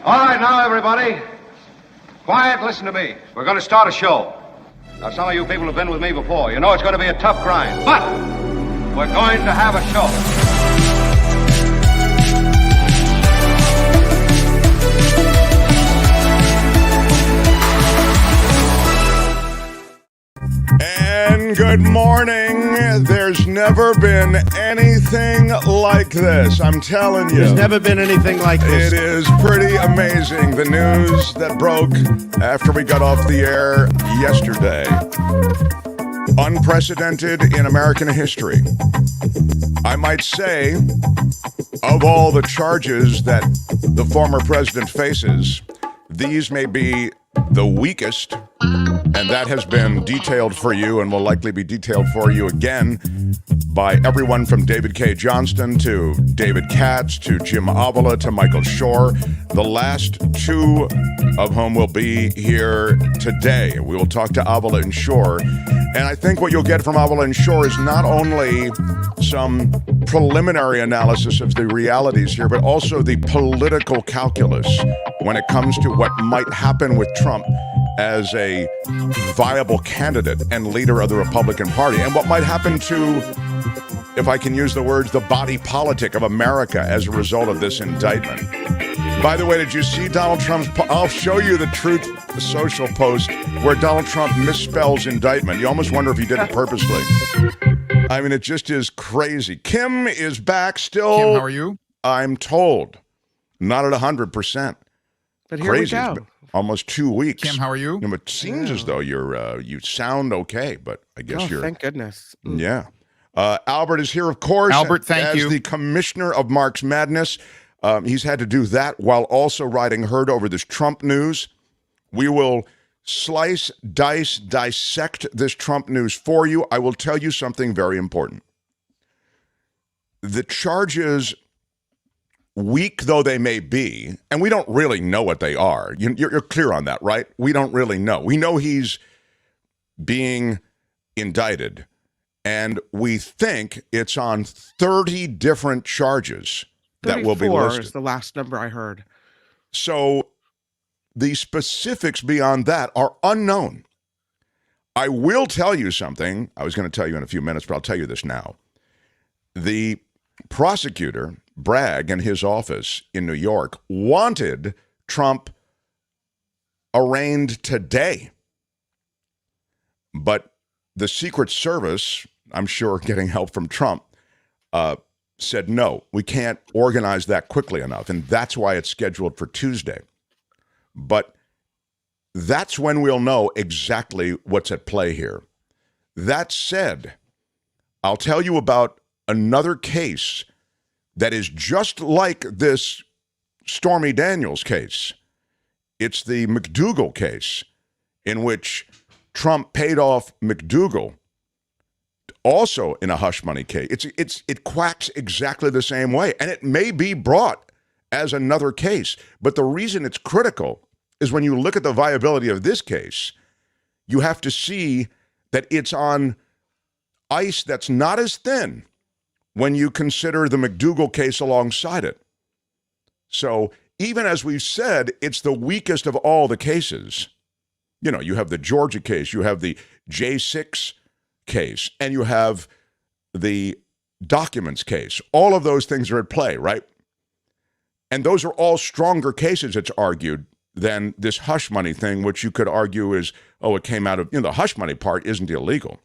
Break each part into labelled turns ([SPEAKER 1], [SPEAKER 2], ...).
[SPEAKER 1] All right, now, everybody. Quiet, listen to me. We're going to start a show. Now, some of you people have been with me before. You know it's going to be a tough grind, but we're going to have a show.
[SPEAKER 2] And good morning. There's never been anything like this. I'm telling you.
[SPEAKER 3] There's never been anything like this.
[SPEAKER 2] It is pretty amazing. The news that broke after we got off the air yesterday. Unprecedented in American history. I might say, of all the charges that the former president faces, these may be the weakest, and that has been detailed for you and will likely be detailed for you again by everyone from David K. Johnston to David Katz to Jim Avila to Michael Shure, the last two of whom will be here today. We will talk to Avila and Shure, and I think what you'll get from Avila and Shure is not only some preliminary analysis of the realities here, but also the political calculus when it comes to what might happen with Trump as a viable candidate and leader of the Republican Party, and what might happen to, if I can use the words, the body politic of America as a result of this indictment. By the way, did you see Donald Trump's, I'll show you the Truth Social post where Donald Trump misspells indictment. You almost wonder if he did it purposely. I mean, it just is crazy. Kim is back still.
[SPEAKER 4] Kim, how are you?
[SPEAKER 2] I'm told. Not at 100%.
[SPEAKER 3] But here
[SPEAKER 2] Crazy.
[SPEAKER 3] we go.
[SPEAKER 2] Almost 2 weeks.
[SPEAKER 4] Kim, how are you?
[SPEAKER 2] It seems as though you sound okay, but I guess you're.
[SPEAKER 3] Thank goodness.
[SPEAKER 2] Yeah. Albert is here, of course.
[SPEAKER 4] Albert, thank you.
[SPEAKER 2] As the commissioner of Marx Madness. He's had to do that while also riding herd over this Trump news. We will slice, dice, dissect this Trump news for you. I will tell you something very important. The charges, weak though they may be, and we don't really know what they are. You're clear on that, right? We don't really know. We know he's being indicted, and we think it's on 30 different charges that will be listed.
[SPEAKER 3] Is the last number I heard.
[SPEAKER 2] So the specifics beyond that are unknown. I will tell you something. I was going to tell you in a few minutes, but I'll tell you this now. The prosecutor, Bragg, and his office in New York wanted Trump arraigned today. But the Secret Service, I'm sure getting help from Trump, said, no, we can't organize that quickly enough. And that's why it's scheduled for Tuesday. But that's when we'll know exactly what's at play here. That said, I'll tell you about another case that is just like this Stormy Daniels case. It's the McDougall case, in which Trump paid off McDougall, also in a hush money case. It quacks exactly the same way, and it may be brought as another case. But the reason it's critical is when you look at the viability of this case, you have to see that it's on ice that's not as thin when you consider the McDougall case alongside it. So even as we've said, it's the weakest of all the cases. You know, you have the Georgia case, you have the J6 case, and you have the documents case. All of those things are at play, right? And those are all stronger cases, it's argued, than this hush money thing, which you could argue is, oh, it came out of, the hush money part isn't illegal.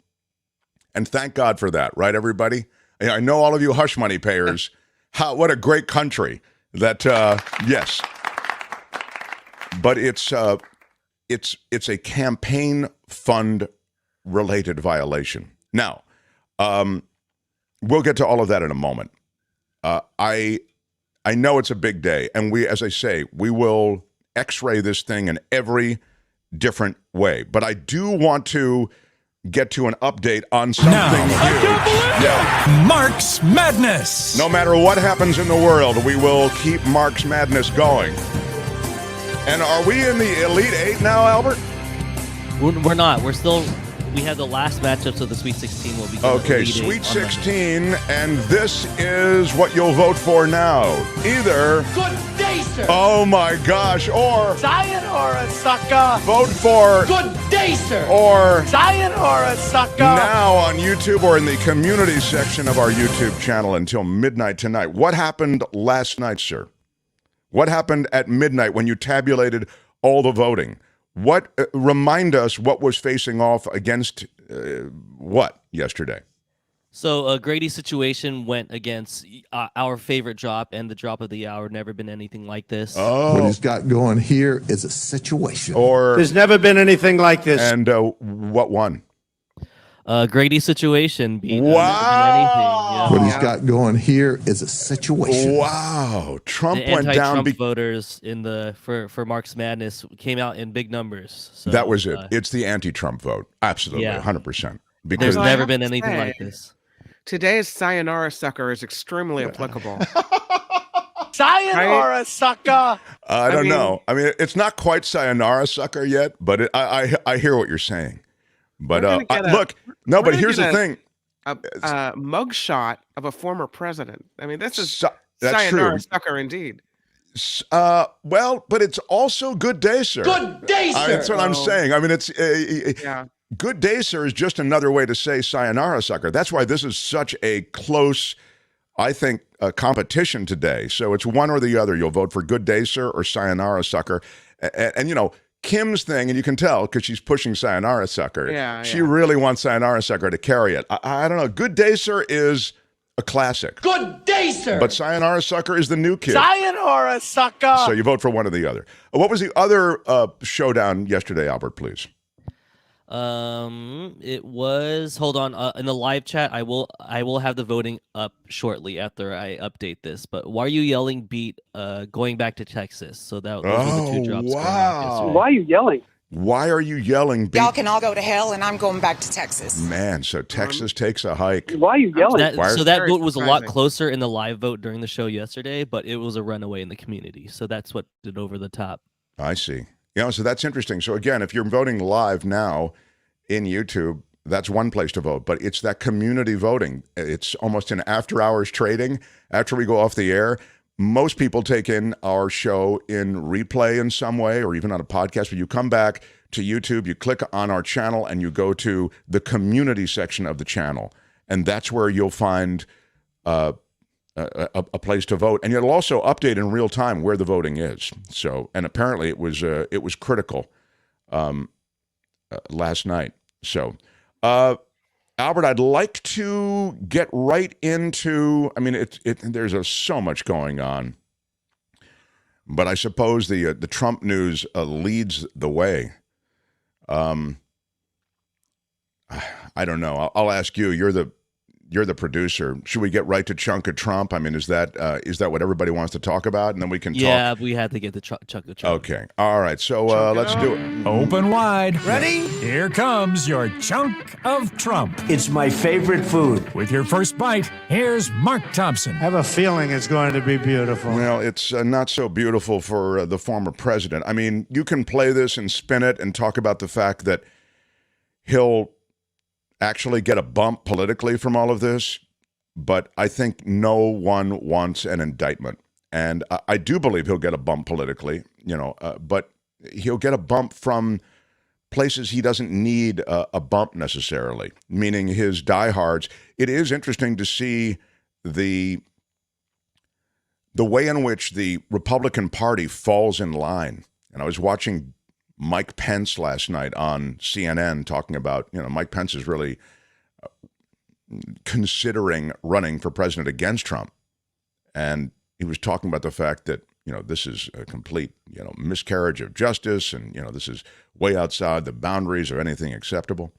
[SPEAKER 2] And thank God for that, right, everybody? I know all of you hush money payers. What a great country that, yes. But it's a campaign fund related violation. Now, we'll get to all of that in a moment. I know it's a big day, and as I say, we will X-ray this thing in every different way. But I do want to get to an update on something huge. Yeah.
[SPEAKER 5] Marx Madness.
[SPEAKER 2] No matter what happens in the world, we will keep Marx Madness going. And are we in the Elite Eight now, Albert?
[SPEAKER 6] We're not. We're still
[SPEAKER 4] we have the last matchups of the Sweet 16. Will be
[SPEAKER 2] Okay, Sweet 16, and this is what you'll vote for now. Either
[SPEAKER 6] Good day, sir.
[SPEAKER 2] oh my gosh, or
[SPEAKER 6] Sayonara, sucker.
[SPEAKER 2] vote for
[SPEAKER 6] Good day, sir.
[SPEAKER 2] or
[SPEAKER 6] Sayonara, sucker.
[SPEAKER 2] now on YouTube or in the community section of our YouTube channel until midnight tonight. What happened last night, sir? What happened at midnight when you tabulated all the voting? What remind us what was facing off against what yesterday?
[SPEAKER 4] So a Grady situation went against our favorite drop and the drop of the hour. Never been anything like this.
[SPEAKER 7] What he's got going here is a situation.
[SPEAKER 2] Or
[SPEAKER 3] There's never been anything like this.
[SPEAKER 2] and what won?
[SPEAKER 4] Grady situation. Beat,
[SPEAKER 2] Wow.
[SPEAKER 4] never been anything.
[SPEAKER 7] What
[SPEAKER 4] Yeah.
[SPEAKER 7] he's got going here is a situation.
[SPEAKER 2] Wow, Trump
[SPEAKER 4] The
[SPEAKER 2] went down.
[SPEAKER 4] anti-Trump voters in the for Mark's Madness came out in big numbers. So,
[SPEAKER 2] That was it. It's the anti-Trump vote. Absolutely,
[SPEAKER 4] Yeah.
[SPEAKER 2] 100%.
[SPEAKER 4] There's
[SPEAKER 2] Because
[SPEAKER 3] Well, I
[SPEAKER 4] never
[SPEAKER 3] have
[SPEAKER 4] been
[SPEAKER 3] to
[SPEAKER 4] anything
[SPEAKER 3] say-
[SPEAKER 4] like this.
[SPEAKER 3] Today's sayonara sucker is extremely applicable.
[SPEAKER 6] Sayonara, sucker.
[SPEAKER 2] I don't
[SPEAKER 3] mean-
[SPEAKER 2] know. I mean, it's not quite sayonara sucker yet, but I hear what you're saying. But
[SPEAKER 3] We're gonna get a-
[SPEAKER 2] look, no.
[SPEAKER 3] we're
[SPEAKER 2] But
[SPEAKER 3] gonna
[SPEAKER 2] here's the
[SPEAKER 3] get a-
[SPEAKER 2] thing.
[SPEAKER 3] A mugshot of a former president. I mean, this is
[SPEAKER 2] That's
[SPEAKER 3] sayonara
[SPEAKER 2] true.
[SPEAKER 3] sucker indeed.
[SPEAKER 2] Well, but it's also good day, sir.
[SPEAKER 6] Good day, sir.
[SPEAKER 2] That's what I'm saying. I mean, it's
[SPEAKER 3] Yeah.
[SPEAKER 2] good day, sir, is just another way to say sayonara sucker. That's why this is such a close, I think, competition today. So it's one or the other. You'll vote for good day, sir, or sayonara sucker. And you know, Kim's thing, and you can tell because she's pushing sayonara sucker.
[SPEAKER 3] Yeah,
[SPEAKER 2] She
[SPEAKER 3] yeah.
[SPEAKER 2] really wants sayonara sucker to carry it. I don't know. Good day, sir is a classic.
[SPEAKER 6] Good day, sir.
[SPEAKER 2] But sayonara sucker is the new kid.
[SPEAKER 6] Sayonara, sucker.
[SPEAKER 2] So you vote for one or the other. What was the other showdown yesterday, Albert, please?
[SPEAKER 4] It was. Hold on. In the live chat, I will have the voting up shortly after I update this. But why are you yelling? Beat going back to Texas. So those were the two drops. going off yesterday.
[SPEAKER 8] Why are you yelling?
[SPEAKER 2] Why are you yelling?
[SPEAKER 9] Y'all can all go to hell, and I'm going back to Texas.
[SPEAKER 2] Man, so Texas takes a hike.
[SPEAKER 8] Why are you yelling?
[SPEAKER 4] So that
[SPEAKER 3] Very
[SPEAKER 4] vote was a lot
[SPEAKER 3] surprising.
[SPEAKER 4] closer in the live vote during the show yesterday, but it was a runaway in the community. So that's what did over the top.
[SPEAKER 2] I see. So that's interesting. So again, if you're voting live now in YouTube, that's one place to vote. But it's that community voting. It's almost an after-hours trading. After we go off the air, most people take in our show in replay in some way or even on a podcast. But you come back to YouTube, you click on our channel, and you go to the community section of the channel. And that's where you'll find a place to vote. And it'll also update in real time where the voting is. So, and apparently it was critical last night. So, Albert, I'd like to get right into. I mean, there's so much going on, but I suppose the Trump news leads the way. I don't know. I'll ask you. You're the producer. Should we get right to chunk of Trump? I mean, is that what everybody wants to talk about, and then we can talk?
[SPEAKER 4] Yeah, we had to get the chunk of Trump.
[SPEAKER 2] Okay. All right. So let's do it.
[SPEAKER 5] Open wide.
[SPEAKER 6] Ready?
[SPEAKER 5] Here comes your chunk of Trump.
[SPEAKER 10] It's my favorite food.
[SPEAKER 5] With your first bite, here's Mark Thompson.
[SPEAKER 11] I have a feeling it's going to be beautiful.
[SPEAKER 2] Well, it's not so beautiful for the former president. I mean, you can play this and spin it and talk about the fact that he'll actually get a bump politically from all of this, but I think no one wants an indictment. And I do believe he'll get a bump politically, but he'll get a bump from places he doesn't need a bump necessarily, meaning his diehards. It is interesting to see the way in which the Republican Party falls in line. And I was watching Mike Pence last night on CNN talking about, Mike Pence is really considering running for president against Trump. And he was talking about the fact that, this is a complete, miscarriage of justice. And, this is way outside the boundaries of anything acceptable.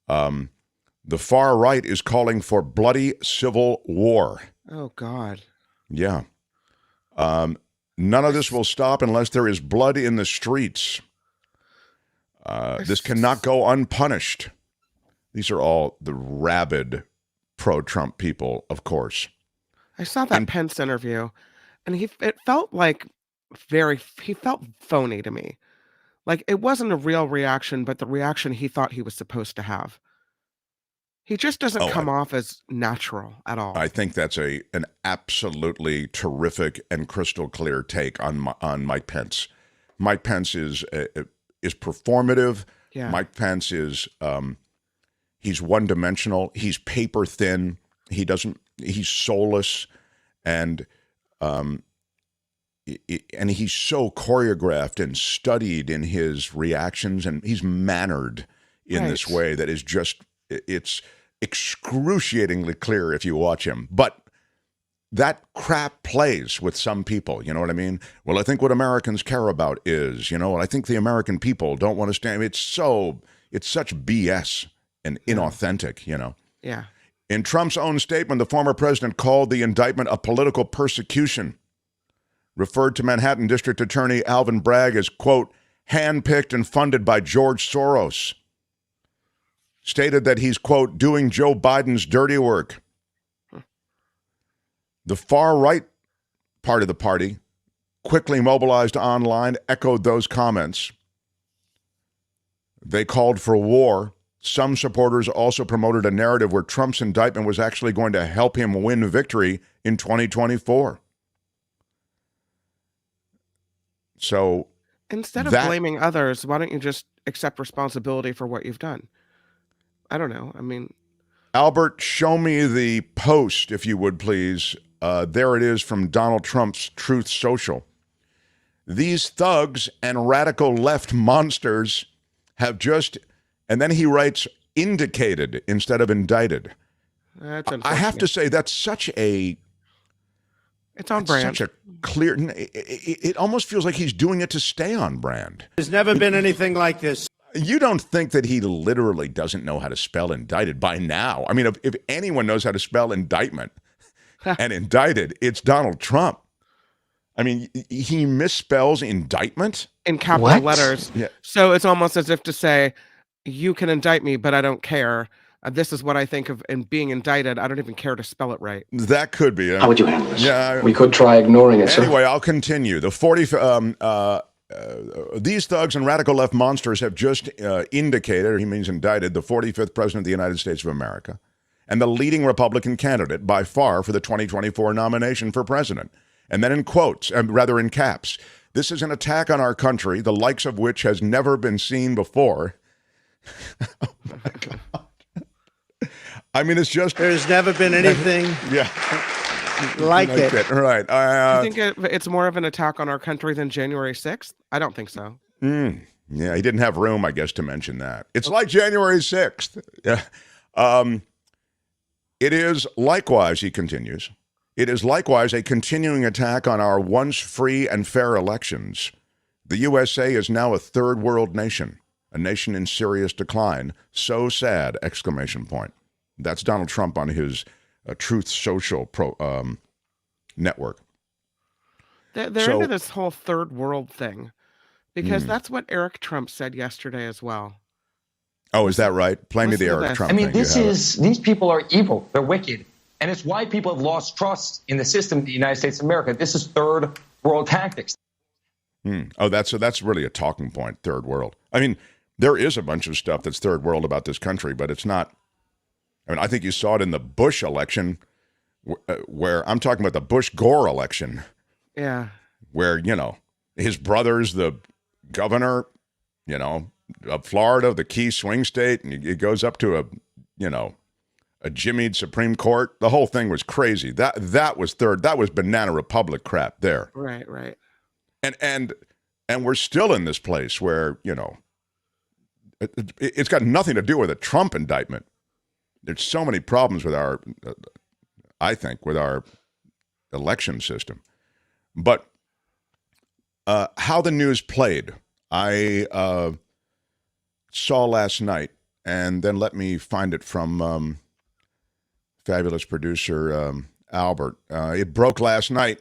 [SPEAKER 2] The far right is calling for bloody civil war.
[SPEAKER 3] Oh, God.
[SPEAKER 2] Yeah. None of this will stop unless there is blood in the streets. This cannot go unpunished. These are all the rabid pro-Trump people, of course.
[SPEAKER 3] I saw that Pence interview, and it felt like he felt phony to me. Like, it wasn't a real reaction, but the reaction he thought he was supposed to have. He just doesn't come off as natural at all.
[SPEAKER 2] I think that's an absolutely terrific and crystal clear take on Mike Pence. Mike Pence is performative.
[SPEAKER 3] Yeah.
[SPEAKER 2] Mike Pence is he's one-dimensional. He's paper thin. He's soulless, and he's so choreographed and studied in his reactions, and he's mannered in this way that is just, it's excruciatingly clear if you watch him. But that crap plays with some people, you know what I mean? Well, I think what Americans care about is, I think the American people don't want to stand. It's such BS and inauthentic,
[SPEAKER 3] Yeah.
[SPEAKER 2] In Trump's own statement, the former president called the indictment a political persecution, referred to Manhattan District Attorney Alvin Bragg as, quote, handpicked and funded by George Soros, stated that he's, quote, doing Joe Biden's dirty work. The far right part of the party, quickly mobilized online, echoed those comments. They called for war. Some supporters also promoted a narrative where Trump's indictment was actually going to help him win victory in 2024. So
[SPEAKER 3] instead of blaming others, why don't you just accept responsibility for what you've done? I don't know. I mean,
[SPEAKER 2] Albert, show me the post, if you would, please. There it is from Donald Trump's Truth Social. These thugs and radical left monsters have just, and then he writes, indicated instead of indicted.
[SPEAKER 3] That's
[SPEAKER 2] I have to say, that's such a...
[SPEAKER 3] It's on brand.
[SPEAKER 2] Such a clear... It almost feels like he's doing it to stay on brand.
[SPEAKER 11] There's never been anything like this.
[SPEAKER 2] You don't think that he literally doesn't know how to spell indicted by now? I mean, if anyone knows how to spell indictment and indicted, it's Donald Trump. I mean, he misspells indictment
[SPEAKER 3] in capital letters. Yeah. So it's almost as if to say, you can indict me, but I don't care. This is what I think of in being indicted. I don't even care to spell it right.
[SPEAKER 2] That could be.
[SPEAKER 8] How would you handle this?
[SPEAKER 2] Yeah,
[SPEAKER 8] we could try ignoring it.
[SPEAKER 2] Anyway, I'll continue. These thugs and radical left monsters have just indicated, or he means indicted, the 45th president of the United States of America and the leading Republican candidate by far for the 2024 nomination for president. And then in quotes, rather in caps, this is an attack on our country, the likes of which has never been seen before. Oh my God. I mean, it's just...
[SPEAKER 11] There's never been anything like it.
[SPEAKER 2] Right.
[SPEAKER 3] Do you think it's more of an attack on our country than January 6th? I don't think so.
[SPEAKER 2] Yeah, he didn't have room, I guess, to mention that. It's like January 6th. Yeah. It is likewise, he continues, it is likewise a continuing attack on our once free and fair elections. The USA is now a third world nation, a nation in serious decline. So sad, exclamation point. That's Donald Trump on his Truth Social network.
[SPEAKER 3] They're into this whole third world thing because that's what Eric Trump said yesterday as well.
[SPEAKER 2] Oh, is that right? Play me the Eric Trump thing.
[SPEAKER 8] I mean, these people are evil. They're wicked. And it's why people have lost trust in the system of the United States of America. This is third world tactics.
[SPEAKER 2] Oh, that's really a talking point, third world. I mean, there is a bunch of stuff that's third world about this country, but it's not. I mean, I think you saw it in the Bush election where I'm talking about the Bush-Gore election.
[SPEAKER 3] Yeah.
[SPEAKER 2] Where, his brother's the governor, of Florida, the key swing state, and it goes up to a jimmied Supreme Court. The whole thing was crazy. That was Banana Republic crap there.
[SPEAKER 3] Right.
[SPEAKER 2] And we're still in this place where, it's got nothing to do with a Trump indictment. There's so many problems with our election system. But how the news played, I saw last night, and then let me find it from fabulous producer Albert. It broke last night.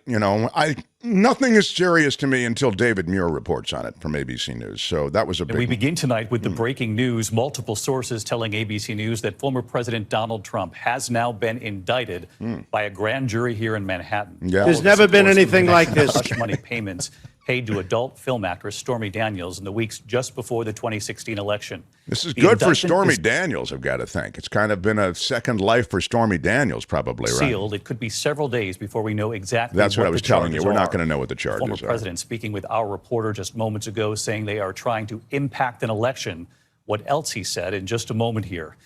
[SPEAKER 2] Nothing is serious to me until David Muir reports on it from ABC News. So that was a big
[SPEAKER 12] We begin tonight with the breaking news. Multiple sources telling ABC News that former President Donald Trump has now been indicted by a grand jury here in Manhattan.
[SPEAKER 2] Yeah.
[SPEAKER 11] There's never been anything like this.
[SPEAKER 12] Hush money payments paid to adult film actress Stormy Daniels in the weeks just before the 2016 election.
[SPEAKER 2] This is good for Stormy Daniels, I've got to think. It's kind of been a second life for Stormy Daniels, probably, right?
[SPEAKER 12] Sealed. It could be several days before we know exactly
[SPEAKER 2] That's what I was
[SPEAKER 12] the
[SPEAKER 2] telling you.
[SPEAKER 12] charges
[SPEAKER 2] We're not
[SPEAKER 12] are.
[SPEAKER 2] going to know what the charges
[SPEAKER 12] Former
[SPEAKER 2] are.
[SPEAKER 12] president speaking with our reporter just moments ago, saying they are trying to impact an election. What else he said in just a moment here.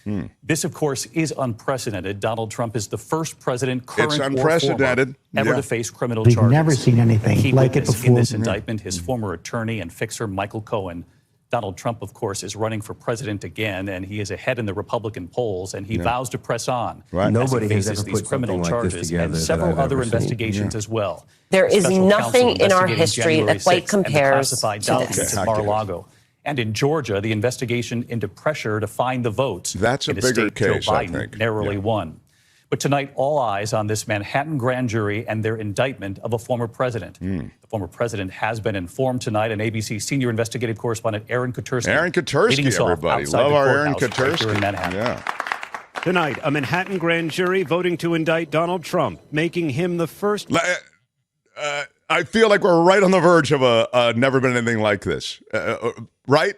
[SPEAKER 12] This, of course, is unprecedented. Donald Trump is the first president, current or former, ever to face criminal charges.
[SPEAKER 10] We've never seen anything
[SPEAKER 12] Key
[SPEAKER 10] like it
[SPEAKER 12] witness
[SPEAKER 10] before.
[SPEAKER 12] in this indictment, his former attorney and fixer, Michael Cohen. Donald Trump, of course, is running for president again, and he is ahead in the Republican polls, and he vows to press on.
[SPEAKER 2] Right.
[SPEAKER 10] Nobody
[SPEAKER 12] as he
[SPEAKER 10] has
[SPEAKER 12] faces
[SPEAKER 10] ever
[SPEAKER 12] these
[SPEAKER 10] put
[SPEAKER 12] criminal
[SPEAKER 10] something like this
[SPEAKER 12] charges
[SPEAKER 10] together
[SPEAKER 12] and
[SPEAKER 10] that
[SPEAKER 12] several
[SPEAKER 10] I've
[SPEAKER 12] other
[SPEAKER 10] ever seen.
[SPEAKER 12] investigations as well.
[SPEAKER 13] There is
[SPEAKER 12] Special
[SPEAKER 13] nothing
[SPEAKER 12] counsel
[SPEAKER 13] in our
[SPEAKER 12] investigating
[SPEAKER 13] history
[SPEAKER 12] January
[SPEAKER 13] that quite
[SPEAKER 12] 6th and the
[SPEAKER 13] compares
[SPEAKER 12] classified
[SPEAKER 13] to
[SPEAKER 12] documents
[SPEAKER 13] this.
[SPEAKER 12] at Mar-a-Lago. And in Georgia, the investigation into pressure to find the votes.
[SPEAKER 2] That's a
[SPEAKER 12] in
[SPEAKER 2] bigger
[SPEAKER 12] state
[SPEAKER 2] case,
[SPEAKER 12] Joe
[SPEAKER 2] I
[SPEAKER 12] Biden
[SPEAKER 2] think.
[SPEAKER 12] narrowly won. But tonight, all eyes on this Manhattan grand jury and their indictment of a former president. The former president has been informed tonight, and ABC senior investigative correspondent Aaron Katersky.
[SPEAKER 2] Aaron Katersky, everybody. Love our Aaron Katersky.
[SPEAKER 12] Yeah.
[SPEAKER 14] Tonight, a Manhattan grand jury voting to indict Donald Trump, making him the first.
[SPEAKER 2] I feel like we're right on the verge of a never been anything like this, right?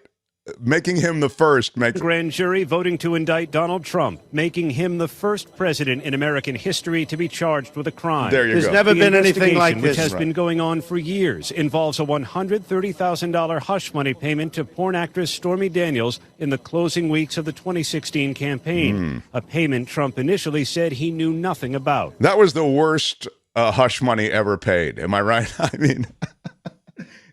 [SPEAKER 2] Making him the first.
[SPEAKER 14] Grand jury voting to indict Donald Trump, making him the first president in American history to be charged with a crime.
[SPEAKER 2] There you go.
[SPEAKER 11] There's never been anything like this.
[SPEAKER 14] Which has been going on for years, involves a $130,000 hush money payment to porn actress Stormy Daniels in the closing weeks of the 2016 campaign. A payment Trump initially said he knew nothing about.
[SPEAKER 2] That was the worst hush money ever paid. Am I right? I mean,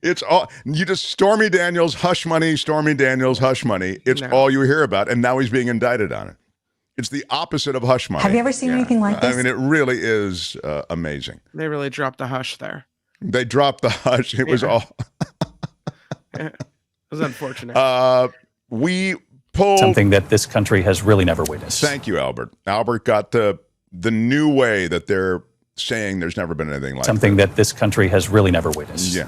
[SPEAKER 2] it's all you just Stormy Daniels, hush money, Stormy Daniels, hush money. It's all you hear about. And now he's being indicted on it. It's the opposite of hush money.
[SPEAKER 15] Have you ever seen anything like this?
[SPEAKER 2] I mean, it really is amazing.
[SPEAKER 3] They really dropped the hush there.
[SPEAKER 2] They dropped the hush. It was all.
[SPEAKER 3] It was unfortunate.
[SPEAKER 2] We pulled
[SPEAKER 12] something that this country has really never witnessed.
[SPEAKER 2] Thank you, Albert. Albert got the new way that they're saying there's never been anything like
[SPEAKER 12] something that this country has really never witnessed.
[SPEAKER 2] Yeah.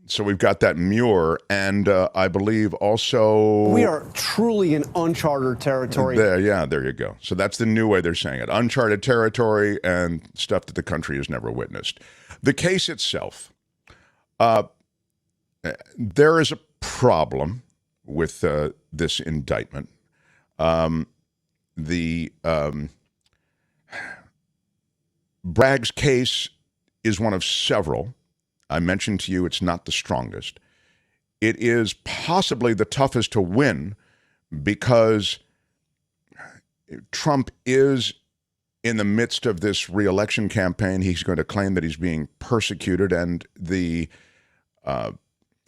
[SPEAKER 2] So we've got that Muir, and I believe also
[SPEAKER 16] we are truly in uncharted territory.
[SPEAKER 2] There you go. So that's the new way they're saying it: uncharted territory and stuff that the country has never witnessed. The case itself, there is a problem with this indictment. Bragg's case is one of several. I mentioned to you it's not the strongest. It is possibly the toughest to win because Trump is in the midst of this re-election campaign. He's going to claim that he's being persecuted, and the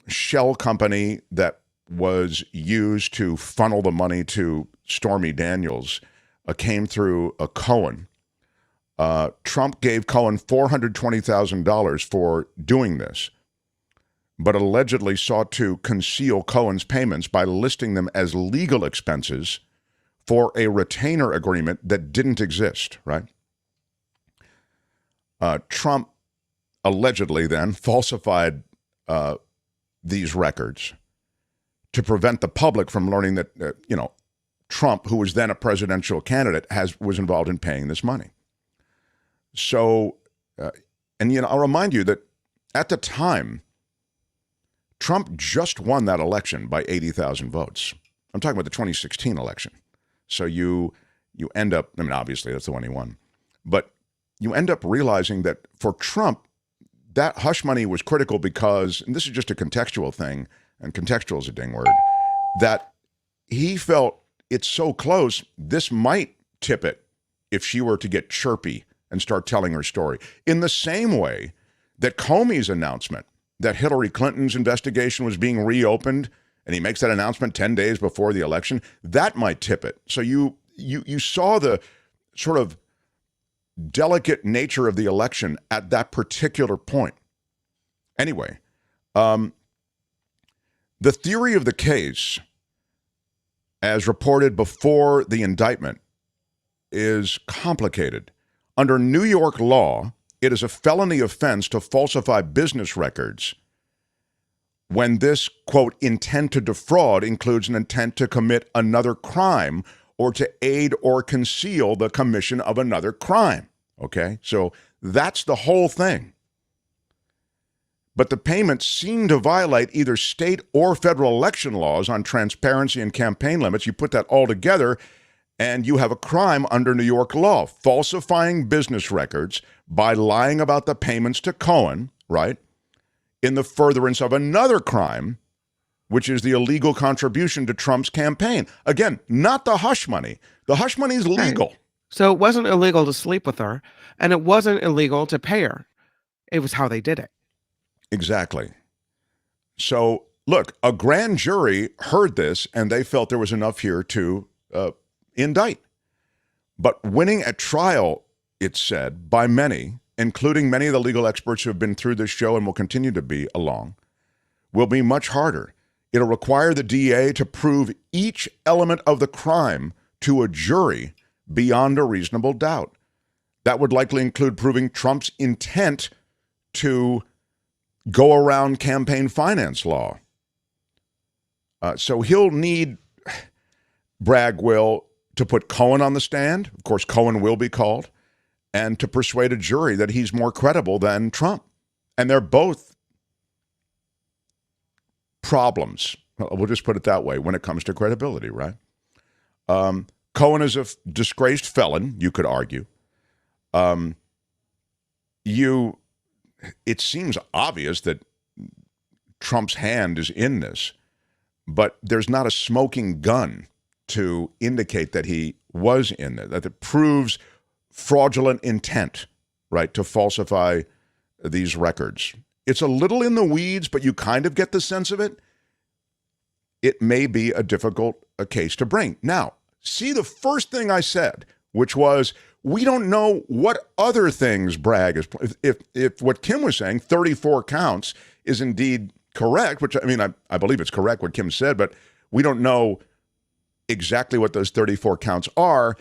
[SPEAKER 2] shell company that was used to funnel the money to Stormy Daniels came through a Cohen. Trump gave Cohen $420,000 for doing this, but allegedly sought to conceal Cohen's payments by listing them as legal expenses for a retainer agreement that didn't exist, right? Trump allegedly then falsified these records to prevent the public from learning that, Trump, who was then a presidential candidate, was involved in paying this money. So, I'll remind you that at the time, Trump just won that election by 80,000 votes. I'm talking about the 2016 election. So you end up, obviously that's the one he won, but you end up realizing that for Trump, that hush money was critical because, and this is just a contextual thing, and contextual is a ding word, that he felt it's so close, this might tip it if she were to get chirpy and start telling her story. In the same way that Comey's announcement that Hillary Clinton's investigation was being reopened, and he makes that announcement 10 days before the election, that might tip it. So you saw the sort of delicate nature of the election at that particular point. Anyway, the theory of the case, as reported before the indictment, is complicated. Under New York law, it is a felony offense to falsify business records when this, quote, intent to defraud includes an intent to commit another crime or to aid or conceal the commission of another crime. Okay? So that's the whole thing. but the payments seem to violate either state or federal election laws on transparency and campaign limits. You put that all together, and you have a crime under New York law, falsifying business records by lying about the payments to Cohen, right, in the furtherance of another crime, which is the illegal contribution to Trump's campaign. Again, not the hush money. The hush money is legal.
[SPEAKER 3] Right. So it wasn't illegal to sleep with her, and it wasn't illegal to pay her. It was how they did it.
[SPEAKER 2] Exactly. So, look, a grand jury heard this, and they felt there was enough here to indict. But winning at trial, it's said, by many, including many of the legal experts who have been through this show and will continue to be along, will be much harder. It'll require the DA to prove each element of the crime to a jury beyond a reasonable doubt. That would likely include proving Trump's intent to go around campaign finance law. So he'll need, Bragg will, to put Cohen on the stand. Of course, Cohen will be called, and to persuade a jury that he's more credible than Trump. And they're both problems. We'll just put it that way when it comes to credibility, right? Cohen is a disgraced felon, you could argue. It seems obvious that Trump's hand is in this, but there's not a smoking gun to indicate that he was in it, that it proves fraudulent intent, right, to falsify these records. It's a little in the weeds, but you kind of get the sense of it. It may be a difficult case to bring. Now, see the first thing I said, which was we don't know what other things Bragg is. If what Kim was saying, 34 counts, is indeed correct, which I mean, I believe it's correct what Kim said, but we don't know exactly what those 34 counts are.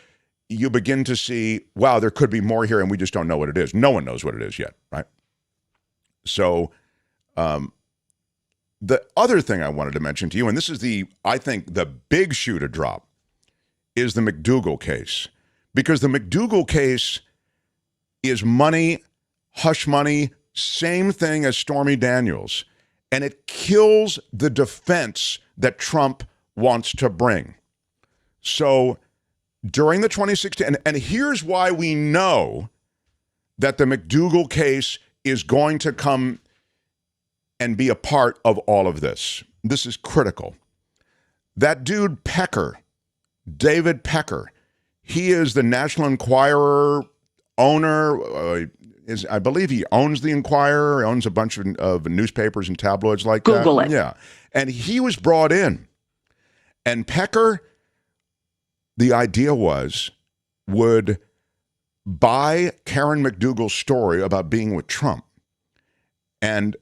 [SPEAKER 2] You begin to see, wow, there could be more here, and we just don't know what it is. No one knows what it is yet, right? So the other thing I wanted to mention to you, and this is I think the big shoe to drop, is the McDougall case. Because the McDougall case is money, hush money, same thing as Stormy Daniels. And it kills the defense that Trump wants to bring. So during the 2016, and here's why we know that the McDougall case is going to come and be a part of all of this. This is critical. That dude Pecker, David Pecker, he is the National Enquirer owner. I believe he owns the Enquirer, owns a bunch of newspapers and tabloids like that.
[SPEAKER 13] Google it.
[SPEAKER 2] Yeah. And he was brought in. And Pecker, the idea would buy Karen McDougall's story about being with Trump and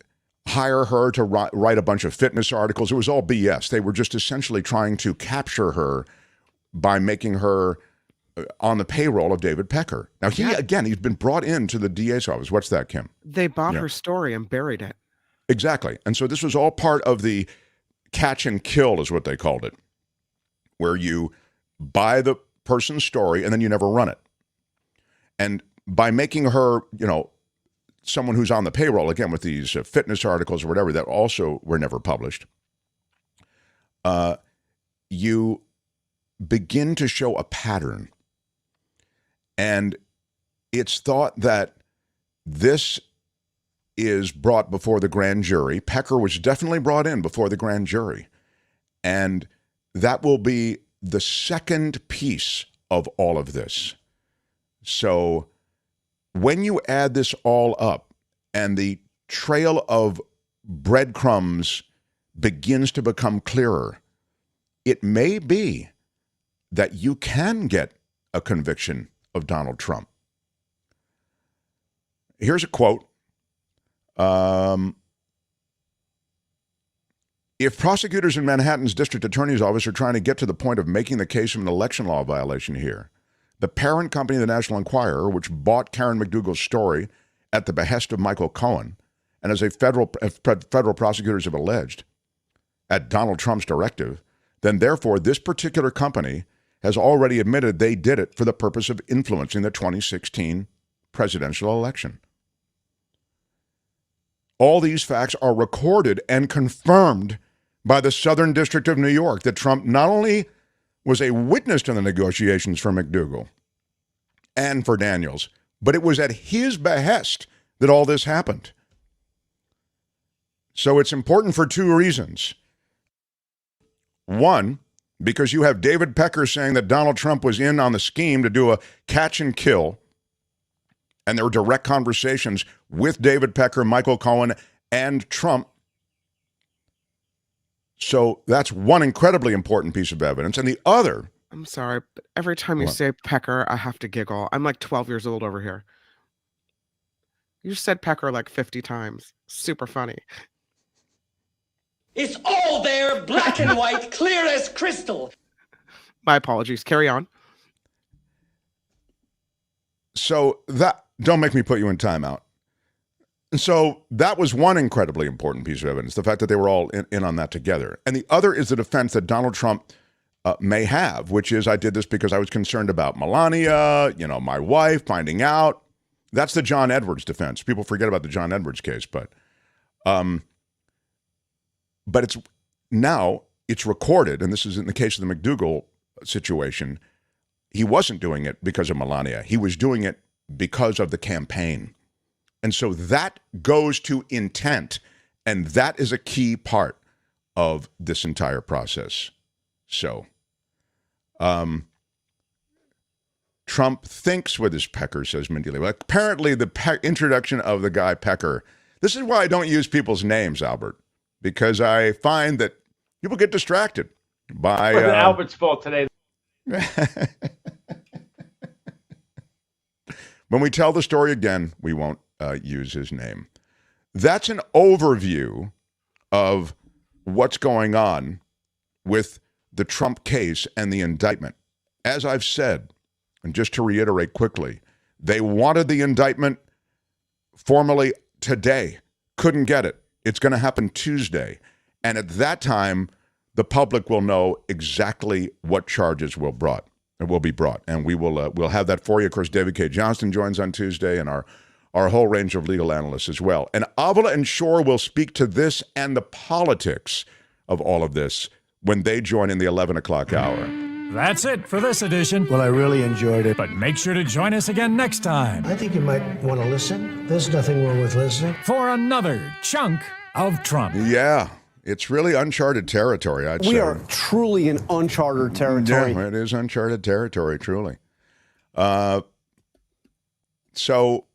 [SPEAKER 2] hire her to write a bunch of fitness articles. It was all BS. They were just essentially trying to capture her by making her on the payroll of David Pecker. Now, he's been brought into the DA's office. What's that, Kim?
[SPEAKER 3] They bought her story and buried it.
[SPEAKER 2] Exactly. And so this was all part of the catch and kill is what they called it, where you buy the person's story and then you never run it. And by making her, someone who's on the payroll, again, with these fitness articles or whatever that also were never published, you begin to show a pattern. And it's thought that this is brought before the grand jury. Pecker was definitely brought in before the grand jury. And that will be the second piece of all of this. So when you add this all up and the trail of breadcrumbs begins to become clearer, it may be that you can get a conviction of Donald Trump. Here's a quote. If prosecutors in Manhattan's district attorney's office are trying to get to the point of making the case of an election law violation here, the parent company of the National Enquirer, which bought Karen McDougall's story at the behest of Michael Cohen, and as federal prosecutors have alleged, at Donald Trump's directive, then therefore this particular company has already admitted they did it for the purpose of influencing the 2016 presidential election. All these facts are recorded and confirmed by the Southern District of New York that Trump not only was a witness to the negotiations for McDougall and for Daniels, but it was at his behest that all this happened. So it's important for two reasons. One, because you have David Pecker saying that Donald Trump was in on the scheme to do a catch and kill, and there were direct conversations with David Pecker, Michael Cohen, and Trump. So that's one incredibly important piece of evidence. And the other...
[SPEAKER 3] I'm sorry, but every time you say Pecker, I have to giggle. I'm like 12 years old over here. You said Pecker like 50 times. Super funny.
[SPEAKER 6] It's all there, black and white, clear as crystal.
[SPEAKER 3] My apologies. Carry on.
[SPEAKER 2] So that... Don't make me put you in timeout. And so that was one incredibly important piece of evidence, the fact that they were all in on that together. And the other is the defense that Donald Trump may have, which is, I did this because I was concerned about Melania, my wife finding out. That's the John Edwards defense. People forget about the John Edwards case, but it's now it's recorded, and this is in the case of the McDougall situation. He wasn't doing it because of Melania. He was doing it because of the campaign. And so that goes to intent, and that is a key part of this entire process. So, Trump thinks with his Pecker, says Mindy Lee. Well, apparently the introduction of the guy Pecker, this is why I don't use people's names, Albert, because I find that people get distracted by...
[SPEAKER 10] It was Albert's fault today.
[SPEAKER 2] When we tell the story again, we won't use his name. That's an overview of what's going on with the Trump case and the indictment. As I've said, and just to reiterate quickly, they wanted the indictment formally today. Couldn't get it. It's going to happen Tuesday. And at that time, the public will know exactly what charges will be brought. And we'll have that for you. Of course, David K. Johnston joins on Tuesday, and our whole range of legal analysts as well. And Avila and Shure will speak to this and the politics of all of this when they join in the 11 o'clock hour.
[SPEAKER 5] That's it for this edition.
[SPEAKER 11] Well, I really enjoyed it.
[SPEAKER 5] But make sure to join us again next time
[SPEAKER 13] I think you might want to listen. There's nothing wrong with listening.
[SPEAKER 5] for another chunk of Trump.
[SPEAKER 2] Yeah, it's really uncharted territory, I'd say.
[SPEAKER 16] We are truly in uncharted territory.
[SPEAKER 2] Yeah, it is uncharted territory, truly. So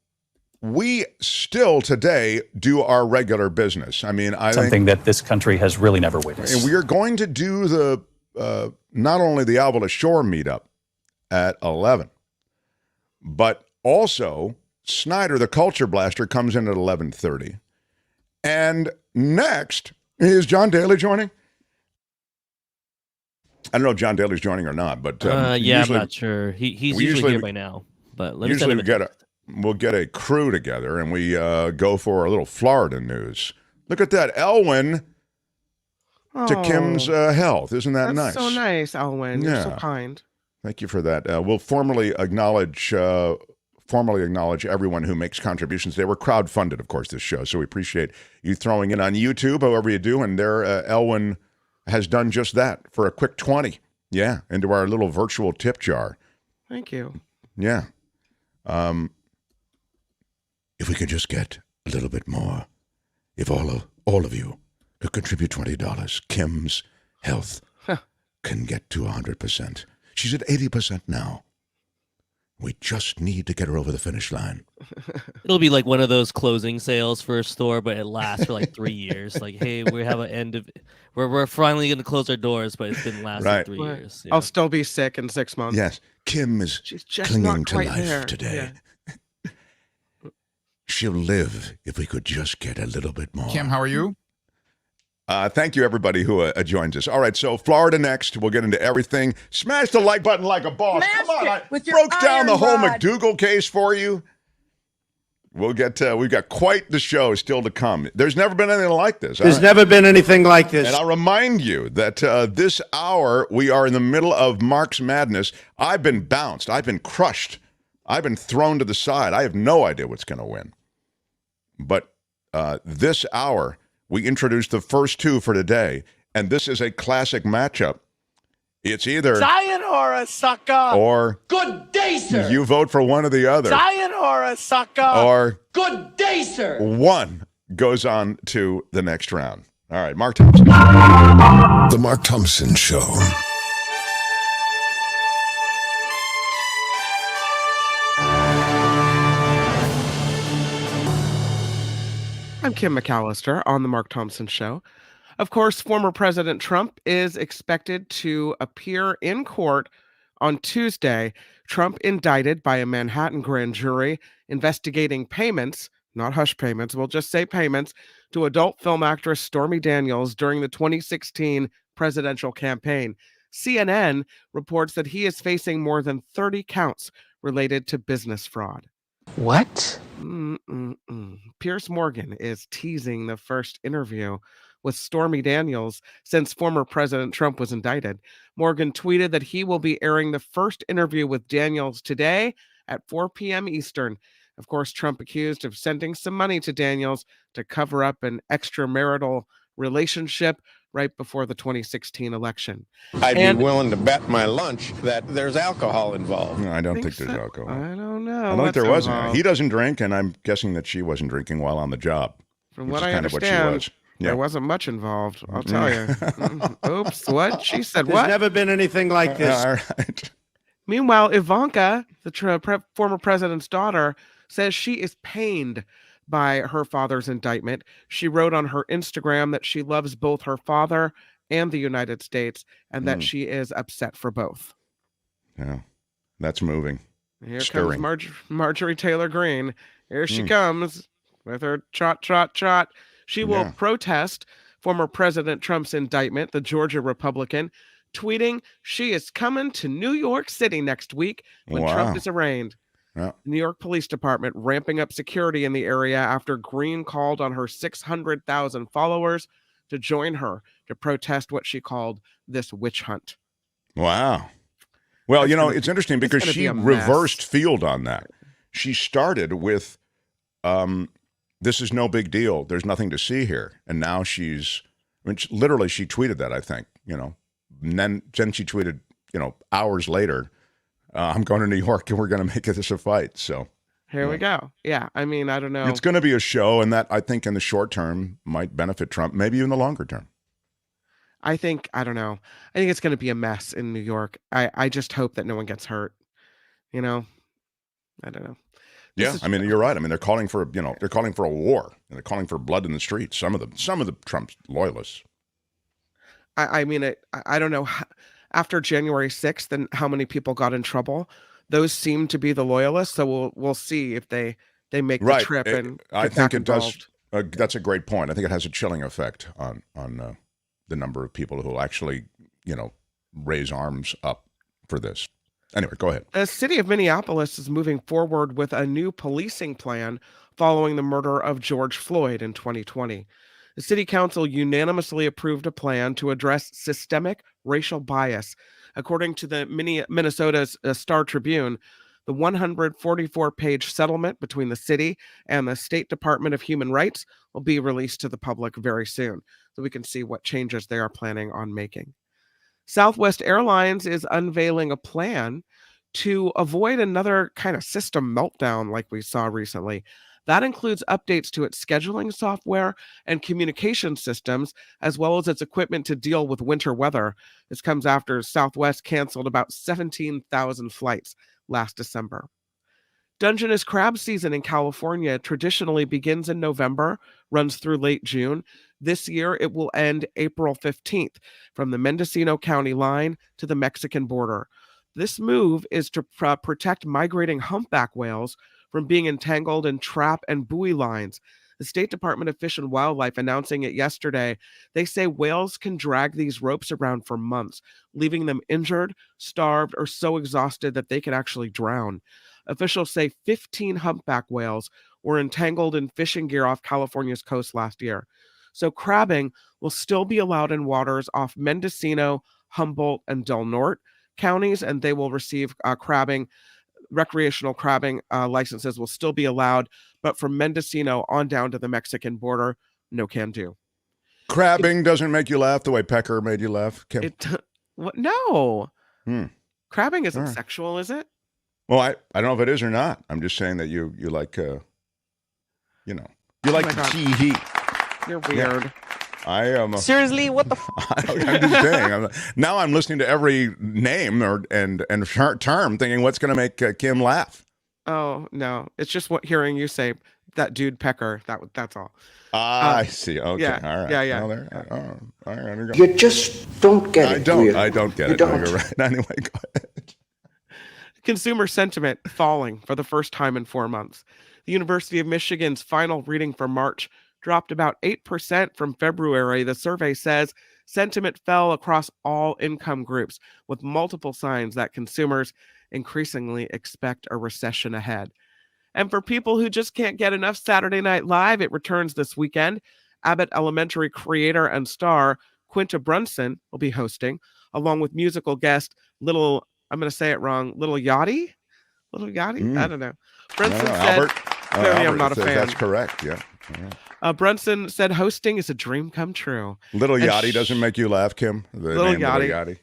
[SPEAKER 2] we still today do our regular business. I mean, I
[SPEAKER 12] Something that this country has really never witnessed.
[SPEAKER 2] And we are going to do the not only the Avila Shore meetup at 11, but also Snyder, the Culture Blaster, comes in at 11:30. And next, is John Daly joining? I don't know if John Daly's joining or not, but
[SPEAKER 4] yeah, I'm not sure. He's usually here by now. But let me
[SPEAKER 2] usually we'll get a crew together and we go for a little Florida news. Look at that, Elwyn to Kim's health. Isn't that nice?
[SPEAKER 3] That's so nice, Elwyn. You're so kind.
[SPEAKER 2] Thank you for that. We'll formally acknowledge everyone who makes contributions. They were crowdfunded, of course, this show, so we appreciate you throwing in on YouTube, however you do, and there Elwyn has done just that for a quick 20. Yeah, into our little virtual tip jar.
[SPEAKER 3] Thank you.
[SPEAKER 2] Yeah. If we could just get a little bit more, if all of you could contribute $20, Kim's health can get to 100%. She's at 80% now. We just need to get her over the finish line.
[SPEAKER 4] It'll be like one of those closing sales for a store, but it lasts for like 3 years. Like, hey, we have an end of, we're finally going to close our doors, but it's been lasting 3 years.
[SPEAKER 3] I'll still be sick in 6 months.
[SPEAKER 2] Yes, Kim is clinging to life today.
[SPEAKER 3] Yeah.
[SPEAKER 2] She'll live if we could just get a little bit more.
[SPEAKER 15] Kim, how are you?
[SPEAKER 2] Thank you, everybody who joins us. All right, so Florida next. We'll get into everything. Smash the like button like a boss. Come on, I broke down the whole McDougall case for you. We'll get. We've got quite the show still to come. There's never been anything like this.
[SPEAKER 11] There's never been anything like this.
[SPEAKER 2] And I'll remind you that this hour we are in the middle of Mark's Madness. I've been bounced. I've been crushed. I've been thrown to the side. I have no idea what's going to win. But this hour, we introduced the first two for today, and this is a classic matchup. It's either
[SPEAKER 11] Sayonara, sucker.
[SPEAKER 2] Or
[SPEAKER 6] Good day, sir.
[SPEAKER 2] You vote for one or the other.
[SPEAKER 11] Sayonara, sucker.
[SPEAKER 2] Or
[SPEAKER 6] Good day, sir.
[SPEAKER 2] One goes on to the next round. All right, Mark Thompson.
[SPEAKER 15] The Mark Thompson Show.
[SPEAKER 3] I'm Kim McAllister on the Mark Thompson Show. Of course, former President Trump is expected to appear in court on Tuesday. Trump indicted by a Manhattan grand jury investigating payments, not hush payments, we'll just say payments, to adult film actress Stormy Daniels during the 2016 presidential campaign. CNN reports that he is facing more than 30 counts related to business fraud.
[SPEAKER 11] What?
[SPEAKER 3] Piers Morgan is teasing the first interview with Stormy Daniels since former President Trump was indicted. Morgan tweeted that he will be airing the first interview with Daniels today at 4 p.m. Eastern. Of course, Trump accused of sending some money to Daniels to cover up an extramarital relationship right before the 2016 election.
[SPEAKER 17] I'd be willing to bet my lunch that there's alcohol involved.
[SPEAKER 2] No, I don't think there's alcohol.
[SPEAKER 3] I don't know.
[SPEAKER 2] I don't think there wasn't. He doesn't drink, and I'm guessing that she wasn't drinking while on the job.
[SPEAKER 3] From what I understand, there wasn't much involved, I'll tell you. Oops, what? She said what?
[SPEAKER 11] There's never been anything like this.
[SPEAKER 2] All right.
[SPEAKER 3] Meanwhile, Ivanka, the former president's daughter, says she is pained by her father's indictment. She wrote on her Instagram that she loves both her father and the United States, and that she is upset for both.
[SPEAKER 2] Yeah, that's moving.
[SPEAKER 3] Here comes Marjorie Taylor Greene. Here she comes with her trot, trot, trot. She will protest former President Trump's indictment, the Georgia Republican, tweeting she is coming to New York City next week when Trump is arraigned.
[SPEAKER 2] Yeah.
[SPEAKER 3] New York Police Department ramping up security in the area after Greene called on her 600,000 followers to join her to protest what she called this witch hunt.
[SPEAKER 2] Wow. Well, it's interesting because she reversed field on that. She started with, this is no big deal. There's nothing to see here. And now she tweeted that, I think, and then she tweeted, hours later, I'm going to New York and we're going to make this a fight. So
[SPEAKER 3] here we go. Yeah. I mean, I don't know.
[SPEAKER 2] It's going to be a show, and that I think in the short term might benefit Trump, maybe even the longer term.
[SPEAKER 3] I don't know. I think it's going to be a mess in New York. I just hope that no one gets hurt. I don't know.
[SPEAKER 2] You're right. I mean, they're calling for, they're calling for a war, and they're calling for blood in the streets. Some of the Trump loyalists.
[SPEAKER 3] I don't know. After January 6th and how many people got in trouble, those seem to be the loyalists. So we'll see if they make the trip. And
[SPEAKER 2] I think it does. That's a great point. I think it has a chilling effect on the number of people who will actually, raise arms up for this. Anyway, go ahead.
[SPEAKER 3] The city of Minneapolis is moving forward with a new policing plan following the murder of George Floyd in 2020. The city council unanimously approved a plan to address systemic racial bias. According to the Minnesota's Star Tribune, the 144-page settlement between the city and the State Department of Human Rights will be released to the public very soon, so we can see what changes they are planning on making. Southwest Airlines is unveiling a plan to avoid another kind of system meltdown like we saw recently. That includes updates to its scheduling software and communication systems, as well as its equipment to deal with winter weather. This comes after Southwest canceled about 17,000 flights last December. Dungeness crab season in California traditionally begins in November, runs through late June. This year, it will end April 15th from the Mendocino County line to the Mexican border. This move is to protect migrating humpback whales from being entangled in trap and buoy lines. The State Department of Fish and Wildlife announcing it yesterday. They say whales can drag these ropes around for months, leaving them injured, starved, or so exhausted that they could actually drown. Officials say 15 humpback whales were entangled in fishing gear off California's coast last year. So crabbing will still be allowed in waters off Mendocino, Humboldt, and Del Norte counties, and they will receive crabbing recreational crabbing licenses will still be allowed, but from Mendocino on down to the Mexican border, no can do.
[SPEAKER 2] Crabbing doesn't make you laugh the way Pecker made you laugh, Kim?
[SPEAKER 3] What? No. Crabbing isn't
[SPEAKER 2] All right.
[SPEAKER 3] sexual, is it?
[SPEAKER 2] Well, I don't know if it is or not. I'm just saying that you like, you like the tea heat.
[SPEAKER 3] You're weird.
[SPEAKER 2] Yeah. I am.
[SPEAKER 18] Seriously, what the?
[SPEAKER 2] I'm just saying. Now I'm listening to every name and term, thinking what's going to make Kim laugh.
[SPEAKER 3] Oh no, it's just hearing you say that dude Pecker. That's all.
[SPEAKER 2] I see. Okay.
[SPEAKER 3] Yeah.
[SPEAKER 2] All right.
[SPEAKER 3] Yeah.
[SPEAKER 2] Well, all right.
[SPEAKER 13] You just don't get it.
[SPEAKER 2] I don't get it. No, you're right. Anyway, go ahead.
[SPEAKER 3] Consumer sentiment falling for the first time in 4 months. The University of Michigan's final reading for March dropped about 8% from February. The survey says sentiment fell across all income groups, with multiple signs that consumers increasingly expect a recession ahead. And for people who just can't get enough Saturday Night Live, it returns this weekend. Abbott Elementary creator and star Quinta Brunson will be hosting, along with musical guest I'm going to say it wrong, Little Yachty? I don't know. Brunson said,
[SPEAKER 2] Albert.
[SPEAKER 3] I'm not a fan.
[SPEAKER 2] That's correct, yeah.
[SPEAKER 3] Brunson said hosting is a dream come true.
[SPEAKER 2] Little Yachty doesn't make you laugh, Kim?
[SPEAKER 3] Little Yachty.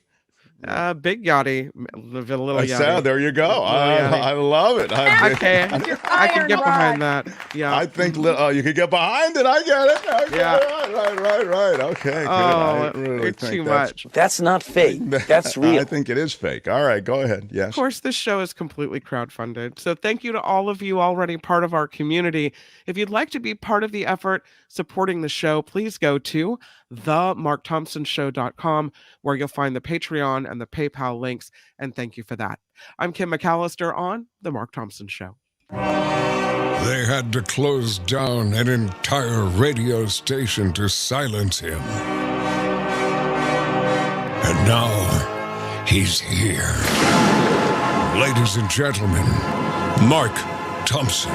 [SPEAKER 3] Big Yachty. Little Yachty.
[SPEAKER 2] There you go. I love it.
[SPEAKER 3] I can get behind that. Yeah.
[SPEAKER 2] I think you could get behind it. I get it. Okay,
[SPEAKER 3] yeah.
[SPEAKER 2] Right. Okay.
[SPEAKER 3] Oh,
[SPEAKER 2] good. I really
[SPEAKER 3] it's
[SPEAKER 2] think
[SPEAKER 3] too much.
[SPEAKER 18] That's not fake. That's real.
[SPEAKER 2] I think it is fake. All right, go ahead. Yes.
[SPEAKER 3] Of course, this show is completely crowdfunded. So thank you to all of you already part of our community. If you'd like to be part of the effort supporting the show, please go to themarkthompsonshow.com, where you'll find the Patreon and the PayPal links, and thank you for that. I'm Kim McAllister on The Mark Thompson Show.
[SPEAKER 15] They had to close down an entire radio station to silence him. And now, he's here. Ladies and gentlemen, Mark Thompson.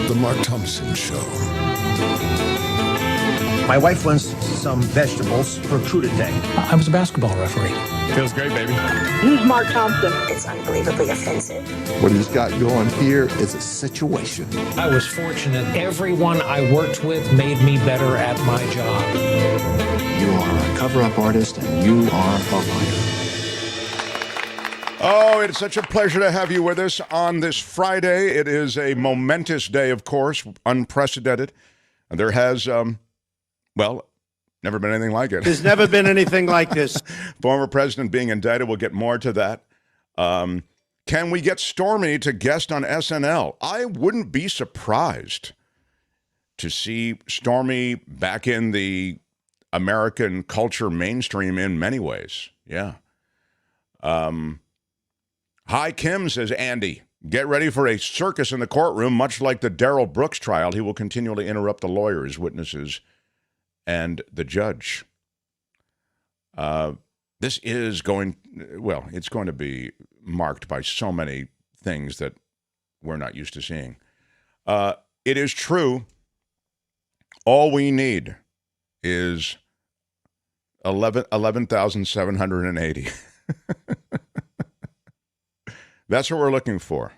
[SPEAKER 15] The Mark Thompson Show.
[SPEAKER 11] My wife wants some vegetables for coup d'etat.
[SPEAKER 5] I was a basketball referee.
[SPEAKER 17] Feels great, baby.
[SPEAKER 19] Use Mark Thompson. It's unbelievably offensive.
[SPEAKER 7] What he's got going here is a situation.
[SPEAKER 20] I was fortunate. Everyone I worked with made me better at my job.
[SPEAKER 21] You are a cover-up artist, and you are a liar.
[SPEAKER 2] Oh, it's such a pleasure to have you with us on this Friday. It is a momentous day, of course, unprecedented. And there has, never been anything like it.
[SPEAKER 11] There's never been anything like this.
[SPEAKER 2] Former president being indicted. We'll get more to that. Can we get Stormy to guest on SNL? I wouldn't be surprised to see Stormy back in the American culture mainstream in many ways. Yeah. Hi, Kim, says Andy. Get ready for a circus in the courtroom, much like the Darrell Brooks trial. He will continually interrupt the lawyers, witnesses, and the judge. This is it's going to be marked by so many things that we're not used to seeing. It is true. All we need is 11,780. That's what we're looking for.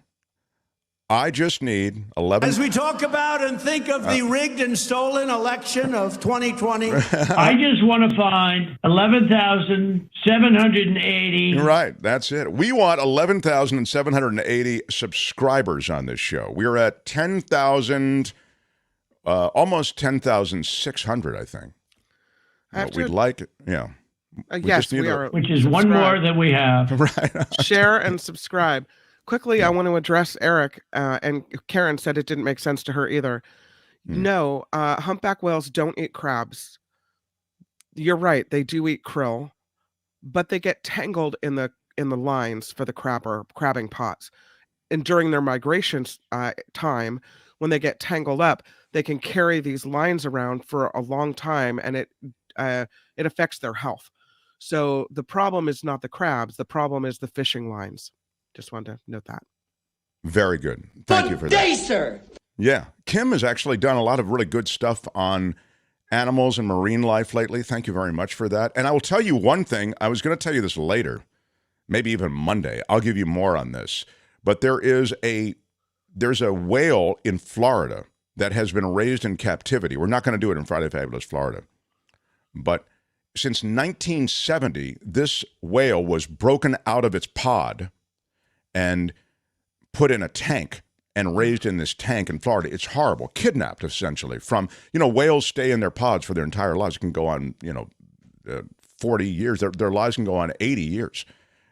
[SPEAKER 2] I just need 11.
[SPEAKER 16] As we talk about and think of the rigged and stolen election of 2020.
[SPEAKER 22] I just want to find 11,780.
[SPEAKER 2] Right, that's it. We want 11,780 subscribers on this show. We're at 10,000, almost 10,600, I think. We'd like it, yeah.
[SPEAKER 3] Yes, we are.
[SPEAKER 22] Which is one more than we have.
[SPEAKER 2] Right.
[SPEAKER 3] Share and subscribe. Quickly, I want to address Eric, and Karen said it didn't make sense to her either. No, humpback whales don't eat crabs. You're right, they do eat krill, but they get tangled in the lines for the crabbing pots. And during their migration time, when they get tangled up, they can carry these lines around for a long time, and it affects their health. So the problem is not the crabs, the problem is the fishing lines. Just wanted to note that.
[SPEAKER 2] Very good. Thank you for that.
[SPEAKER 6] Good day, sir.
[SPEAKER 2] Yeah. Kim has actually done a lot of really good stuff on animals and marine life lately. Thank you very much for that. And I will tell you one thing. I was going to tell you this later. maybe even Monday. I'll give you more on this. But there's a whale in Florida that has been raised in captivity. We're not going to do it in Friday Fabulous Florida. But since 1970, this whale was broken out of its pod and put in a tank and raised in this tank in Florida. It's horrible. Kidnapped, essentially, from, whales stay in their pods for their entire lives. It can go on, 40 years. Their lives can go on 80 years.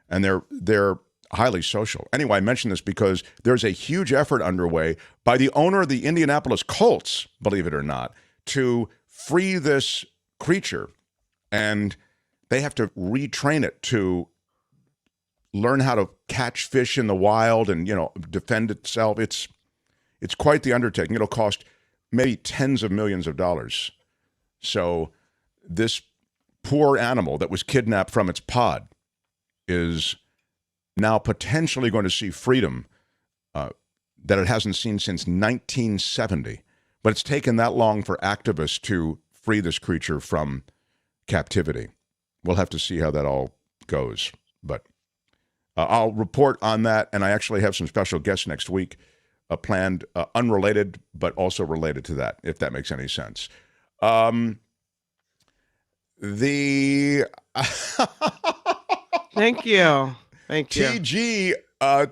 [SPEAKER 2] And they're highly social. Anyway, I mention this because there's a huge effort underway by the owner of the Indianapolis Colts, believe it or not, to free this creature. And they have to retrain it to learn how to catch fish in the wild and, defend itself. It's quite the undertaking. It'll cost maybe tens of millions of dollars. So this poor animal that was kidnapped from its pod is now potentially going to see freedom that it hasn't seen since 1970. But it's taken that long for activists to free this creature from captivity. We'll have to see how that all goes. But I'll report on that, and I actually have some special guests next week planned, unrelated, but also related to that, if that makes any sense.
[SPEAKER 3] Thank you.
[SPEAKER 2] TG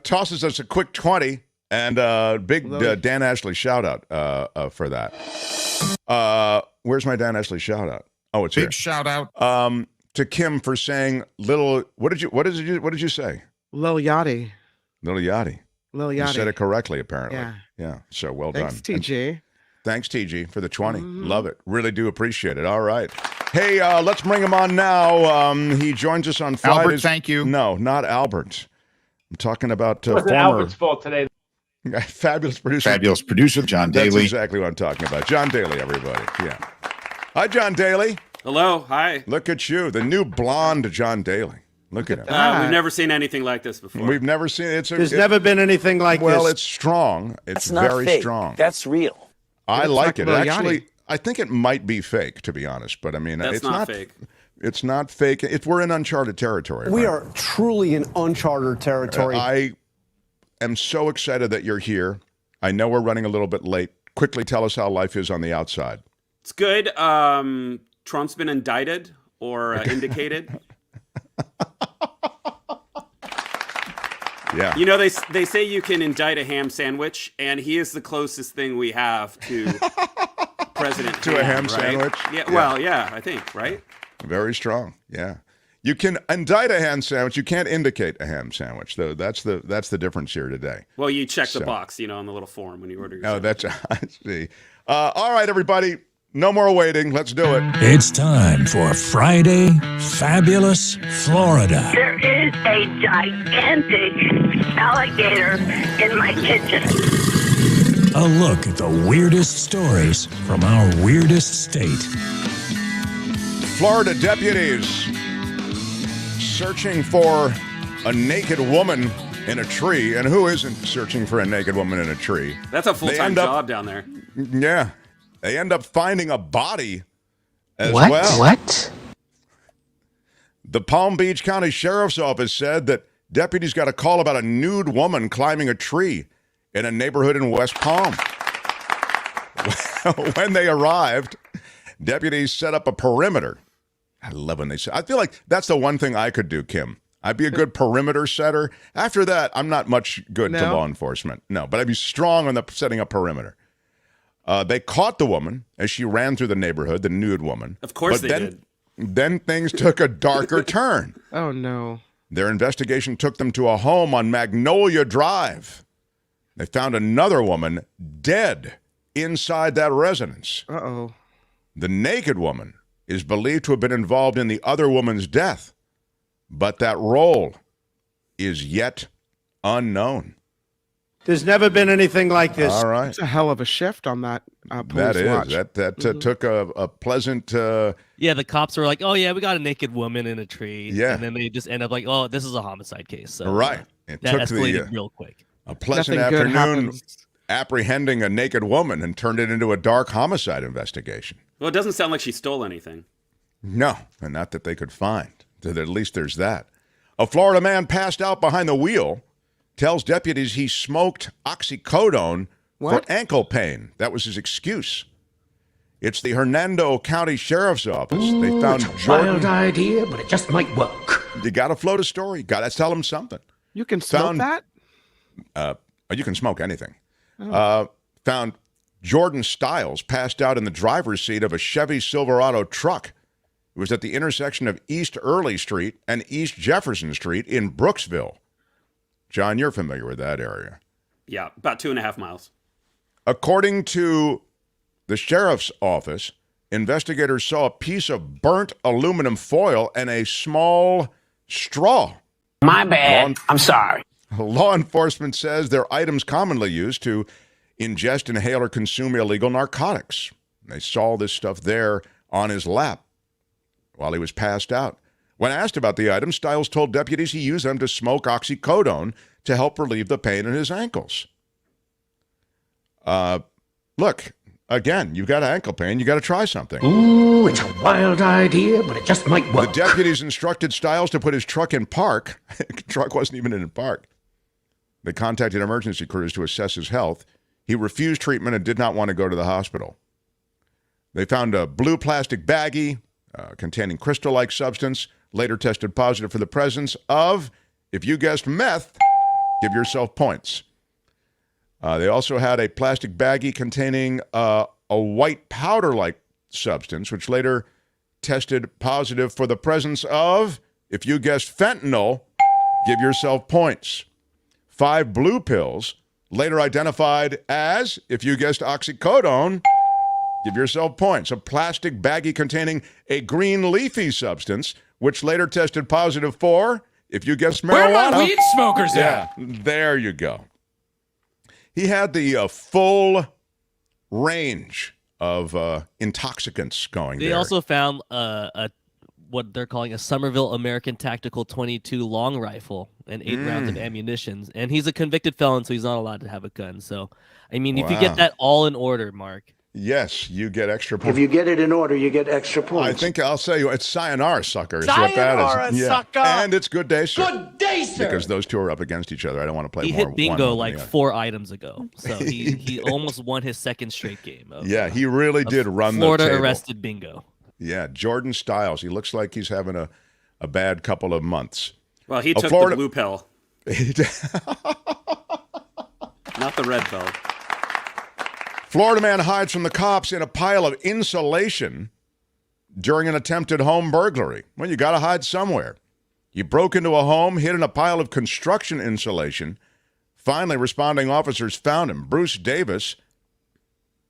[SPEAKER 2] tosses us a quick 20, and big Dan Ashley shout out for that. Where's my Dan Ashley shout out? Oh, it's
[SPEAKER 1] big
[SPEAKER 2] here.
[SPEAKER 1] Shout out
[SPEAKER 2] to Kim for saying little. What did you say?
[SPEAKER 3] Lil Yachty.
[SPEAKER 2] Lil Yachty.
[SPEAKER 3] Lil Yachty.
[SPEAKER 2] You said it correctly, apparently.
[SPEAKER 3] Yeah.
[SPEAKER 2] So well
[SPEAKER 3] Thanks,
[SPEAKER 2] done.
[SPEAKER 3] TG.
[SPEAKER 2] Thanks, TG, for the 20. Love it. Really do appreciate it. All right. Hey, let's bring him on now. He joins us on Fridays.
[SPEAKER 1] Albert, thank you.
[SPEAKER 2] No, not Albert. I'm talking about
[SPEAKER 10] It wasn't Albert's fault today.
[SPEAKER 2] Fabulous producer
[SPEAKER 1] John Daly.
[SPEAKER 2] That's exactly what I'm talking about. John Daly, everybody. Yeah. Hi, John Daly.
[SPEAKER 9] Hello. Hi.
[SPEAKER 2] Look at you, the new blonde John Daly. Look at him.
[SPEAKER 9] We've never seen anything like this before.
[SPEAKER 2] We've never seen it.
[SPEAKER 11] There's never been anything like this.
[SPEAKER 2] Well, it's strong. It's
[SPEAKER 18] That's not
[SPEAKER 2] very
[SPEAKER 18] fake.
[SPEAKER 2] strong.
[SPEAKER 18] That's real.
[SPEAKER 2] I like it.
[SPEAKER 3] like
[SPEAKER 2] Actually, I think it might be fake, to be honest. But I mean,
[SPEAKER 9] That's
[SPEAKER 2] it's
[SPEAKER 9] not fake.
[SPEAKER 2] It's not fake. We're in uncharted territory.
[SPEAKER 11] We
[SPEAKER 2] right?
[SPEAKER 11] are truly in uncharted territory.
[SPEAKER 2] I am so excited that you're here. I know we're running a little bit late. Quickly tell us how life is on the outside.
[SPEAKER 9] It's good. Trump's been indicted or indicated.
[SPEAKER 2] Yeah.
[SPEAKER 9] You know, they say you can indict a ham sandwich, and he is the closest thing we have to President
[SPEAKER 2] To a ham
[SPEAKER 9] right?
[SPEAKER 2] sandwich?
[SPEAKER 9] Yeah.
[SPEAKER 2] Yeah.
[SPEAKER 9] Well, yeah, I think, right?
[SPEAKER 2] Very strong. Yeah. You can indict a ham sandwich. You can't indicate a ham sandwich, though. That's the difference here today.
[SPEAKER 9] Well, you check the box, on the little form when you order your
[SPEAKER 2] Oh,
[SPEAKER 9] sandwich.
[SPEAKER 2] I see. All right, everybody. No more waiting. Let's do it.
[SPEAKER 5] It's time for Friday Fabulous Florida.
[SPEAKER 19] There is a gigantic alligator in my kitchen.
[SPEAKER 5] A look at the weirdest stories from our weirdest state.
[SPEAKER 2] Florida deputies searching for a naked woman in a tree. And who isn't searching for a naked woman in a tree?
[SPEAKER 9] That's a full-time job down there.
[SPEAKER 2] Yeah. They end up finding a body as well.
[SPEAKER 18] What?
[SPEAKER 2] The Palm Beach County Sheriff's Office said that deputies got a call about a nude woman climbing a tree in a neighborhood in West Palm. When they arrived, deputies set up a perimeter. I love when they say, I feel like that's the one thing I could do, Kim. I'd be a good perimeter setter. After that, I'm not much good to law enforcement. No, but I'd be strong on the setting up perimeter. They caught the woman as she ran through the neighborhood, the nude woman.
[SPEAKER 9] Of course they did.
[SPEAKER 2] Then things took a darker turn.
[SPEAKER 3] Oh, no.
[SPEAKER 2] Their investigation took them to a home on Magnolia Drive. They found another woman dead inside that residence.
[SPEAKER 3] Uh-oh.
[SPEAKER 2] The naked woman is believed to have been involved in the other woman's death, but that role is yet unknown.
[SPEAKER 11] There's never been anything like this.
[SPEAKER 2] All right.
[SPEAKER 3] It's a hell of a shift on that police
[SPEAKER 2] That is.
[SPEAKER 3] watch.
[SPEAKER 2] That took a pleasant...
[SPEAKER 4] Yeah, the cops were like, oh, yeah, we got a naked woman in a tree.
[SPEAKER 2] Yeah.
[SPEAKER 4] And then they just end up like, oh, this is a homicide case. So,
[SPEAKER 2] right. It
[SPEAKER 4] that
[SPEAKER 2] took
[SPEAKER 4] escalated real quick.
[SPEAKER 2] A pleasant
[SPEAKER 3] Nothing good
[SPEAKER 2] afternoon
[SPEAKER 3] happens.
[SPEAKER 2] apprehending a naked woman and turned it into a dark homicide investigation.
[SPEAKER 9] Well, it doesn't sound like she stole anything.
[SPEAKER 2] No, and not that they could find. At least there's that. A Florida man passed out behind the wheel tells deputies he smoked oxycodone for ankle pain. That was his excuse. It's the Hernando County Sheriff's Office. They found
[SPEAKER 13] It's a
[SPEAKER 2] Jordan.
[SPEAKER 13] wild idea, but it just might work.
[SPEAKER 2] You got to float a story. Got to tell them something.
[SPEAKER 3] You can smoke that?
[SPEAKER 2] You can smoke anything. Found Jordan Stiles passed out in the driver's seat of a Chevy Silverado truck. It was at the intersection of East Early Street and East Jefferson Street in Brooksville. John, you're familiar with that area.
[SPEAKER 9] Yeah, about 2.5 miles.
[SPEAKER 2] According to the sheriff's office, investigators saw a piece of burnt aluminum foil and a small straw.
[SPEAKER 6] My bad. I'm sorry.
[SPEAKER 2] Law enforcement says they're items commonly used to ingest, inhale, or consume illegal narcotics. They saw this stuff there on his lap while he was passed out. When asked about the items, Stiles told deputies he used them to smoke oxycodone to help relieve the pain in his ankles. Look, again, you've got ankle pain, you got to try something.
[SPEAKER 13] Ooh, it's a wild idea, but it just might work.
[SPEAKER 2] The deputies instructed Stiles to put his truck in park. The truck wasn't even in park. They contacted emergency crews to assess his health. He refused treatment and did not want to go to the hospital. They found a blue plastic baggie containing crystal-like substance, later tested positive for the presence of, if you guessed meth, give yourself points. They also had a plastic baggie containing a white powder-like substance, which later tested positive for the presence of, if you guessed fentanyl, give yourself points. 5 blue pills, later identified as, if you guessed oxycodone, give yourself points. A plastic baggie containing a green leafy substance, which later tested positive for, if you guessed marijuana.
[SPEAKER 1] Where are my weed smokers at?
[SPEAKER 2] There you go. He had the full range of intoxicants going
[SPEAKER 4] They
[SPEAKER 2] there.
[SPEAKER 4] also found what they're calling a Somerville American Tactical 22 long rifle and 8 rounds of ammunition. And he's a convicted felon, so he's not allowed to have a gun. So, I mean, if you get that all in order, Mark.
[SPEAKER 2] Yes, you get extra points.
[SPEAKER 13] If you get it in order, you get extra points.
[SPEAKER 2] I think I'll say it's sayonara, sucker. Is
[SPEAKER 13] Sayonara,
[SPEAKER 2] what that is.
[SPEAKER 13] sucker.
[SPEAKER 2] And it's good day, sir.
[SPEAKER 6] Good day, sir.
[SPEAKER 2] Because those two are up against each other. I don't want to play
[SPEAKER 4] He
[SPEAKER 2] more.
[SPEAKER 4] hit bingo
[SPEAKER 2] one than
[SPEAKER 4] like
[SPEAKER 2] the other.
[SPEAKER 4] 4 items ago. So he almost won his second straight game.
[SPEAKER 2] Yeah, he really did run
[SPEAKER 4] Florida
[SPEAKER 2] the table.
[SPEAKER 4] arrested bingo.
[SPEAKER 2] Yeah, Jordan Stiles. He looks like he's having a bad couple of months.
[SPEAKER 9] Well, he took
[SPEAKER 2] Florida...
[SPEAKER 9] the blue pill. Not the red pill.
[SPEAKER 2] Florida man hides from the cops in a pile of insulation during an attempted home burglary. Well, you got to hide somewhere. You broke into a home, hid in a pile of construction insulation. Finally, responding officers found him. Bruce Davis.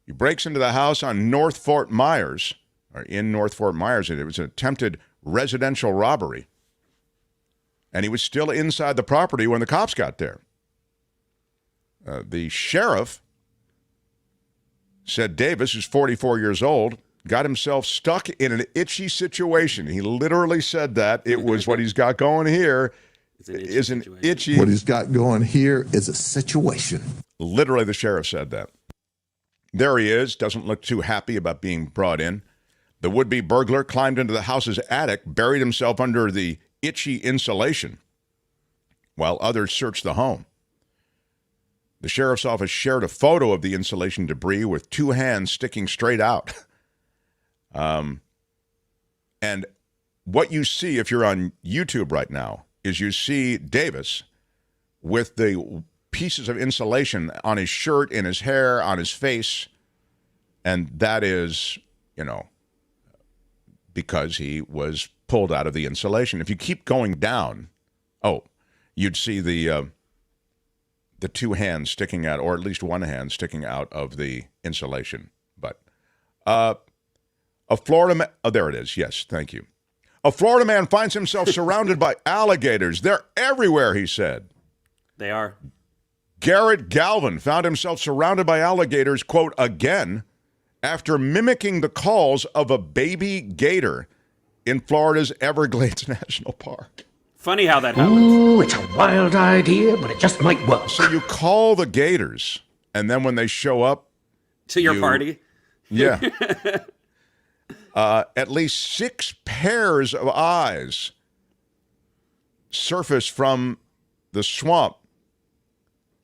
[SPEAKER 2] He breaks into the house on North Fort Myers, or in North Fort Myers. It was an attempted residential robbery. And he was still inside the property when the cops got there. The sheriff said Davis, who's 44 years old, got himself stuck in an itchy situation. He literally said that. It was what he's got going here is an itchy.
[SPEAKER 7] What he's got going here is a situation.
[SPEAKER 2] Literally, the sheriff said that. There he is. Doesn't look too happy about being brought in. The would-be burglar climbed into the house's attic, buried himself under the itchy insulation, while others searched the home. The sheriff's office shared a photo of the insulation debris with 2 hands sticking straight out. And what you see if you're on YouTube right now is you see Davis with the pieces of insulation on his shirt, in his hair, on his face. And that is, because he was pulled out of the insulation. If you keep going down, you'd see the 2 hands sticking out, or at least 1 hand sticking out of the insulation. But a Florida man, there it is. Yes, thank you. A Florida man finds himself surrounded by alligators. They're everywhere, he said.
[SPEAKER 9] They are.
[SPEAKER 2] Garrett Galvin found himself surrounded by alligators, quote, again, after mimicking the calls of a baby gator in Florida's Everglades National Park.
[SPEAKER 9] Funny how that happens.
[SPEAKER 13] Ooh, it's a wild idea, but it just might work.
[SPEAKER 2] So you call the gators, and then when they show up
[SPEAKER 9] to your party,
[SPEAKER 2] yeah, at least 6 pairs of eyes surface from the swamp.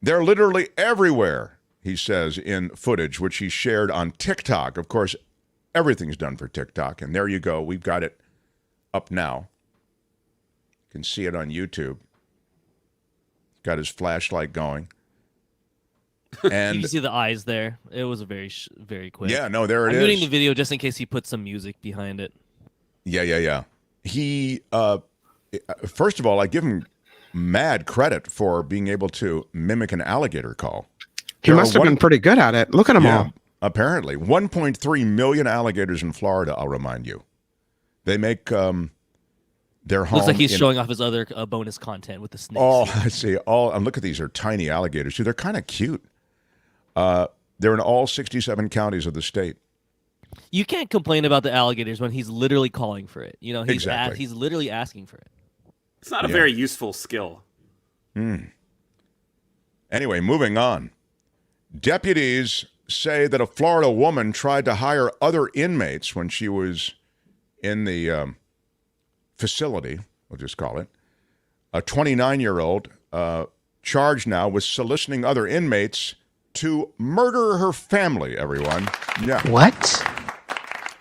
[SPEAKER 2] They're literally everywhere, he says in footage, which he shared on TikTok. Of course, everything's done for TikTok. And there you go. We've got it up now. You can see it on YouTube. Got his flashlight going. And
[SPEAKER 4] you can see the eyes there. It was very quick.
[SPEAKER 2] Yeah, no, there it
[SPEAKER 4] I'm
[SPEAKER 2] is.
[SPEAKER 4] muting the video just in case he put some music behind it.
[SPEAKER 2] Yeah. He, first of all, I give him mad credit for being able to mimic an alligator call.
[SPEAKER 3] He must have been pretty good at it. Look at them all.
[SPEAKER 2] Apparently. 1.3 million alligators in Florida, I'll remind you. They make their home.
[SPEAKER 4] Looks like he's showing off his other bonus content with the snakes.
[SPEAKER 2] Oh, I see. And look at these. They're tiny alligators, too. They're kind of cute. They're in all 67 counties of the state.
[SPEAKER 4] You can't complain about the alligators when he's literally calling for it. You know, he's literally asking for it.
[SPEAKER 9] It's not a very useful skill.
[SPEAKER 2] Anyway, moving on. Deputies say that a Florida woman tried to hire other inmates when she was in the facility, we'll just call it. A 29-year-old charged now with soliciting other inmates to murder her family, everyone. Yeah.
[SPEAKER 18] What?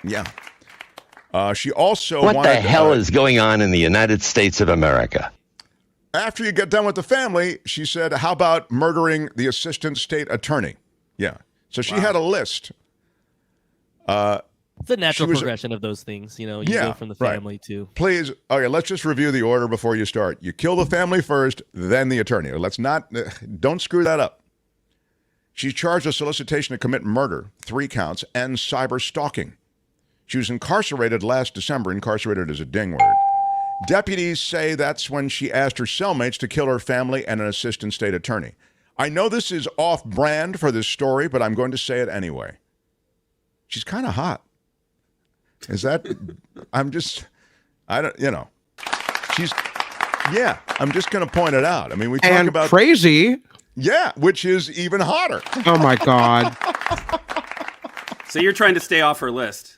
[SPEAKER 2] Yeah. She also
[SPEAKER 18] What
[SPEAKER 2] wanted,
[SPEAKER 18] the hell is going on in the United States of America?
[SPEAKER 2] After you get done with the family, she said, how about murdering the assistant state attorney? Yeah. So she had a list.
[SPEAKER 4] It's a natural progression of those things. You know, you go from the family to...
[SPEAKER 2] Please, okay, let's just review the order before you start. You kill the family first, then the attorney. Don't screw that up. She's charged with solicitation to commit murder, 3 counts, and cyber stalking. She was incarcerated last December. Incarcerated is a ding word. Deputies say that's when she asked her cellmates to kill her family and an assistant state attorney. I know this is off-brand for this story, but I'm going to say it anyway. She's kind of hot. Is that... I'm just going to point it out. I mean, we talk about...
[SPEAKER 3] crazy.
[SPEAKER 2] Yeah, which is even hotter.
[SPEAKER 3] Oh, my God.
[SPEAKER 9] So you're trying to stay off her list.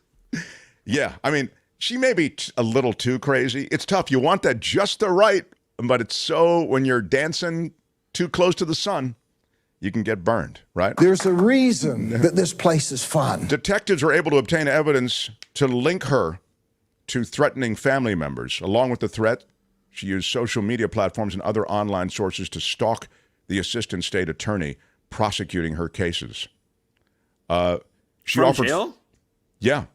[SPEAKER 2] Yeah, I mean, she may be a little too crazy. It's tough. You want that just the right, but it's so when you're dancing too close to the sun, you can get burned, right?
[SPEAKER 7] There's a reason that this place is fun.
[SPEAKER 2] Detectives were able to obtain evidence to link her to threatening family members. Along with the threat, she used social media platforms and other online sources to stalk the assistant state attorney prosecuting her cases. She
[SPEAKER 9] From
[SPEAKER 2] offered
[SPEAKER 9] jail?
[SPEAKER 2] Yeah.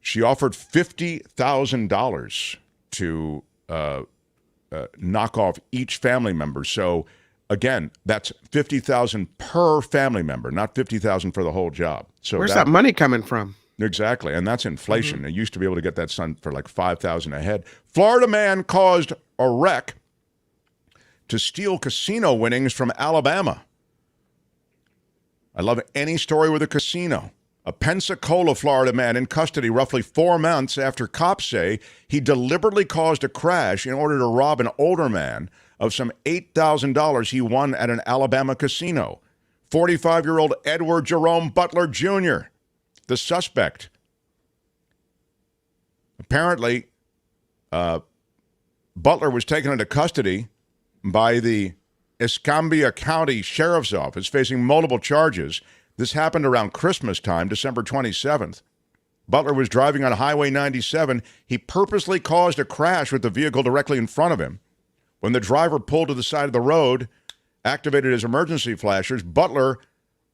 [SPEAKER 2] She offered $50,000 to knock off each family member. So, again, that's $50,000 per family member, not $50,000 for the whole job. So
[SPEAKER 3] where's that money coming from?
[SPEAKER 2] Exactly, and that's inflation. They used to be able to get that for like $5,000 a head. Florida man caused a wreck to steal casino winnings from Alabama. I love any story with a casino. A Pensacola, Florida man in custody roughly 4 months after cops say he deliberately caused a crash in order to rob an older man of some $8,000 he won at an Alabama casino. 45-year-old Edward Jerome Butler Jr., the suspect. Apparently, Butler was taken into custody by the Escambia County Sheriff's Office, facing multiple charges. This happened around Christmas time, December 27th. Butler was driving on Highway 97. He purposely caused a crash with the vehicle directly in front of him. When the driver pulled to the side of the road, activated his emergency flashers, Butler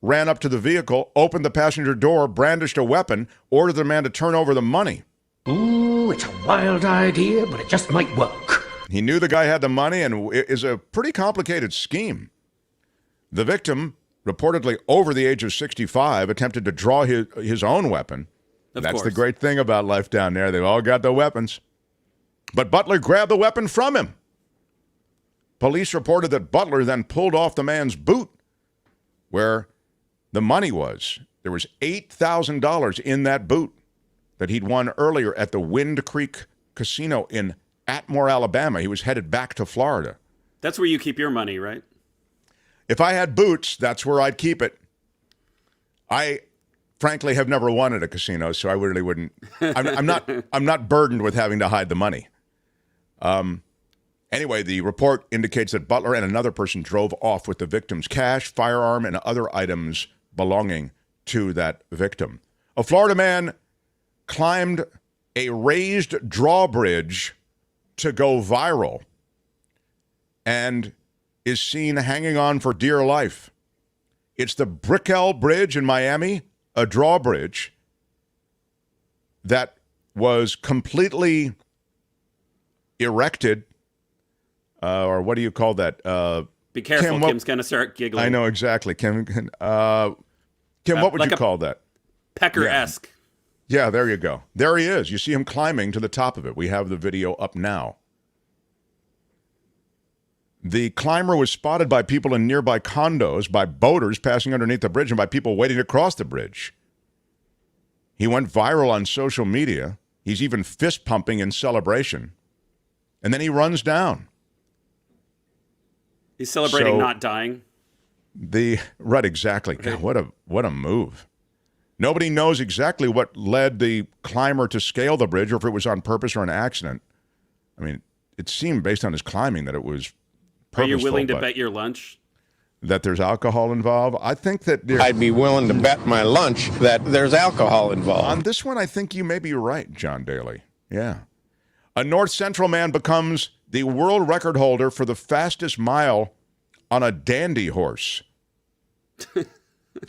[SPEAKER 2] ran up to the vehicle, opened the passenger door, brandished a weapon, ordered the man to turn over the money.
[SPEAKER 13] Ooh, it's a wild idea, but it just might work.
[SPEAKER 2] He knew the guy had the money, and it is a pretty complicated scheme. The victim, reportedly over the age of 65, attempted to draw his own weapon. That's the great thing about life down there. They've all got the weapons. But Butler grabbed the weapon from him. Police reported that Butler then pulled off the man's boot where the money was. There was $8,000 in that boot that he'd won earlier at the Wind Creek Casino in Atmore, Alabama. He was headed back to Florida.
[SPEAKER 9] That's where you keep your money, right?
[SPEAKER 2] If I had boots, that's where I'd keep it. I, frankly, have never won at a casino, so I really wouldn't. I'm not burdened with having to hide the money. Anyway, the report indicates that Butler and another person drove off with the victim's cash, firearm, and other items belonging to that victim. A Florida man climbed a raised drawbridge to go viral and is seen hanging on for dear life. It's the Brickell Bridge in Miami, a drawbridge that was completely erected, or what do you call that?
[SPEAKER 9] Be careful, Kim's going to start giggling.
[SPEAKER 2] I know exactly, Kim. Kim, what would
[SPEAKER 9] like
[SPEAKER 2] you call that?
[SPEAKER 9] Pecker-esque.
[SPEAKER 2] Yeah, there you go. There he is. You see him climbing to the top of it. We have the video up now. The climber was spotted by people in nearby condos, by boaters passing underneath the bridge, and by people waiting to cross the bridge. He went viral on social media. He's even fist pumping in celebration. And then he runs down.
[SPEAKER 9] He's celebrating not dying.
[SPEAKER 2] Right, exactly. God, what a move. Nobody knows exactly what led the climber to scale the bridge, or if it was on purpose or an accident. I mean, it seemed based on his climbing that it was purposeful.
[SPEAKER 9] Are you willing to bet your lunch
[SPEAKER 2] that there's alcohol involved? I think that
[SPEAKER 17] I'd be willing to bet my lunch that there's alcohol involved.
[SPEAKER 2] On this one, I think you may be right, John Daly. Yeah. A North Central man becomes the world record holder for the fastest mile on a dandy horse. Do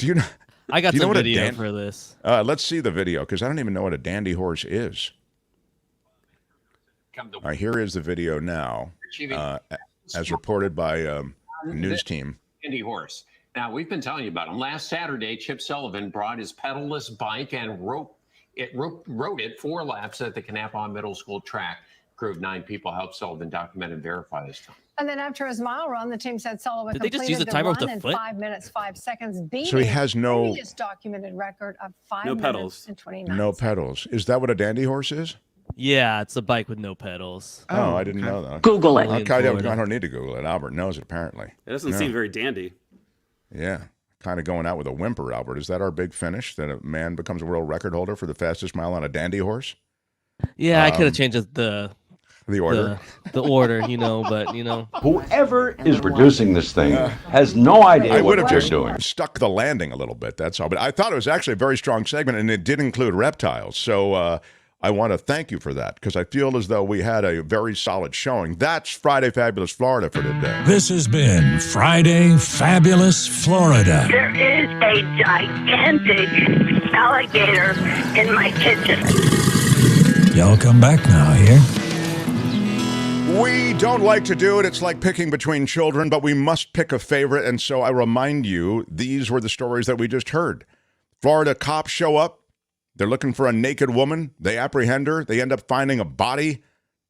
[SPEAKER 2] you know?
[SPEAKER 4] I got some video for this.
[SPEAKER 2] Let's see the video, because I don't even know what a dandy horse is. All right, here is the video now, as reported by a news team.
[SPEAKER 8] Dandy horse. Now, we've been telling you about him. Last Saturday, Chip Sullivan brought his pedalless bike and rode it 4 laps at the Kanapah Middle School track. Crew of 9 people helped Sullivan document and verify this time.
[SPEAKER 14] And then after his mile run, the team said Sullivan
[SPEAKER 4] Did they
[SPEAKER 14] completed
[SPEAKER 4] just use the timer with
[SPEAKER 14] run
[SPEAKER 4] the
[SPEAKER 14] in
[SPEAKER 4] foot?
[SPEAKER 14] 5 minutes, 5 seconds, beating
[SPEAKER 2] So he has no
[SPEAKER 14] previous documented record of 5
[SPEAKER 9] No
[SPEAKER 14] minutes
[SPEAKER 9] pedals.
[SPEAKER 14] and 29
[SPEAKER 2] no pedals. Is that what a dandy horse is?
[SPEAKER 4] Yeah, it's a bike with no pedals.
[SPEAKER 2] Oh, I didn't know that.
[SPEAKER 19] Google it.
[SPEAKER 2] Okay, I don't need to Google it. Albert knows it, apparently.
[SPEAKER 9] It doesn't seem very dandy.
[SPEAKER 2] Yeah. Kind of going out with a whimper, Albert. Is that our big finish, that a man becomes a world record holder for the fastest mile on a dandy horse?
[SPEAKER 4] Yeah, I could have changed the
[SPEAKER 2] order.
[SPEAKER 4] The order, but
[SPEAKER 23] Whoever is producing this thing has no idea
[SPEAKER 2] I
[SPEAKER 23] what
[SPEAKER 2] would have
[SPEAKER 23] they're
[SPEAKER 2] just
[SPEAKER 23] doing.
[SPEAKER 2] stuck the landing a little bit, that's all. But I thought it was actually a very strong segment, and it did include reptiles. So I want to thank you for that, because I feel as though we had a very solid showing. That's Friday Fabulous Florida for today.
[SPEAKER 5] This has been Friday Fabulous Florida.
[SPEAKER 19] There is a gigantic alligator in my kitchen.
[SPEAKER 5] Y'all come back now here.
[SPEAKER 2] We don't like to do it. It's like picking between children, but we must pick a favorite. And so I remind you, these were the stories that we just heard. Florida cops show up. They're looking for a naked woman. They apprehend her. They end up finding a body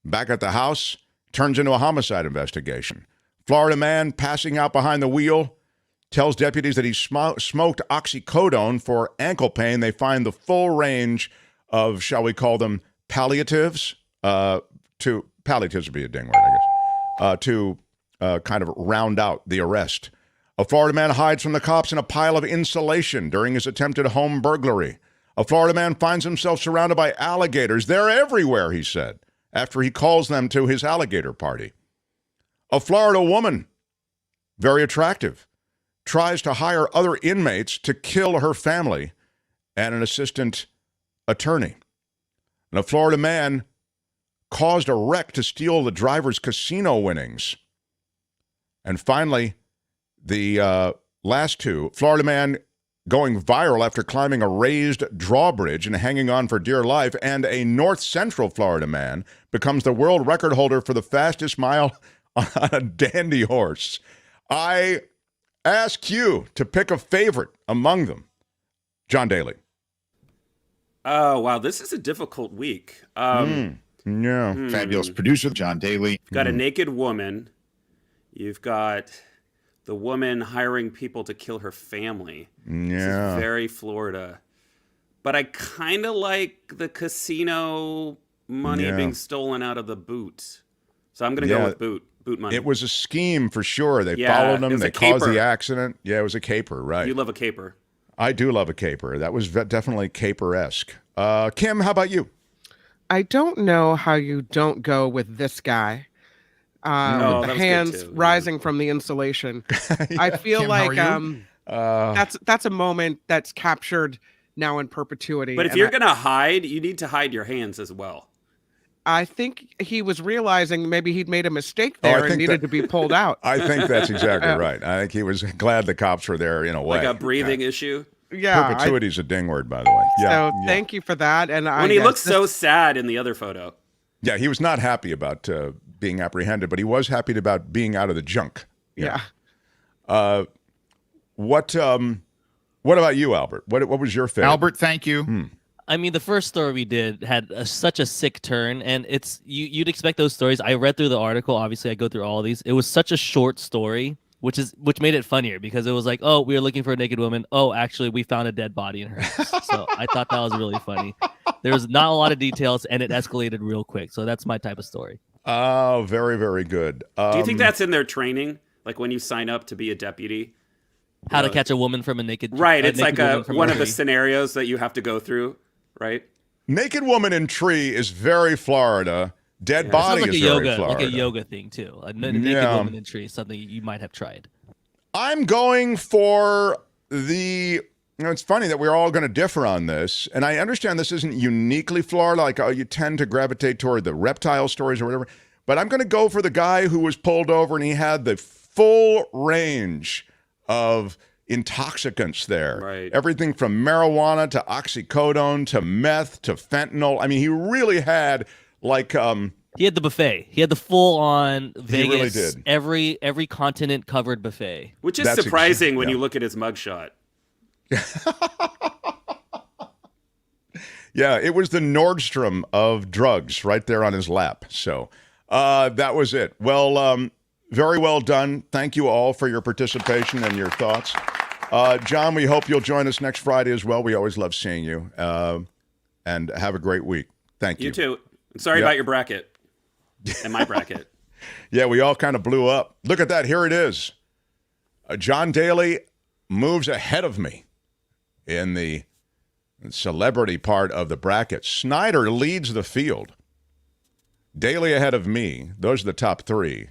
[SPEAKER 2] back at the house. Turns into a homicide investigation. Florida man passing out behind the wheel tells deputies that he smoked oxycodone for ankle pain. They find the full range of, shall we call them, palliatives, palliatives would be a ding word, I guess, to kind of round out the arrest. A Florida man hides from the cops in a pile of insulation during his attempted home burglary. A Florida man finds himself surrounded by alligators. They're everywhere, he said, after he calls them to his alligator party. A Florida woman, very attractive, tries to hire other inmates to kill her family and an assistant attorney. And a Florida man caused a wreck to steal the driver's casino winnings. And finally, the last two, Florida man going viral after climbing a raised drawbridge and hanging on for dear life, and a North Central Florida man becomes the world record holder for the fastest mile on a dandy horse. I ask you to pick a favorite among them. John Daly.
[SPEAKER 9] Oh, wow. This is a difficult week.
[SPEAKER 24] Fabulous producer, John Daly.
[SPEAKER 9] You've got a naked woman. You've got the woman hiring people to kill her family.
[SPEAKER 2] Yeah.
[SPEAKER 9] This is very Florida. But I kind of like the casino money being stolen out of the boot. So I'm going to go with boot money.
[SPEAKER 2] It was a scheme for sure. They followed them. They caused the accident. Yeah, it was a caper, right.
[SPEAKER 9] You love a caper.
[SPEAKER 2] I do love a caper. That was definitely caper-esque. Kim, how about you?
[SPEAKER 3] I don't know how you don't go with this guy.
[SPEAKER 9] that was
[SPEAKER 3] hands
[SPEAKER 9] good too.
[SPEAKER 3] rising from the insulation. I feel
[SPEAKER 1] Kim,
[SPEAKER 3] like
[SPEAKER 1] how are you?
[SPEAKER 3] that's a moment that's captured now in perpetuity.
[SPEAKER 9] But if you're gonna hide, you need to hide your hands as well.
[SPEAKER 3] I think he was realizing maybe he'd made a mistake there and needed to be pulled out.
[SPEAKER 2] I think that's exactly right. I think he was glad the cops were there in a way.
[SPEAKER 9] Like a breathing issue.
[SPEAKER 3] Yeah,
[SPEAKER 2] perpetuity's a ding word, by the way.
[SPEAKER 3] So thank you for that. And
[SPEAKER 9] when he looks so sad in the other photo.
[SPEAKER 2] Yeah, he was not happy about being apprehended, but he was happy about being out of the junk.
[SPEAKER 3] Yeah.
[SPEAKER 2] What about you, Albert? What was your favorite?
[SPEAKER 1] Albert, thank you.
[SPEAKER 4] I mean, the first story we did had such a sick turn, and it's you'd expect those stories. I read through the article. Obviously, I go through all of these. It was such a short story, which made it funnier because it was like, oh, we were looking for a naked woman. Oh, actually, we found a dead body in her house. So I thought that was really funny. There was not a lot of details, and it escalated real quick. So that's my type of story.
[SPEAKER 2] Oh, very, very good.
[SPEAKER 9] Do you think that's in their training? Like when you sign up to be a deputy?
[SPEAKER 4] How to catch a woman from a naked
[SPEAKER 9] Right. It's like one of the
[SPEAKER 4] tree.
[SPEAKER 9] scenarios that you have to go through, right?
[SPEAKER 2] Naked woman in tree is very Florida. Dead body
[SPEAKER 4] like
[SPEAKER 2] is
[SPEAKER 4] a
[SPEAKER 2] very
[SPEAKER 4] yoga,
[SPEAKER 2] Florida.
[SPEAKER 4] like a yoga thing too. A naked woman in tree is something you might have tried.
[SPEAKER 2] I'm going for the. It's funny that we're all going to differ on this, and I understand this isn't uniquely Florida. Like you tend to gravitate toward the reptile stories or whatever. But I'm going to go for the guy who was pulled over and he had the full range of intoxicants there.
[SPEAKER 9] Right.
[SPEAKER 2] Everything from marijuana to oxycodone to meth to fentanyl. I mean, he really had like
[SPEAKER 4] he had the buffet. He had the full-on Vegas,
[SPEAKER 2] really did.
[SPEAKER 4] every continent covered buffet.
[SPEAKER 9] Which is surprising when you look at his mugshot.
[SPEAKER 2] Yeah, it was the Nordstrom of drugs right there on his lap. So that was it. Well, very well done. Thank you all for your participation and your thoughts. John, we hope you'll join us next Friday as well. We always love seeing you. And have a great week. Thank you.
[SPEAKER 9] You too. Sorry about your bracket and my bracket.
[SPEAKER 2] Yeah, we all kind of blew up. Look at that. Here it is. John Daly moves ahead of me in the celebrity part of the bracket. Snyder leads the field. Daly ahead of me. Those are the top three.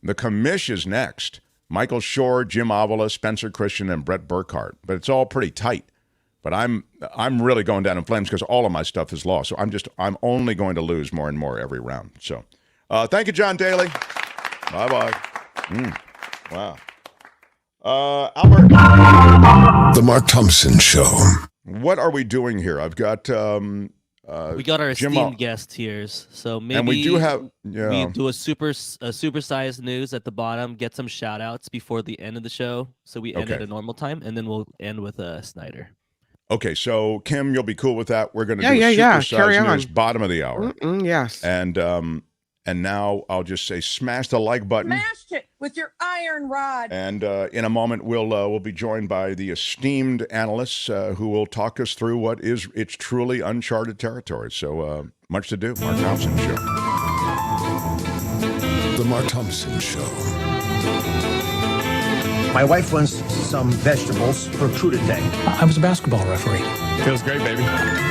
[SPEAKER 2] The commish is next. Michael Shure, Jim Avila, Spencer Christian, and Brett Burkhart. But it's all pretty tight. But I'm really going down in flames because all of my stuff is lost. So I'm only going to lose more and more every round. So thank you, John Daly. Bye-bye. Wow. Albert.
[SPEAKER 7] The Mark Thompson Show.
[SPEAKER 2] What are we doing here? I've got
[SPEAKER 4] we got our esteemed guest here, so maybe
[SPEAKER 2] and we do have
[SPEAKER 4] we do a supersized news at the bottom. Get some shout outs before the end of the show, so we end at a normal time, and then we'll end with Snyder.
[SPEAKER 2] Okay, so Kim, you'll be cool with that. We're going to do
[SPEAKER 3] Carry
[SPEAKER 2] supersized news
[SPEAKER 3] on.
[SPEAKER 2] bottom of the hour.
[SPEAKER 3] Yes.
[SPEAKER 2] And now I'll just say smash the like button.
[SPEAKER 12] Smashed it with your iron rod.
[SPEAKER 2] And in a moment, we'll be joined by the esteemed analysts who will talk us through it's truly uncharted territory. So much to do. Mark Thompson Show.
[SPEAKER 7] The Mark Thompson Show.
[SPEAKER 21] My wife wants some vegetables for crudité.
[SPEAKER 5] I was a basketball referee.
[SPEAKER 1] Feels great, baby.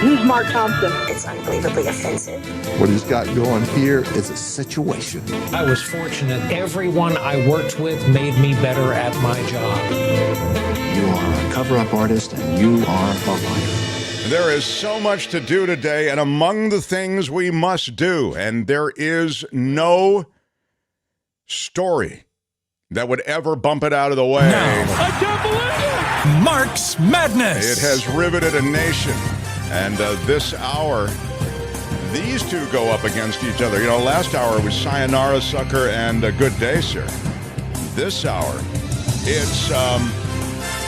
[SPEAKER 19] Use Mark Thompson. It's unbelievably offensive.
[SPEAKER 7] What he's got going here is a situation.
[SPEAKER 5] I was fortunate. Everyone I worked with made me better at my job.
[SPEAKER 21] You are a cover-up artist, and you are a liar.
[SPEAKER 2] There is so much to do today, and among the things we must do, and there is no story that would ever bump it out of the way.
[SPEAKER 5] I can't believe it! Mark's Madness!
[SPEAKER 2] It has riveted a nation. And this hour, these two go up against each other. You know, last hour was Sayonara Sucker and Good Day, Sir. This hour, it's...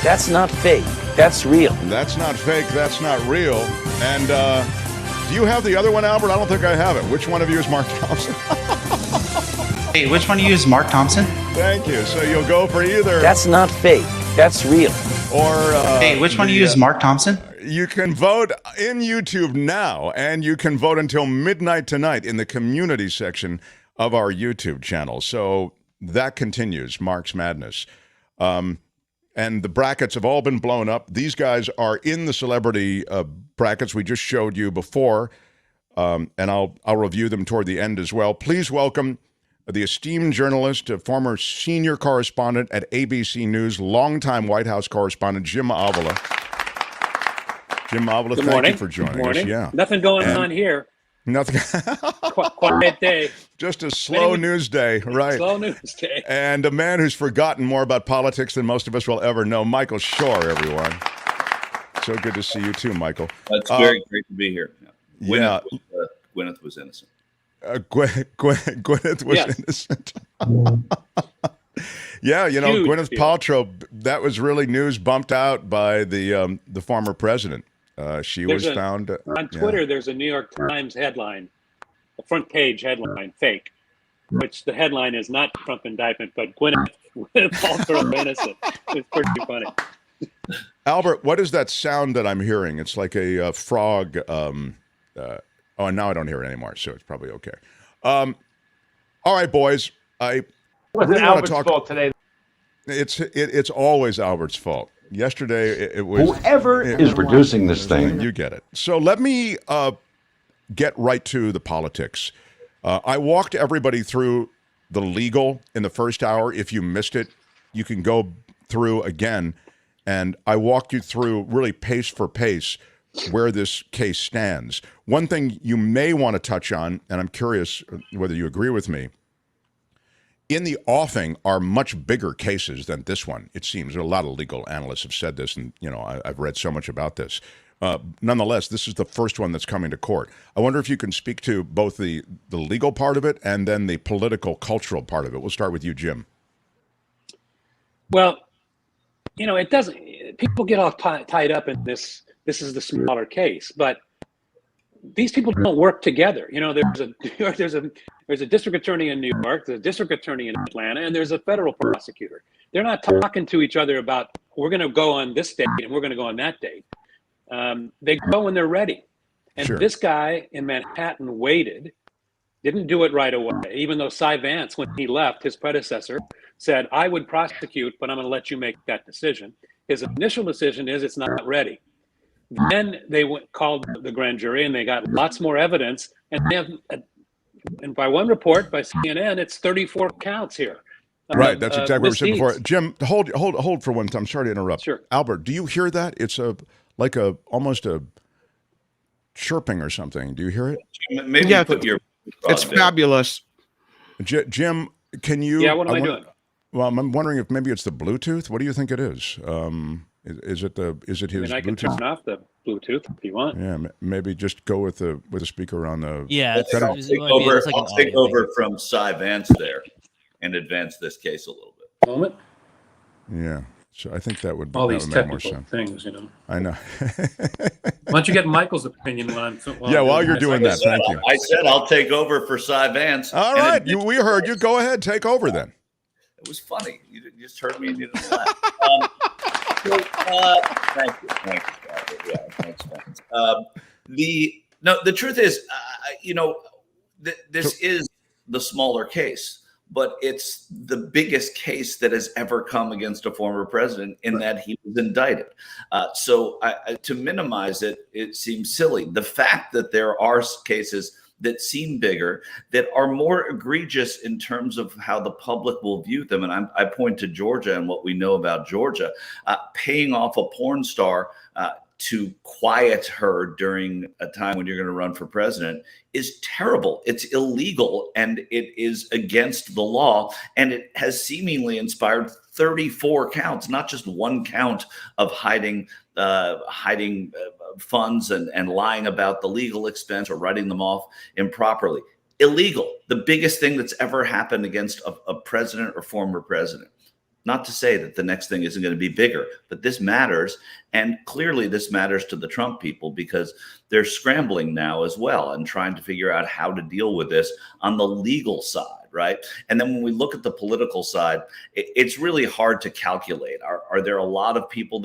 [SPEAKER 15] That's not fake. That's real.
[SPEAKER 2] That's not fake. That's not real. And do you have the other one, Albert? I don't think I have it. Which one of you is Mark Thompson?
[SPEAKER 20] Hey, which one of you is Mark Thompson?
[SPEAKER 2] Thank you. So you'll go for either.
[SPEAKER 15] That's not fake. That's real.
[SPEAKER 2] Or
[SPEAKER 20] hey, which one of you is Mark Thompson?
[SPEAKER 2] You can vote in YouTube now, and you can vote until midnight tonight in the community section of our YouTube channel. So that continues, Mark's Madness. And the brackets have all been blown up. These guys are in the celebrity brackets we just showed you before, and I'll review them toward the end as well. Please welcome the esteemed journalist, former senior correspondent at ABC News, longtime White House correspondent, Jim Avila. Jim Avila, thank you for joining us. Yeah.
[SPEAKER 10] Nothing going on here.
[SPEAKER 2] Nothing.
[SPEAKER 10] Quiet day.
[SPEAKER 2] Just a slow news day, right?
[SPEAKER 10] Slow news day.
[SPEAKER 2] And a man who's forgotten more about politics than most of us will ever know, Michael Shure, everyone. So good to see you too, Michael.
[SPEAKER 16] It's very great to be here.
[SPEAKER 2] Yeah.
[SPEAKER 16] Gwyneth was innocent.
[SPEAKER 2] Gwyneth was innocent. Yeah, you know, Gwyneth Paltrow, that was really news bumped out by the former president. She was found
[SPEAKER 10] on Twitter. There's a New York Times headline, a front page headline, fake, which the headline is not Trump indictment, but Gwyneth Paltrow innocent. It's pretty funny.
[SPEAKER 2] Albert, what is that sound that I'm hearing? It's like a frog. Oh, now I don't hear it anymore, so it's probably okay. All right, boys. I really want to talk
[SPEAKER 22] fault today.
[SPEAKER 2] It's always Albert's fault. Yesterday, it was
[SPEAKER 23] whoever is producing this thing.
[SPEAKER 2] You get it. So let me get right to the politics. I walked everybody through the legal in the first hour. If you missed it, you can go through again. And I walked you through really pace for pace where this case stands. One thing you may want to touch on, and I'm curious whether you agree with me, in the offing are much bigger cases than this one, it seems. A lot of legal analysts have said this, and I've read so much about this. Nonetheless, this is the first one that's coming to court. I wonder if you can speak to both the legal part of it and then the political, cultural part of it. We'll start with you, Jim.
[SPEAKER 10] Well, it doesn't. People get all tied up in this. This is the smaller case, but these people don't work together. There's a district attorney in New York, there's a district attorney in Atlanta, and there's a federal prosecutor. They're not talking to each other about, we're going to go on this date and we're going to go on that date. They go when they're ready. And This guy in Manhattan waited, didn't do it right away, even though Cy Vance, when he left, his predecessor, said, I would prosecute, but I'm going to let you make that decision. His initial decision is it's not ready. Then they called the grand jury and they got lots more evidence. And they have, and by one report by CNN, it's 34 counts here.
[SPEAKER 2] Right, that's exactly what we said before. Jim, hold for one time. I'm sorry to interrupt.
[SPEAKER 10] Sure.
[SPEAKER 2] Albert, do you hear that? It's almost a chirping or something. Do you hear it?
[SPEAKER 16] Maybe put your.
[SPEAKER 3] It's fabulous.
[SPEAKER 2] Jim, can you?
[SPEAKER 10] Yeah, what am I doing?
[SPEAKER 2] Well, I'm wondering if maybe it's the Bluetooth. What do you think it is? Is it his
[SPEAKER 10] I can
[SPEAKER 2] Bluetooth?
[SPEAKER 10] turn off the Bluetooth if you want.
[SPEAKER 2] Yeah, maybe just go with the speaker on the.
[SPEAKER 4] Yeah,
[SPEAKER 16] I'll take over from Cy Vance there and advance this case a little bit.
[SPEAKER 10] Moment.
[SPEAKER 2] Yeah, so I think that would
[SPEAKER 10] all these
[SPEAKER 2] make more
[SPEAKER 10] technical
[SPEAKER 2] sense.
[SPEAKER 10] things,
[SPEAKER 2] I know.
[SPEAKER 10] Why don't you get Michael's opinion
[SPEAKER 2] while you're doing that? Thank you.
[SPEAKER 16] I said I'll take over for Cy Vance.
[SPEAKER 2] All right, we heard you. Go ahead, take over then.
[SPEAKER 16] It was funny. You just heard me and you didn't laugh. Thank you. Yeah, thanks, Vance. The truth is, this is the smaller case, but it's the biggest case that has ever come against a former president in that he was indicted. So to minimize it, it seems silly. The fact that there are cases that seem bigger, that are more egregious in terms of how the public will view them. And I point to Georgia and what we know about Georgia, paying off a porn star to quiet her during a time when you're going to run for president is terrible. It's illegal and it is against the law. And it has seemingly inspired 34 counts, not just one count of hiding funds and lying about the legal expense or writing them off improperly. Illegal. The biggest thing that's ever happened against a president or former president. Not to say that the next thing isn't going to be bigger, but this matters. And clearly this matters to the Trump people because they're scrambling now as well and trying to figure out how to deal with this on the legal side, right? And then when we look at the political side, it's really hard to calculate. Are there a lot of people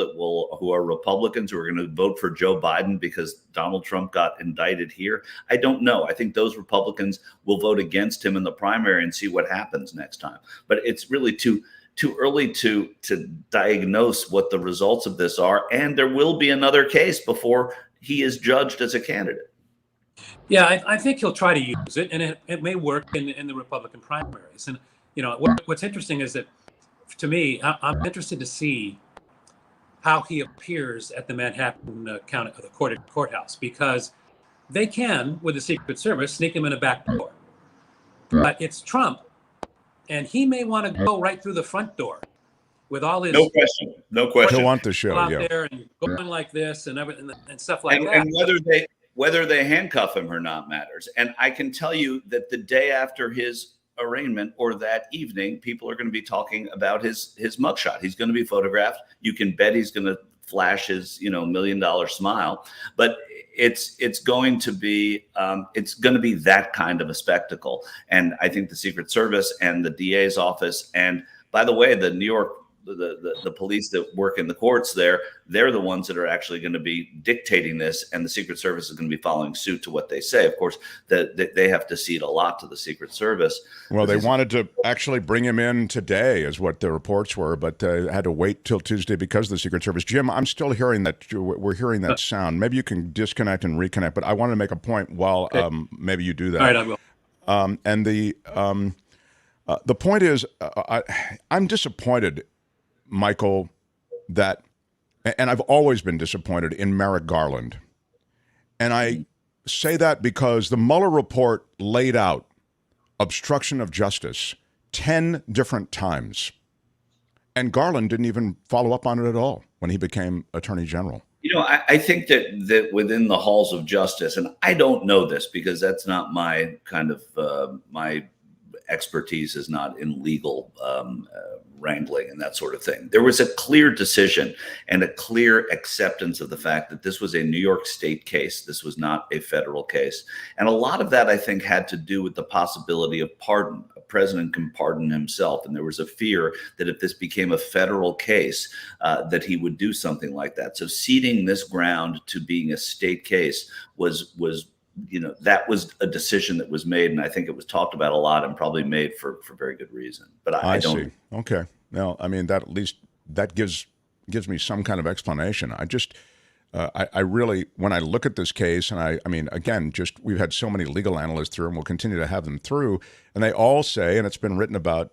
[SPEAKER 16] who are Republicans who are going to vote for Joe Biden because Donald Trump got indicted here? I don't know. I think those Republicans will vote against him in the primary and see what happens next time. But it's really too early to diagnose what the results of this are. And there will be another case before he is judged as a candidate.
[SPEAKER 10] Yeah, I think he'll try to use it, and it may work in the Republican primaries. And what's interesting is that, to me, I'm interested to see how he appears at the Manhattan courthouse, because they can, with the Secret Service, sneak him in a back door. But it's Trump, and he may want to go right through the front door with all his
[SPEAKER 16] no question.
[SPEAKER 2] He'll want the show
[SPEAKER 10] out there and going like this and everything and stuff like that.
[SPEAKER 16] And whether they handcuff him or not matters. And I can tell you that the day after his arraignment or that evening, people are going to be talking about his mugshot. He's going to be photographed. You can bet he's going to flash his $1 million smile. But it's going to be that kind of a spectacle. And I think the Secret Service and the DA's office, and by the way, the New York the police that work in the courts there, they're the ones that are actually going to be dictating this, and the Secret Service is going to be following suit to what they say. Of course, they have to cede a lot to the Secret Service.
[SPEAKER 2] Well, they wanted to actually bring him in today, is what the reports were, but had to wait till Tuesday because of the Secret Service. Jim, I'm still hearing that. We're hearing that sound. Maybe you can disconnect and reconnect, but I want to make a point while maybe you do that.
[SPEAKER 10] All right, I will.
[SPEAKER 2] And the point is, I'm disappointed, Michael, that, and I've always been disappointed in Merrick Garland. And I say that because the Mueller report laid out obstruction of justice 10 different times. And Garland didn't even follow up on it at all when he became Attorney General.
[SPEAKER 16] I think that within the halls of justice, and I don't know this because that's not my kind of, my expertise is not in legal wrangling and that sort of thing. There was a clear decision and a clear acceptance of the fact that this was a New York State case. This was not a federal case. And a lot of that, I think, had to do with the possibility of pardon. A president can pardon himself. And there was a fear that if this became a federal case, that he would do something like that. So ceding this ground to being a state case was that was a decision that was made, and I think it was talked about a lot and probably made for very good reason. But I don't
[SPEAKER 2] see. Okay. Now, I mean, that at least that gives me some kind of explanation. I just, I really, when I look at this case, and I mean, again, just we've had so many legal analysts through, and we'll continue to have them through, and they all say, and it's been written about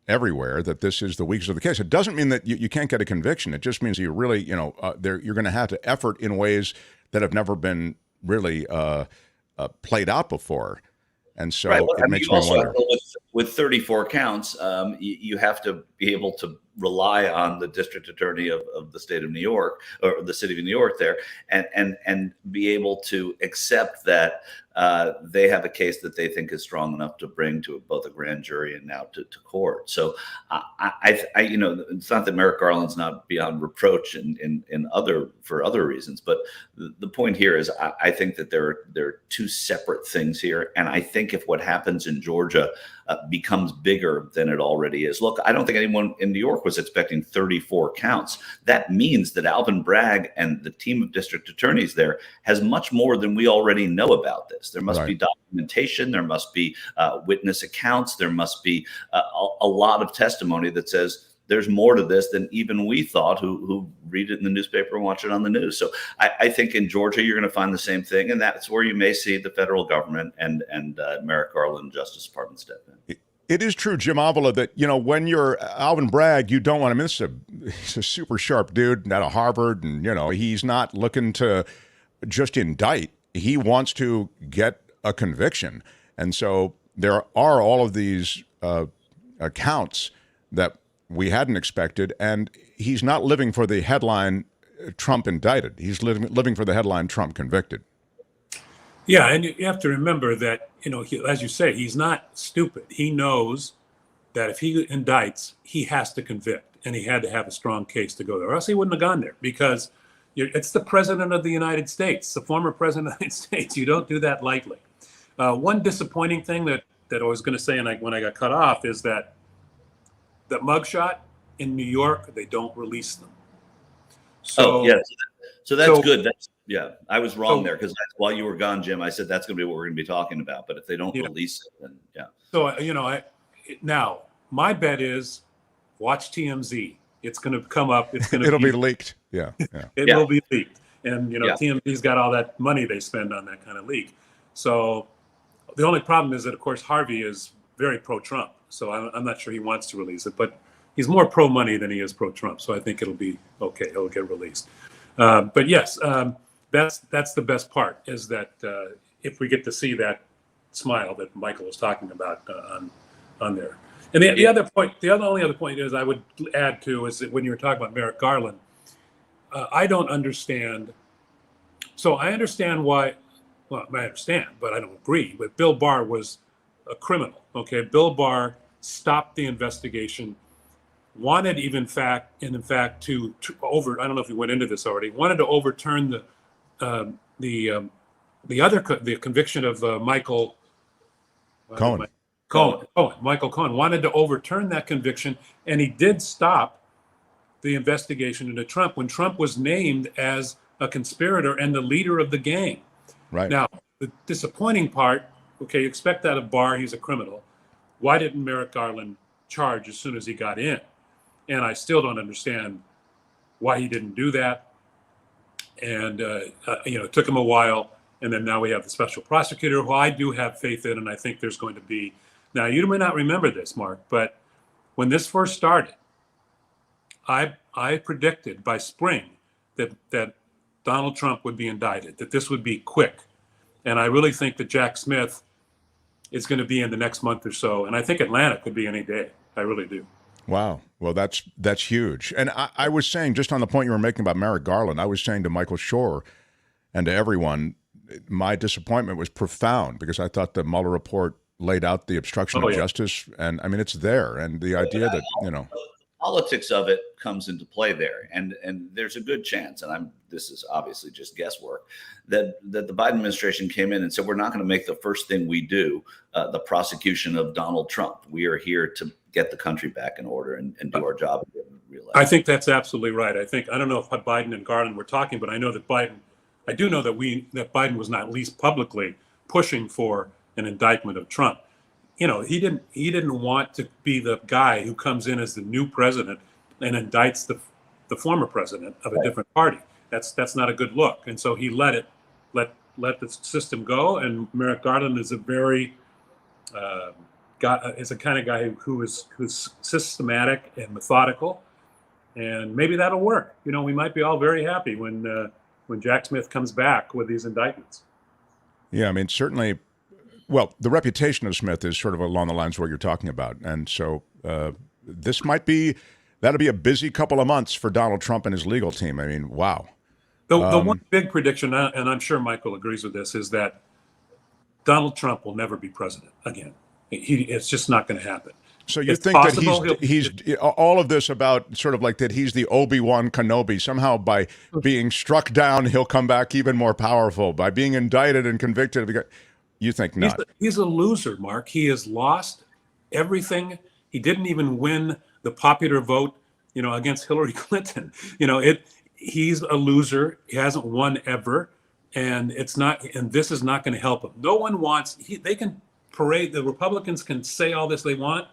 [SPEAKER 2] everywhere, that this is the weakest of the case. It doesn't mean that you can't get a conviction. It just means you really, you're going to have to effort in ways that have never been really played out before. And so it makes me wonder.
[SPEAKER 16] With 34 counts, you have to be able to rely on the district attorney of the state of New York, or the city of New York there, and be able to accept that they have a case that they think is strong enough to bring to both a grand jury and now to court. So it's not that Merrick Garland's not beyond reproach for other reasons, but the point here is I think that there are two separate things here, and I think if what happens in Georgia becomes bigger than it already is. Look, I don't think anyone in New York was expecting 34 counts. That means that Alvin Bragg and the team of district attorneys there has much more than we already know about this. There must be documentation. There must be witness accounts. There must be a lot of testimony that says there's more to this than even we thought who read it in the newspaper and watch it on the news. So I think in Georgia, you're going to find the same thing. And that's where you may see the federal government and Merrick Garland Justice Department step in.
[SPEAKER 2] It is true, Jim Avila, that, when you're Alvin Bragg, you don't want him. He's a super sharp dude out of Harvard. And, he's not looking to just indict. He wants to get a conviction. And so there are all of these accounts that we hadn't expected, and he's not living for the headline Trump indicted. He's living for the headline Trump convicted.
[SPEAKER 6] Yeah, and you have to remember that, as you say, he's not stupid. He knows that if he indicts, he has to convict, and he had to have a strong case to go there, or else he wouldn't have gone there, because it's the president of the United States, the former president of the United States. You don't do that lightly. One disappointing thing that I was going to say, and when I got cut off, is that the mugshot in New York, they don't release them. So,
[SPEAKER 16] so that's good. I was wrong there, because while you were gone, Jim, I said that's going to be what we're going to be talking about. But if they don't release it, then
[SPEAKER 6] So now my bet is watch TMZ. It's going to come up. It'll
[SPEAKER 2] be leaked. Yeah.
[SPEAKER 6] It will be leaked. And, TMZ's got all that money they spend on that kind of leak. So the only problem is that, of course, Harvey is very pro-Trump. So I'm not sure he wants to release it, but he's more pro-money than he is pro-Trump. So I think it'll be okay. It'll get released. But yes, that's the best part, is that if we get to see that smile that Michael was talking about on there. And the only other point is I would add to is that when you were talking about Merrick Garland, I don't understand. So I understand why. Well, I understand, but I don't agree. But Bill Barr was a criminal. Okay, Bill Barr stopped the investigation. Wanted, in fact, to over. I don't know if you went into this already. Wanted to overturn the conviction of Michael
[SPEAKER 2] Cohen.
[SPEAKER 6] Michael Cohen wanted to overturn that conviction, and he did stop the investigation into Trump when Trump was named as a conspirator and the leader of the gang.
[SPEAKER 2] Right.
[SPEAKER 6] Now, the disappointing part, okay, you expect that of Barr, he's a criminal. Why didn't Merrick Garland charge as soon as he got in? And I still don't understand why he didn't do that. And, it took him a while. And then now we have the special prosecutor, who I do have faith in, and I think there's going to be. Now, you may not remember this, Mark, but when this first started, I predicted by spring that Donald Trump would be indicted, that this would be quick. And I really think that Jack Smith is going to be in the next month or so. And I think Atlanta could be any day. I really do.
[SPEAKER 2] Wow. Well, that's huge. And I was saying, just on the point you were making about Merrick Garland, I was saying to Michael Shure and to everyone, my disappointment was profound, because I thought the Mueller report laid out the obstruction of justice. And I mean, it's there. And the idea that,
[SPEAKER 16] politics of it comes into play there, and there's a good chance, and this is obviously just guesswork, that the Biden administration came in and said, we're not going to make the first thing we do the prosecution of Donald Trump. We are here to get the country back in order and do our job.
[SPEAKER 6] I think that's absolutely right. I don't know if Biden and Garland were talking, but I know that Biden was not least publicly pushing for an indictment of Trump. He didn't want to be the guy who comes in as the new president and indicts the former president of a different party. That's not a good look. And so he let the system go. And Merrick Garland is a very is a kind of guy who's systematic and methodical, and maybe that'll work. We might be all very happy when Jack Smith comes back with these indictments.
[SPEAKER 2] Yeah, I mean, certainly. Well, the reputation of Smith is sort of along the lines of what you're talking about. And so that'll be a busy couple of months for Donald Trump and his legal team. I mean, wow.
[SPEAKER 6] The one big prediction, and I'm sure Michael agrees with this, is that Donald Trump will never be president again. It's just not going to happen.
[SPEAKER 2] So you think that he's all of this about sort of like that he's the Obi-Wan Kenobi, somehow by being struck down, he'll come back even more powerful, by being indicted and convicted. You think not?
[SPEAKER 6] He's a loser, Mark. He has lost everything. He didn't even win the popular vote, against Hillary Clinton. He's a loser. He hasn't won ever, and this is not going to help him. No one wants. They can parade. The Republicans can say all this they want.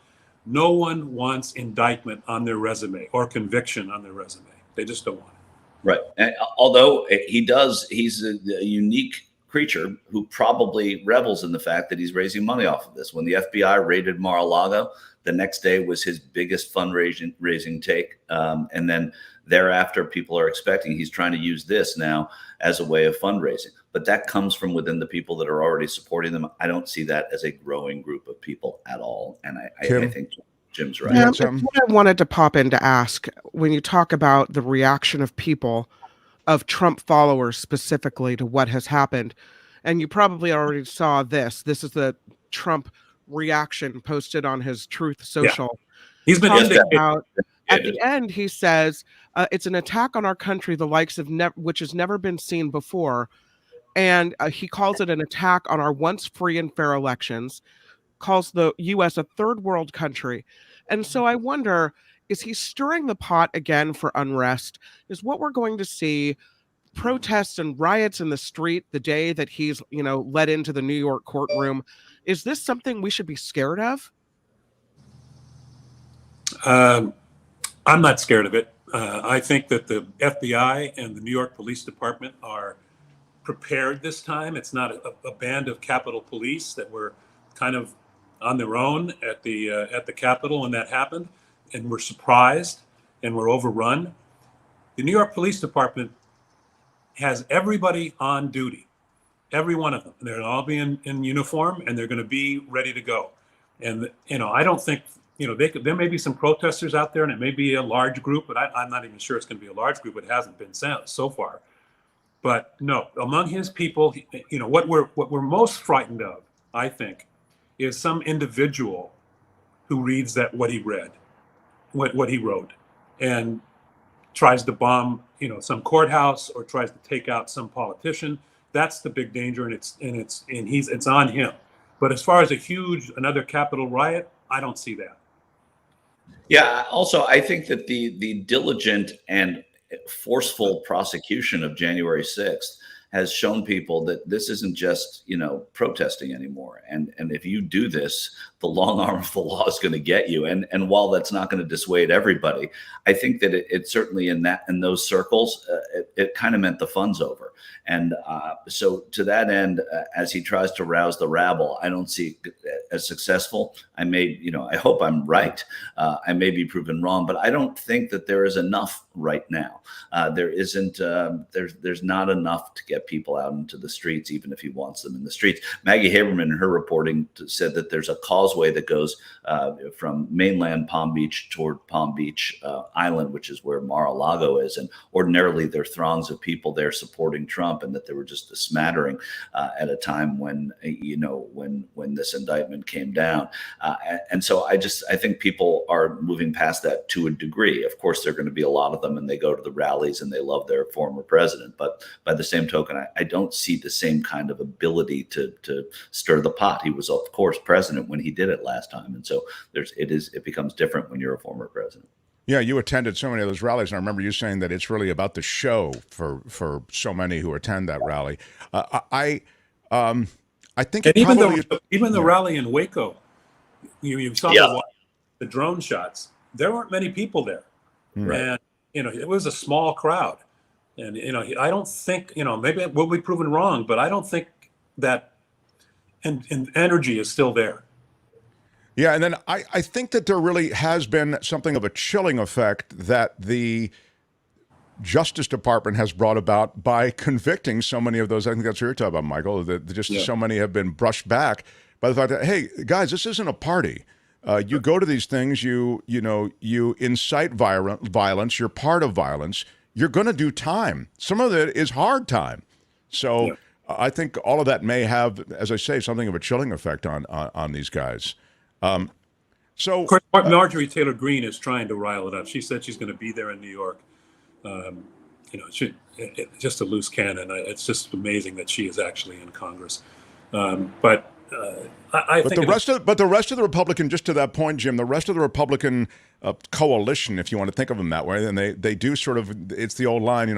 [SPEAKER 6] No one wants indictment on their resume or conviction on their resume. They just don't want it.
[SPEAKER 16] Right. And although he's a unique creature who probably revels in the fact that he's raising money off of this. When the FBI raided Mar-a-Lago, the next day was his biggest fundraising take. And then thereafter, people are expecting he's trying to use this now as a way of fundraising. But that comes from within the people that are already supporting them. I don't see that as a growing group of people at all. And I think Jim's right.
[SPEAKER 3] Yeah, what I wanted to pop in to ask, when you talk about the reaction of people, of Trump followers specifically, to what has happened, and you probably already saw this. This is the Trump reaction posted on his Truth Social.
[SPEAKER 6] Yeah. He's been
[SPEAKER 3] about, at the end, he says, it's an attack on our country, the likes of which has never been seen before. And he calls it an attack on our once free and fair elections, calls the U.S. a third world country. And so I wonder, is he stirring the pot again for unrest? Is what we're going to see protests and riots in the street the day that he's, led into the New York courtroom? Is this something we should be scared of?
[SPEAKER 6] I'm not scared of it. I think that the FBI and the New York Police Department are prepared this time. It's not a band of Capitol Police that were kind of on their own at the Capitol when that happened, and were surprised and were overrun. The New York Police Department has everybody on duty, every one of them. And they're all be in uniform, and they're going to be ready to go. And I don't think there may be some protesters out there, and it may be a large group, but I'm not even sure it's going to be a large group. It hasn't been so far. But no, among his people, what we're most frightened of, I think, is some individual who reads what he read, what he wrote, and tries to bomb, some courthouse or tries to take out some politician. That's the big danger, and it's on him. But as far as another Capitol riot, I don't see that.
[SPEAKER 16] Yeah. Also, I think that the diligent and forceful prosecution of January 6th has shown people that this isn't just, protesting anymore. And if you do this, the long arm of the law is going to get you. And while that's not going to dissuade everybody, I think that it certainly in those circles, it kind of meant the fun's over. And so to that end, as he tries to rouse the rabble, I don't see it as successful. I hope I'm right. I may be proven wrong, but I don't think that there is enough right now. There isn't, there's not enough to get people out into the streets, even if he wants them in the streets. Maggie Haberman, in her reporting, said that there's a causeway that goes from mainland Palm Beach toward Palm Beach Island, which is where Mar-a-Lago is. And ordinarily there are throngs of people there supporting Trump, and that there were just a smattering at a time when, when this indictment came down. And so I think people are moving past that to a degree. Of course, there are going to be a lot of them, and they go to the rallies and they love their former president. But by the same token, I don't see the same kind of ability to stir the pot. He was, of course, president when he did it last time. And so it becomes different when you're a former president.
[SPEAKER 2] Yeah, you attended so many of those rallies, and I remember you saying that it's really about the show for so many who attend that rally. I think
[SPEAKER 6] even the rally in Waco, you saw the drone shots. There weren't many people there, and it was a small crowd. And I don't think maybe we'll be proven wrong, but I don't think that and energy is still there.
[SPEAKER 2] Yeah, and then I think that there really has been something of a chilling effect that the Justice Department has brought about by convicting so many of those. I think that's what you're talking about, Michael, that just so many have been brushed back by the fact that, hey, guys, this isn't a party. You go to these things, you incite violence, you're part of violence, you're going to do time. Some of it is hard time. So I think all of that may have, as I say, something of a chilling effect on these guys. So,
[SPEAKER 6] of course, Marjorie Taylor Greene is trying to rile it up. She said she's going to be there in New York. It's just a loose cannon. It's just amazing that she is actually in Congress. But the
[SPEAKER 2] rest of the Republican, just to that point, Jim, the rest of the Republican coalition, if you want to think of them that way, and they do sort of, it's the old line,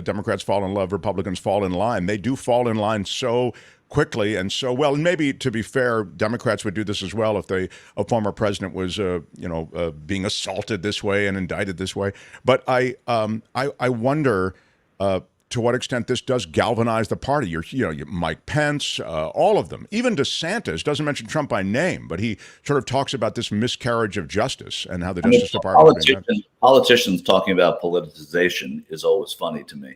[SPEAKER 2] Democrats fall in love, Republicans fall in line. They do fall in line so quickly and so well. And maybe, to be fair, Democrats would do this as well if a former president was, being assaulted this way and indicted this way. But I wonder to what extent this does galvanize the party. Mike Pence, all of them, even DeSantis doesn't mention Trump by name, but he sort of talks about this miscarriage of justice and how the Justice Department.
[SPEAKER 16] Politicians talking about politicization is always funny to me.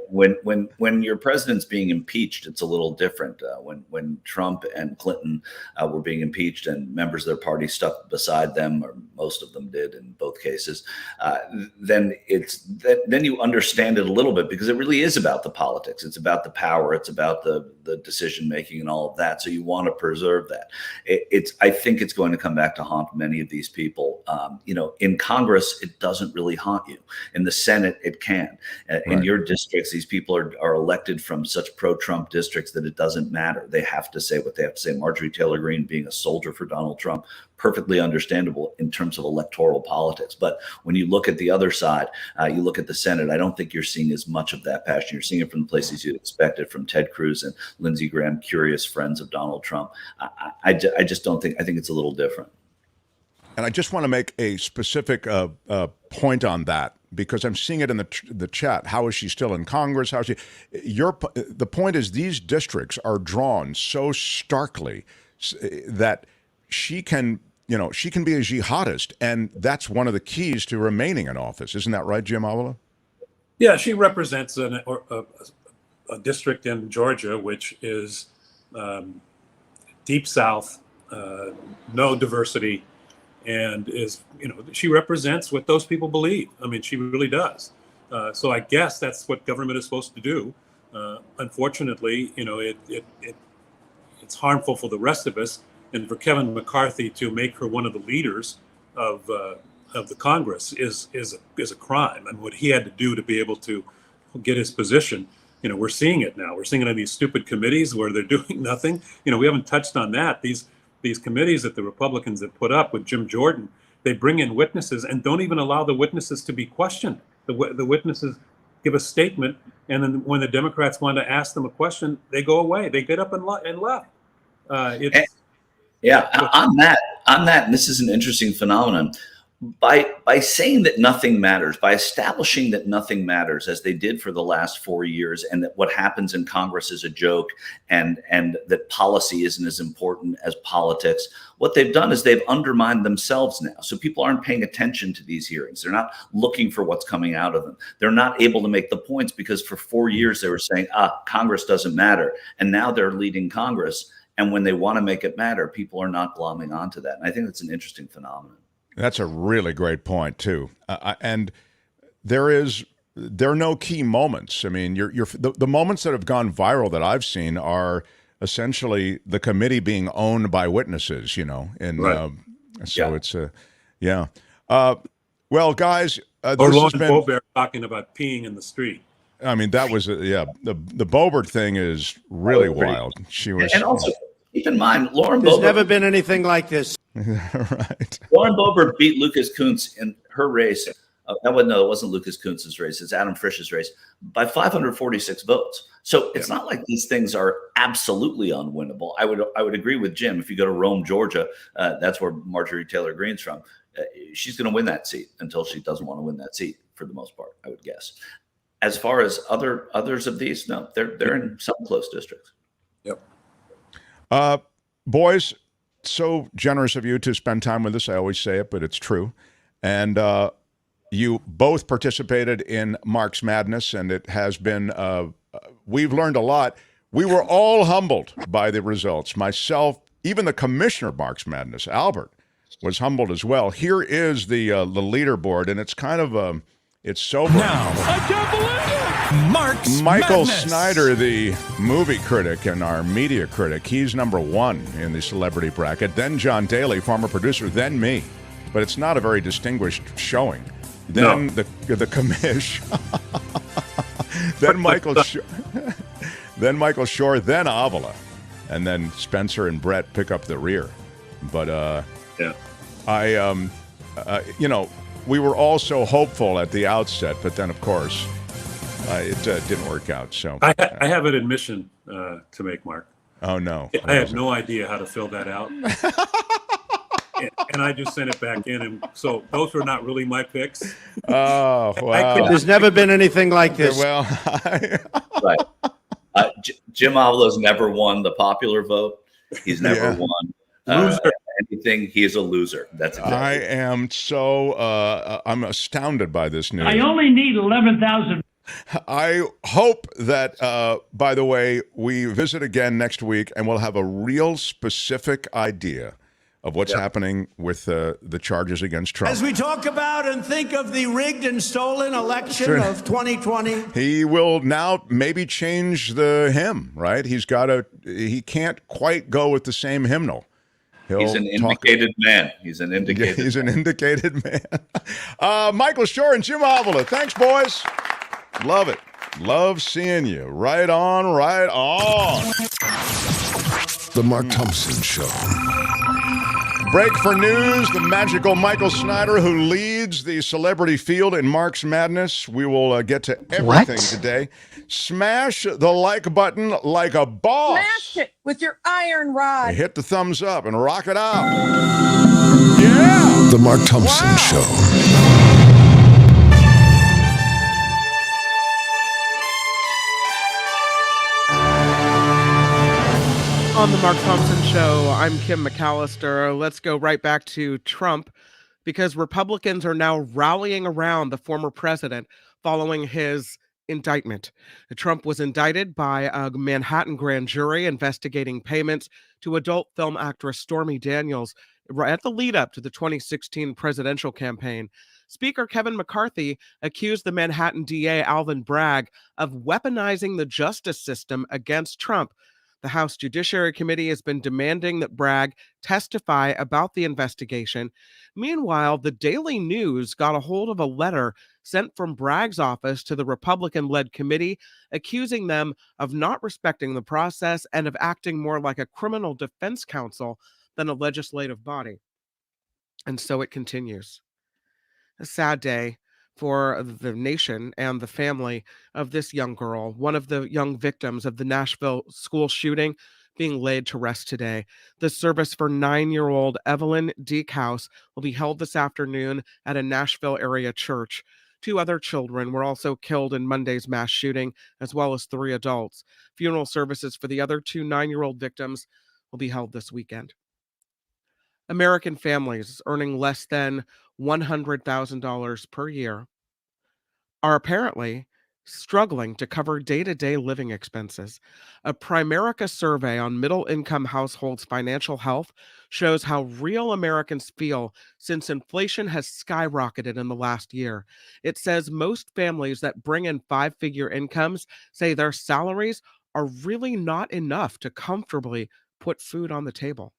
[SPEAKER 16] When your president's being impeached, it's a little different. When Trump and Clinton were being impeached and members of their party stuck beside them, or most of them did in both cases, then you understand it a little bit, because it really is about the politics. It's about the power. It's about the decision making and all of that. So you want to preserve that. I think it's going to come back to haunt many of these people. In Congress, it doesn't really haunt you. In the Senate, it can. In your districts, these people are elected from such pro-Trump districts that it doesn't matter. They have to say what they have to say. Marjorie Taylor Greene being a soldier for Donald Trump, perfectly understandable in terms of electoral politics. But when you look at the other side, you look at the Senate, I don't think you're seeing as much of that passion. You're seeing it from the places you'd expect it, from Ted Cruz and Lindsey Graham, curious friends of Donald Trump. I just don't think, I think it's a little different.
[SPEAKER 2] and I just want to make a specific point on that because I'm seeing it in the chat. How is she still in Congress? How is she? The point is these districts are drawn so starkly that she can be a jihadist, and that's one of the keys to remaining in office. Isn't that right, Jim Avila?
[SPEAKER 6] Yeah, she represents a district in Georgia, which is deep South, no diversity, and is, she represents what those people believe. I mean, she really does. So I guess that's what government is supposed to do. Unfortunately, it's harmful for the rest of us, and for Kevin McCarthy to make her one of the leaders of the Congress is a crime. And what he had to do to be able to get his position, we're seeing it now. We're seeing it in these stupid committees where they're doing nothing. We haven't touched on that. These committees that the Republicans have put up with Jim Jordan, they bring in witnesses and don't even allow the witnesses to be questioned. The witnesses give a statement, and then when the Democrats want to ask them a question, they go away. They get up and left.
[SPEAKER 16] On that, and this is an interesting phenomenon. By saying that nothing matters, by establishing that nothing matters, as they did for the last 4 years, and that what happens in Congress is a joke, and that policy isn't as important as politics, what they've done is they've undermined themselves now. So people aren't paying attention to these hearings. They're not looking for what's coming out of them. They're not able to make the points because for 4 years they were saying, Congress doesn't matter. And now they're leading Congress. And when they want to make it matter, people are not glomming onto that. And I think that's an interesting phenomenon.
[SPEAKER 2] That's a really great point too, and there are no key moments. I mean, the moments that have gone viral that I've seen are essentially the committee being owned by witnesses. And
[SPEAKER 6] right.
[SPEAKER 2] It's well, guys,
[SPEAKER 6] or Lauren Boebert talking about peeing in the street.
[SPEAKER 2] I mean, that was the Boebert thing is really wild. She was,
[SPEAKER 16] and also keep in mind, Lauren
[SPEAKER 13] There's
[SPEAKER 16] Boebert.
[SPEAKER 13] never been anything like this.
[SPEAKER 2] Right.
[SPEAKER 16] Lauren Boebert beat Lucas Kuntz in her race. It wasn't Lucas Kuntz's race. It's Adam Frisch's race by 546 votes. So it's not like these things are absolutely unwinnable. I would agree with Jim. If you go to Rome, Georgia, that's where Marjorie Taylor Greene's from. She's going to win that seat until she doesn't want to win that seat for the most part, I would guess. As far as others of these, no, they're in some close districts.
[SPEAKER 6] Yep.
[SPEAKER 2] Boys, so generous of you to spend time with us. I always say it, but it's true. And you both participated in Mark's Madness, and it has been, we've learned a lot. We were all humbled by the results. Myself, even the commissioner of Mark's Madness, Albert, was humbled as well. Here is the leaderboard, and it's kind of it's sobering.
[SPEAKER 5] Now, I can't believe it!
[SPEAKER 2] Michael
[SPEAKER 5] Madness.
[SPEAKER 2] Snyder, the movie critic and our media critic, he's number one in the celebrity bracket. Then John Daly, former producer, then me. But it's not a very distinguished showing. Then the commish. Then Michael Shore, then Avila. And then Spencer and Brett pick up the rear. But we were all so hopeful at the outset, but then of course it didn't work out. So
[SPEAKER 6] I have an admission to make, Mark.
[SPEAKER 2] Oh no!
[SPEAKER 6] I have no idea how to fill that out, and I just sent it back in, and so those were not really my picks.
[SPEAKER 2] Oh wow!
[SPEAKER 13] There's never been anything like this.
[SPEAKER 2] Well,
[SPEAKER 16] right. Jim Avila's never won the popular vote. He's never won anything. He is a loser. That's exactly.
[SPEAKER 2] I am so I'm astounded by this news.
[SPEAKER 11] I only need 11,000.
[SPEAKER 2] I hope that, by the way, we visit again next week and we'll have a real specific idea of what's happening with the charges against Trump.
[SPEAKER 13] As we talk about and think of the rigged and stolen election of 2020.
[SPEAKER 2] He will now maybe change the hymn, right? He can't quite go with the same hymnal.
[SPEAKER 16] He's an indicated man. He's an indicated
[SPEAKER 2] He's an indicated man. Michael Shore and Jim Avila. Thanks, boys. Love it. Love seeing you. Right on, right on.
[SPEAKER 7] The Mark Thompson Show.
[SPEAKER 2] Break for news. The magical Michael Snyder, who leads the celebrity field in Mark's Madness. We will get to everything today. Smash the like button like a boss.
[SPEAKER 12] Smash it with your iron rod.
[SPEAKER 2] Hit the thumbs up and rock it out. Yeah.
[SPEAKER 7] The Mark Thompson Show.
[SPEAKER 3] On the Mark Thompson Show, I'm Kim McAllister. Let's go right back to Trump, because Republicans are now rallying around the former president following his indictment. Trump was indicted by a Manhattan grand jury investigating payments to adult film actress Stormy Daniels at the lead up to the 2016 presidential campaign. Speaker Kevin McCarthy accused the Manhattan DA Alvin Bragg of weaponizing the justice system against Trump. The House Judiciary Committee has been demanding that Bragg testify about the investigation. Meanwhile, the Daily News got a hold of a letter sent from Bragg's office to the Republican-led committee, accusing them of not respecting the process and of acting more like a criminal defense counsel than a legislative body. And so it continues. A sad day for the nation and the family of this young girl, one of the young victims of the Nashville school shooting, being laid to rest today. The service for 9-year-old Evelyn Deekhouse will be held this afternoon at a Nashville area church. 2 other children were also killed in Monday's mass shooting, as well as 3 adults. Funeral services for the other 2 9-year-old victims will be held this weekend. American families earning less than $100,000 per year are apparently struggling to cover day-to-day living expenses. A Primerica survey on middle-income households' financial health shows how real Americans feel since inflation has skyrocketed in the last year. It says most families that bring in 5-figure incomes say their salaries are really not enough to comfortably put food on the table.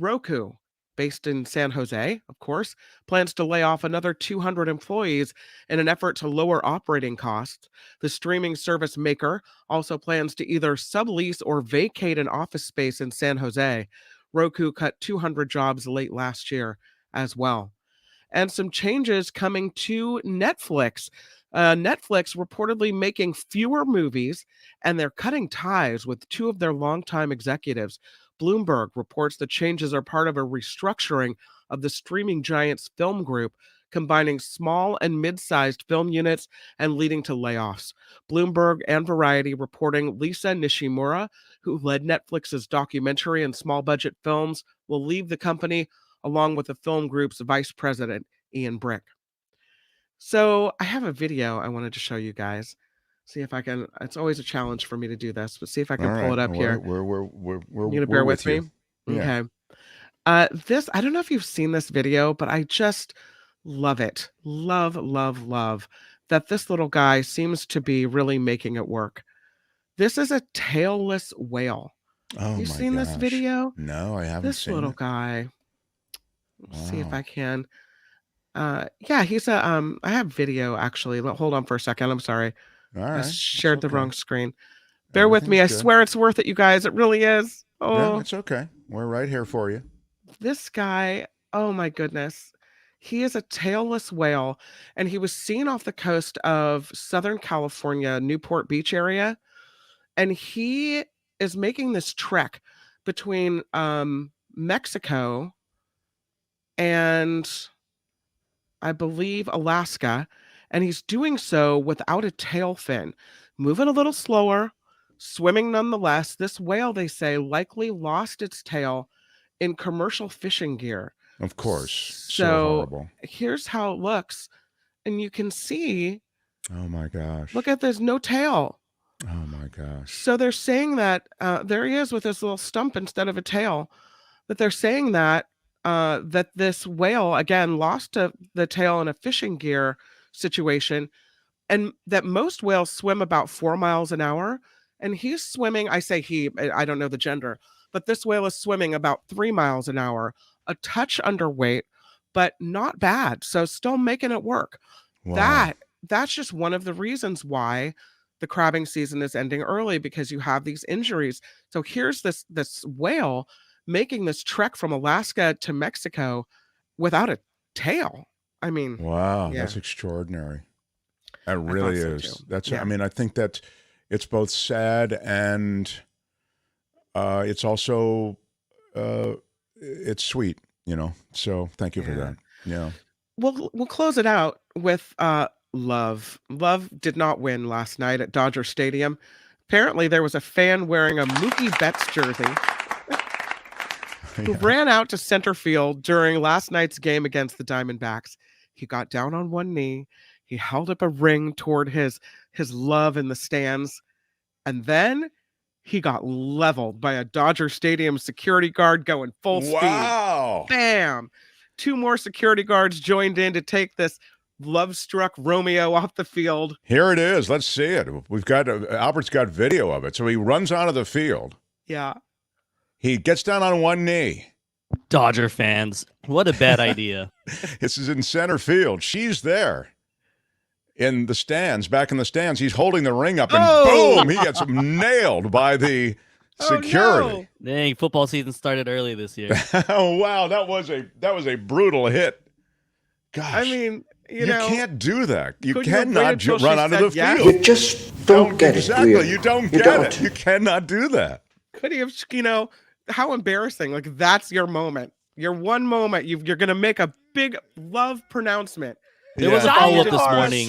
[SPEAKER 3] Roku, based in San Jose, of course, plans to lay off another 200 employees in an effort to lower operating costs. The streaming service maker also plans to either sublease or vacate an office space in San Jose. Roku cut 200 jobs late last year as well. And some changes coming to Netflix. Netflix reportedly making fewer movies, and they're cutting ties with 2 of their longtime executives. Bloomberg reports the changes are part of a restructuring of the streaming giant's film group, combining small and mid-sized film units and leading to layoffs. Bloomberg and Variety reporting Lisa Nishimura, who led Netflix's documentary and small-budget films, will leave the company, along with the film group's vice president, Ian Brick. So I have a video I wanted to show you guys. See if I can. It's always a challenge for me to do this, but see if I can pull it up here.
[SPEAKER 2] We're
[SPEAKER 3] you gonna bear with me?
[SPEAKER 2] Yeah.
[SPEAKER 3] Okay. This, I don't know if you've seen this video, but I just love it. Love that this little guy seems to be really making it work. This is a tailless whale.
[SPEAKER 2] Oh,
[SPEAKER 3] you
[SPEAKER 2] my
[SPEAKER 3] seen this
[SPEAKER 2] gosh.
[SPEAKER 3] video?
[SPEAKER 2] No, I haven't
[SPEAKER 3] This
[SPEAKER 2] seen
[SPEAKER 3] little
[SPEAKER 2] it.
[SPEAKER 3] guy. Let's see if
[SPEAKER 2] Wow.
[SPEAKER 3] I can. Yeah, he's a I have video actually. Hold on for a second. I'm sorry.
[SPEAKER 2] All
[SPEAKER 3] I
[SPEAKER 2] right.
[SPEAKER 3] shared the
[SPEAKER 2] okay.
[SPEAKER 3] wrong screen. Bear with me. I
[SPEAKER 2] Everything's good.
[SPEAKER 3] swear it's worth it, you guys. It really is.
[SPEAKER 2] Yeah,
[SPEAKER 3] Oh,
[SPEAKER 2] it's okay. We're right here for you.
[SPEAKER 3] this guy. Oh my goodness. He is a tailless whale, and he was seen off the coast of Southern California, Newport Beach area. And he is making this trek between Mexico and I believe Alaska, and he's doing so without a tail fin, moving a little slower, swimming nonetheless. This whale, they say, likely lost its tail in commercial fishing gear.
[SPEAKER 2] Of course. So
[SPEAKER 3] So
[SPEAKER 2] horrible.
[SPEAKER 3] here's how it looks, and you can see,
[SPEAKER 2] Oh my gosh.
[SPEAKER 3] look at there's no tail.
[SPEAKER 2] Oh my gosh.
[SPEAKER 3] So they're saying that there he is with this little stump instead of a tail. But they're saying that that this whale again lost the tail in a fishing gear situation, and that most whales swim about 4 miles an hour, and he's swimming. I say he. I don't know the gender, but this whale is swimming about 3 miles an hour, a touch underweight, but not bad. So still making it work.
[SPEAKER 2] Wow.
[SPEAKER 3] That's just one of the reasons why the crabbing season is ending early, because you have these injuries. So here's this whale making this trek from Alaska to Mexico without a tail. I mean,
[SPEAKER 2] Wow,
[SPEAKER 3] yeah.
[SPEAKER 2] that's extraordinary. That really
[SPEAKER 3] so,
[SPEAKER 2] is.
[SPEAKER 3] too.
[SPEAKER 2] That's.
[SPEAKER 3] Yeah.
[SPEAKER 2] I mean, I think that it's both sad and it's also it's sweet. So thank you for that. Yeah.
[SPEAKER 3] We'll close it out with Love. Love did not win last night at Dodger Stadium. Apparently, there was a fan wearing a Mookie Betts jersey who ran out to center field during last night's game against the Diamondbacks. He got down on one knee. He held up a ring toward his love in the stands. And then he got leveled by a Dodger Stadium security guard going full speed.
[SPEAKER 2] Wow.
[SPEAKER 3] Bam. 2 more security guards joined in to take this love-struck Romeo off the field.
[SPEAKER 2] Here it is. Let's see it. We've got Albert's got video of it. So he runs onto the field.
[SPEAKER 3] Yeah.
[SPEAKER 2] He gets down on one knee.
[SPEAKER 4] Dodger fans, what a bad idea.
[SPEAKER 2] This is in center field. She's there in the stands, back in the stands. He's holding the ring up, and boom, he gets nailed by the security.
[SPEAKER 3] No.
[SPEAKER 4] Dang, football season started early this year.
[SPEAKER 2] Oh, wow. That was a brutal hit. Gosh.
[SPEAKER 3] I mean, you
[SPEAKER 2] can't do that. You
[SPEAKER 3] couldn't you have
[SPEAKER 2] cannot
[SPEAKER 3] waited till
[SPEAKER 2] run
[SPEAKER 3] she
[SPEAKER 2] onto
[SPEAKER 3] said
[SPEAKER 2] the
[SPEAKER 3] yes?
[SPEAKER 2] field.
[SPEAKER 21] You just don't get
[SPEAKER 2] exactly.
[SPEAKER 21] it. Really.
[SPEAKER 2] You don't
[SPEAKER 21] You
[SPEAKER 2] get
[SPEAKER 21] don't.
[SPEAKER 2] it. You cannot do that.
[SPEAKER 3] Could he have, how embarrassing. Like, that's your moment. Your one moment. You're going to make a big love pronouncement.
[SPEAKER 4] There was a follow-up this morning.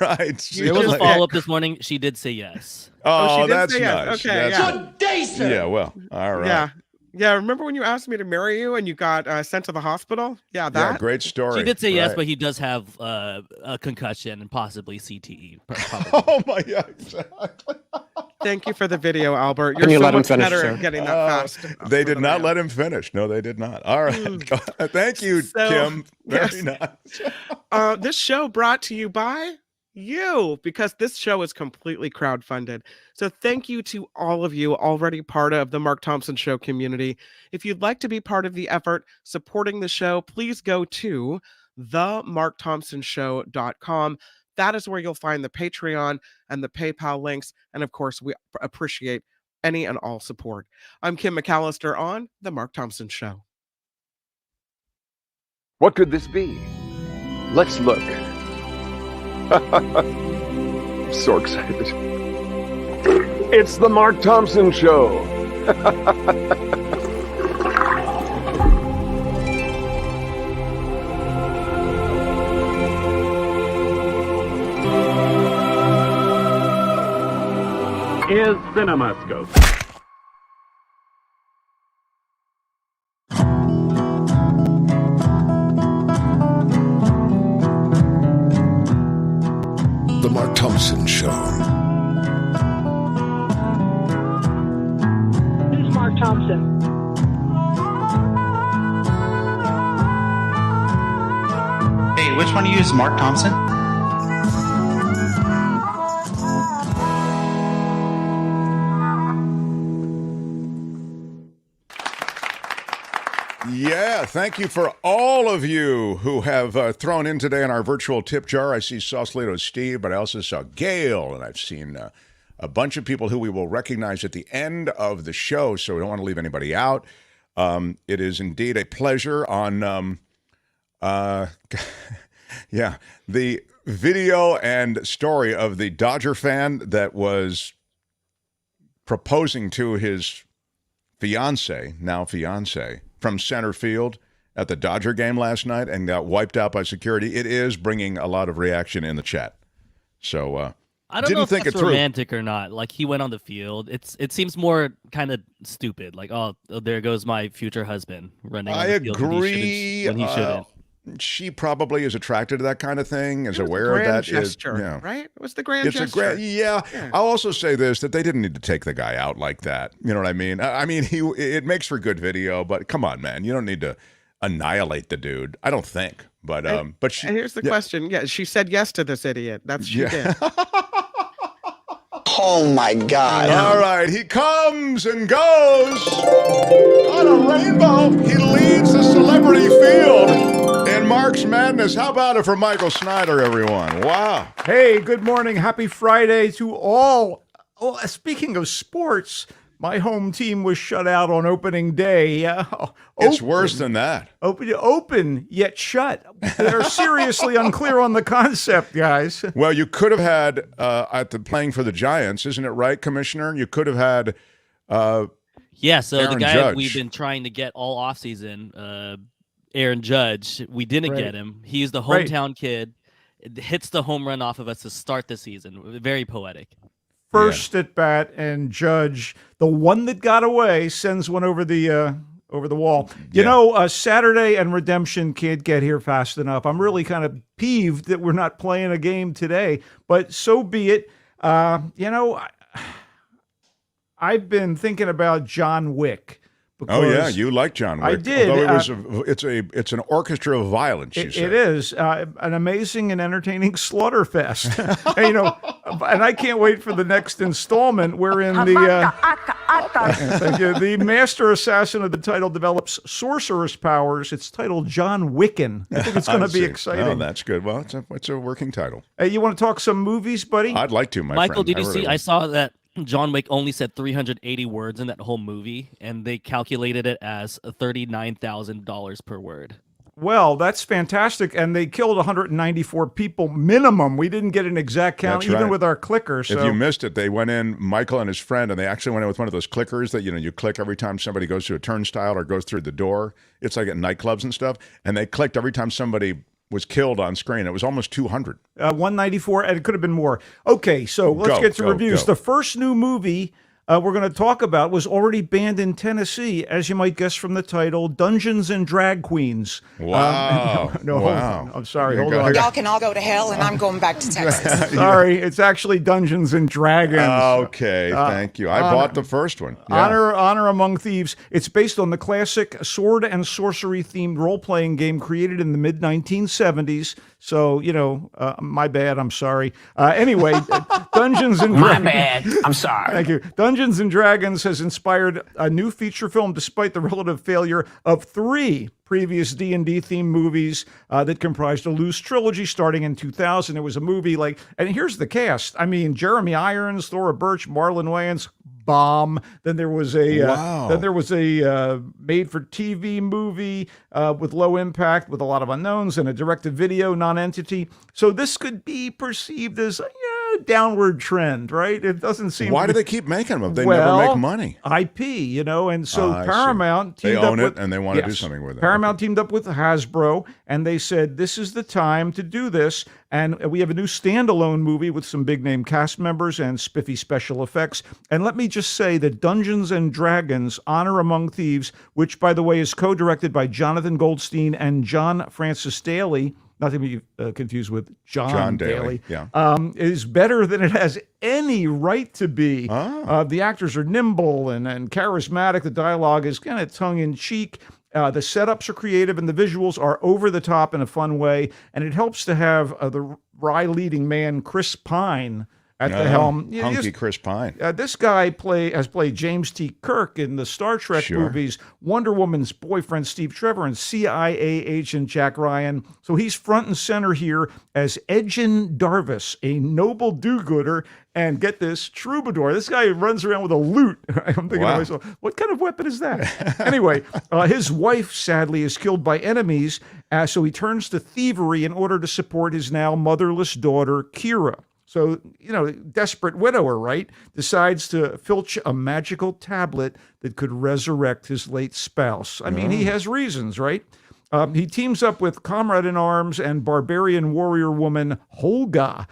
[SPEAKER 2] Right.
[SPEAKER 4] There was a follow-up this morning. She did say yes.
[SPEAKER 2] Oh,
[SPEAKER 3] she did
[SPEAKER 2] that's
[SPEAKER 3] say yes.
[SPEAKER 2] nice.
[SPEAKER 3] Okay,
[SPEAKER 2] That's
[SPEAKER 3] yeah.
[SPEAKER 13] Good day, sir.
[SPEAKER 2] Yeah, well, all right.
[SPEAKER 3] Yeah. Remember when you asked me to marry you and you got sent to the hospital? Yeah, that.
[SPEAKER 2] Yeah, great story.
[SPEAKER 4] She did say yes,
[SPEAKER 2] Right.
[SPEAKER 4] but he does have a concussion and possibly CTE.
[SPEAKER 2] Oh my God! Exactly.
[SPEAKER 3] Thank you for the video, Albert.
[SPEAKER 21] Can you
[SPEAKER 3] You're so
[SPEAKER 21] let him
[SPEAKER 3] much
[SPEAKER 21] finish,
[SPEAKER 3] better
[SPEAKER 21] sir?
[SPEAKER 3] at getting that fast.
[SPEAKER 2] They did not let him finish. No, they did not. All right. Thank you, Kim. Very nice.
[SPEAKER 3] This show brought to you by you, because this show is completely crowdfunded. So thank you to all of you already part of the Mark Thompson Show community. If you'd like to be part of the effort supporting the show, please go to themarkthompsonshow.com. That is where you'll find the Patreon and the PayPal links. And of course, we appreciate any and all support. I'm Kim McAllister on The Mark Thompson Show.
[SPEAKER 23] What could this be? Let's look. I'm so excited. It's the Mark Thompson Show.
[SPEAKER 17] Is CinemaScope.
[SPEAKER 7] The Mark Thompson Show.
[SPEAKER 19] Who's Mark Thompson?
[SPEAKER 20] Hey, which one of you is Mark Thompson?
[SPEAKER 2] Yeah, thank you for all of you who have thrown in today in our virtual tip jar. I see Sausalito Steve, but I also saw Gail, and I've seen a bunch of people who we will recognize at the end of the show, so we don't want to leave anybody out. It is indeed a pleasure on, yeah, the video and story of the Dodger fan that was proposing to his fiance, now fiance, from center field at the Dodger game last night and got wiped out by security. It is bringing a lot of reaction in the chat. So
[SPEAKER 4] I don't know if that's romantic or not. Like, he went on the field. It seems more kind of stupid. Like, oh, there goes my future husband running on the field
[SPEAKER 2] agree.
[SPEAKER 4] when he shouldn't.
[SPEAKER 2] She probably is attracted to that kind of thing, is aware of that.
[SPEAKER 3] Gesture, right? It was the grand
[SPEAKER 2] it's
[SPEAKER 3] gesture.
[SPEAKER 2] A grand, yeah. I'll also say this, that they didn't need to take the guy out like that. You know what I mean? I mean, it makes for good video, but come on, man. You don't need to annihilate the dude. I don't think. But she.
[SPEAKER 3] And here's the question. Yeah, she said yes to this idiot. That's she did.
[SPEAKER 21] Oh my God.
[SPEAKER 2] All right, he comes and goes on a rainbow. He leads the celebrity field in Mark's Madness. How about it for Michael Snyder, everyone? Wow.
[SPEAKER 18] Hey, good morning. Happy Friday to all. Oh, speaking of sports, my home team was shut out on opening day.
[SPEAKER 2] It's worse than that.
[SPEAKER 18] Open, yet shut. They're seriously unclear on the concept, guys.
[SPEAKER 2] Well, you could have had, playing for the Giants, isn't it right, Commissioner? You could have had
[SPEAKER 4] Yeah, so
[SPEAKER 2] Aaron
[SPEAKER 4] the guy
[SPEAKER 2] Judge.
[SPEAKER 4] we've been trying to get all offseason, Aaron Judge, we didn't get him. He's the hometown kid. It hits the home run off of us to start the season. Very poetic.
[SPEAKER 18] First at bat, and Judge, the one that got away, sends one over the wall. You know, Saturday and Redemption can't get here fast enough. I'm really kind of peeved that we're not playing a game today, but so be it. You know, I've been thinking about John Wick.
[SPEAKER 2] Oh yeah, you like John Wick.
[SPEAKER 18] I did.
[SPEAKER 2] Although it's an orchestra of violence. You said.
[SPEAKER 18] It is an amazing and entertaining slaughter fest. And, you know, and I can't wait for the next installment wherein the master assassin of the title develops sorcerer's powers. It's titled John Wicken. I think it's going to be exciting.
[SPEAKER 2] Oh, that's good. Well, it's a working title.
[SPEAKER 18] Hey, you want to talk some movies, buddy?
[SPEAKER 2] I'd like to,
[SPEAKER 4] Michael,
[SPEAKER 2] friend.
[SPEAKER 4] did you see? I saw that John Wick only said 380 words in that whole movie, and they calculated it as $39,000 per word.
[SPEAKER 18] Well, that's fantastic, and they killed 194 people minimum. We didn't get an exact count,
[SPEAKER 2] That's
[SPEAKER 18] even
[SPEAKER 2] right.
[SPEAKER 18] with our clicker. So.
[SPEAKER 2] If you missed it, they went in, Michael and his friend, and they actually went in with one of those clickers that, you click every time somebody goes through a turnstile or goes through the door. It's like at nightclubs and stuff. And they clicked every time somebody was killed on screen. It was almost 200.
[SPEAKER 18] 194, and it could have been more. Okay, so let's get to reviews.
[SPEAKER 2] Go.
[SPEAKER 18] The first new movie we're going to talk about was already banned in Tennessee, as you might guess from the title, Dungeons and Drag Queens.
[SPEAKER 2] Wow.
[SPEAKER 18] No, hold on. I'm sorry. Hold on.
[SPEAKER 12] Y'all can all go to hell, and I'm going back to Texas.
[SPEAKER 18] Sorry, it's actually Dungeons and Dragons.
[SPEAKER 2] Okay, thank you. I bought the first one. Yeah.
[SPEAKER 18] Honor Among Thieves. It's based on the classic sword and sorcery themed role-playing game created in the mid-1970s. So, my bad. I'm sorry. Anyway, Dungeons and Dragons.
[SPEAKER 15] My bad. I'm sorry.
[SPEAKER 18] Thank you. Dungeons and Dragons has inspired a new feature film despite the relative failure of 3 previous D&D themed movies that comprised a loose trilogy starting in 2000. It was a movie and here's the cast. I mean, Jeremy Irons, Thora Birch, Marlon Wayans, bomb. Then there was a made-for-TV movie with low impact, with a lot of unknowns, and a direct-to-video non-entity. So this could be perceived as downward trend, right? It doesn't seem.
[SPEAKER 2] Why do they keep making them if they never make money?
[SPEAKER 18] IP, and so Paramount teamed up with,
[SPEAKER 2] and they want to do something with it.
[SPEAKER 18] Paramount teamed up with Hasbro, and they said this is the time to do this. And we have a new standalone movie with some big-name cast members and spiffy special effects. And let me just say that Dungeons and Dragons: Honor Among Thieves, which, by the way, is co-directed by Jonathan Goldstein and John Francis Daly, not to be confused with John Daly, is better than it has any right to be. The actors are nimble and charismatic. The dialogue is kind of tongue-in-cheek. The setups are creative, and the visuals are over the top in a fun way. And it helps to have the Rye leading man, Chris Pine, at the helm.
[SPEAKER 2] Hunky Chris Pine.
[SPEAKER 18] This guy has played James T. Kirk in the Star Trek movies, Wonder Woman's boyfriend Steve Trevor, and CIA agent Jack Ryan. So he's front and center here as Edgin Darvis, a noble do-gooder, and get this, troubadour. This guy runs around with a lute. I'm thinking to myself, what kind of weapon is that? Anyway, his wife, sadly, is killed by enemies, so he turns to thievery in order to support his now motherless daughter, Kira. So, desperate widower, right? Decides to filch a magical tablet that could resurrect his late spouse. I mean, he has reasons, right? He teams up with comrade in arms and barbarian warrior woman Holga,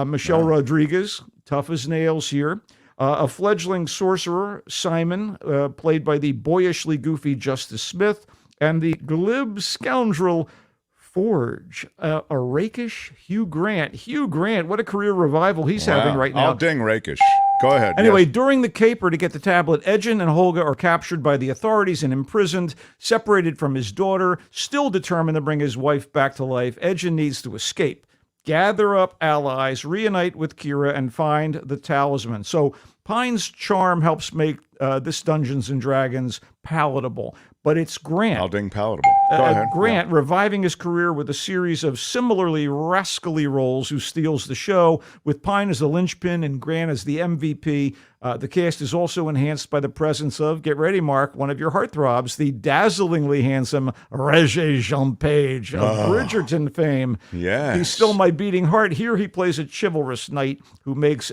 [SPEAKER 18] Michelle Rodriguez, tough as nails here. A fledgling sorcerer, Simon, played by the boyishly goofy Justice Smith, and the glib scoundrel Forge, a rakish Hugh Grant. Hugh Grant, what a career revival he's having right now.
[SPEAKER 2] I'll ding rakish. Go ahead.
[SPEAKER 18] Anyway, during the caper to get the tablet, Edgin and Holga are captured by the authorities and imprisoned, separated from his daughter, still determined to bring his wife back to life. Edgin needs to escape, gather up allies, reunite with Kira, and find the talisman. So Pine's charm helps make this Dungeons and Dragons palatable. But it's Grant.
[SPEAKER 2] I'll ding palatable. Go ahead.
[SPEAKER 18] Grant reviving his career with a series of similarly rascally roles who steals the show, with Pine as the linchpin and Grant as the MVP. The cast is also enhanced by the presence of, get ready, Mark, one of your heartthrobs, the dazzlingly handsome Regé-Jean Page of Bridgerton fame.
[SPEAKER 2] Yes.
[SPEAKER 18] He's still my beating heart. Here he plays a chivalrous knight who makes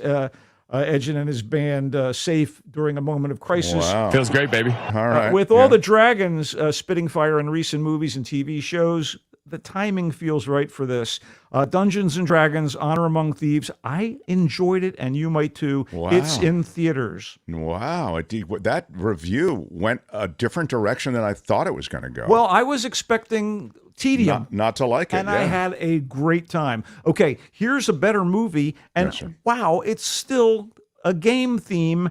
[SPEAKER 18] Edgen and his band safe during a moment of crisis.
[SPEAKER 2] Wow.
[SPEAKER 1] Feels great, baby.
[SPEAKER 2] All right.
[SPEAKER 18] With all the dragons spitting fire in recent movies and TV shows, the timing feels right for this. Dungeons and Dragons, Honor Among Thieves. I enjoyed it, and you might too.
[SPEAKER 2] Wow.
[SPEAKER 18] It's in theaters.
[SPEAKER 2] Wow. That review went a different direction than I thought it was going to go.
[SPEAKER 18] Well, I was expecting tedium.
[SPEAKER 2] Not to like it.
[SPEAKER 18] And I had a great time. Okay, here's a better movie. And wow, it's still a game theme,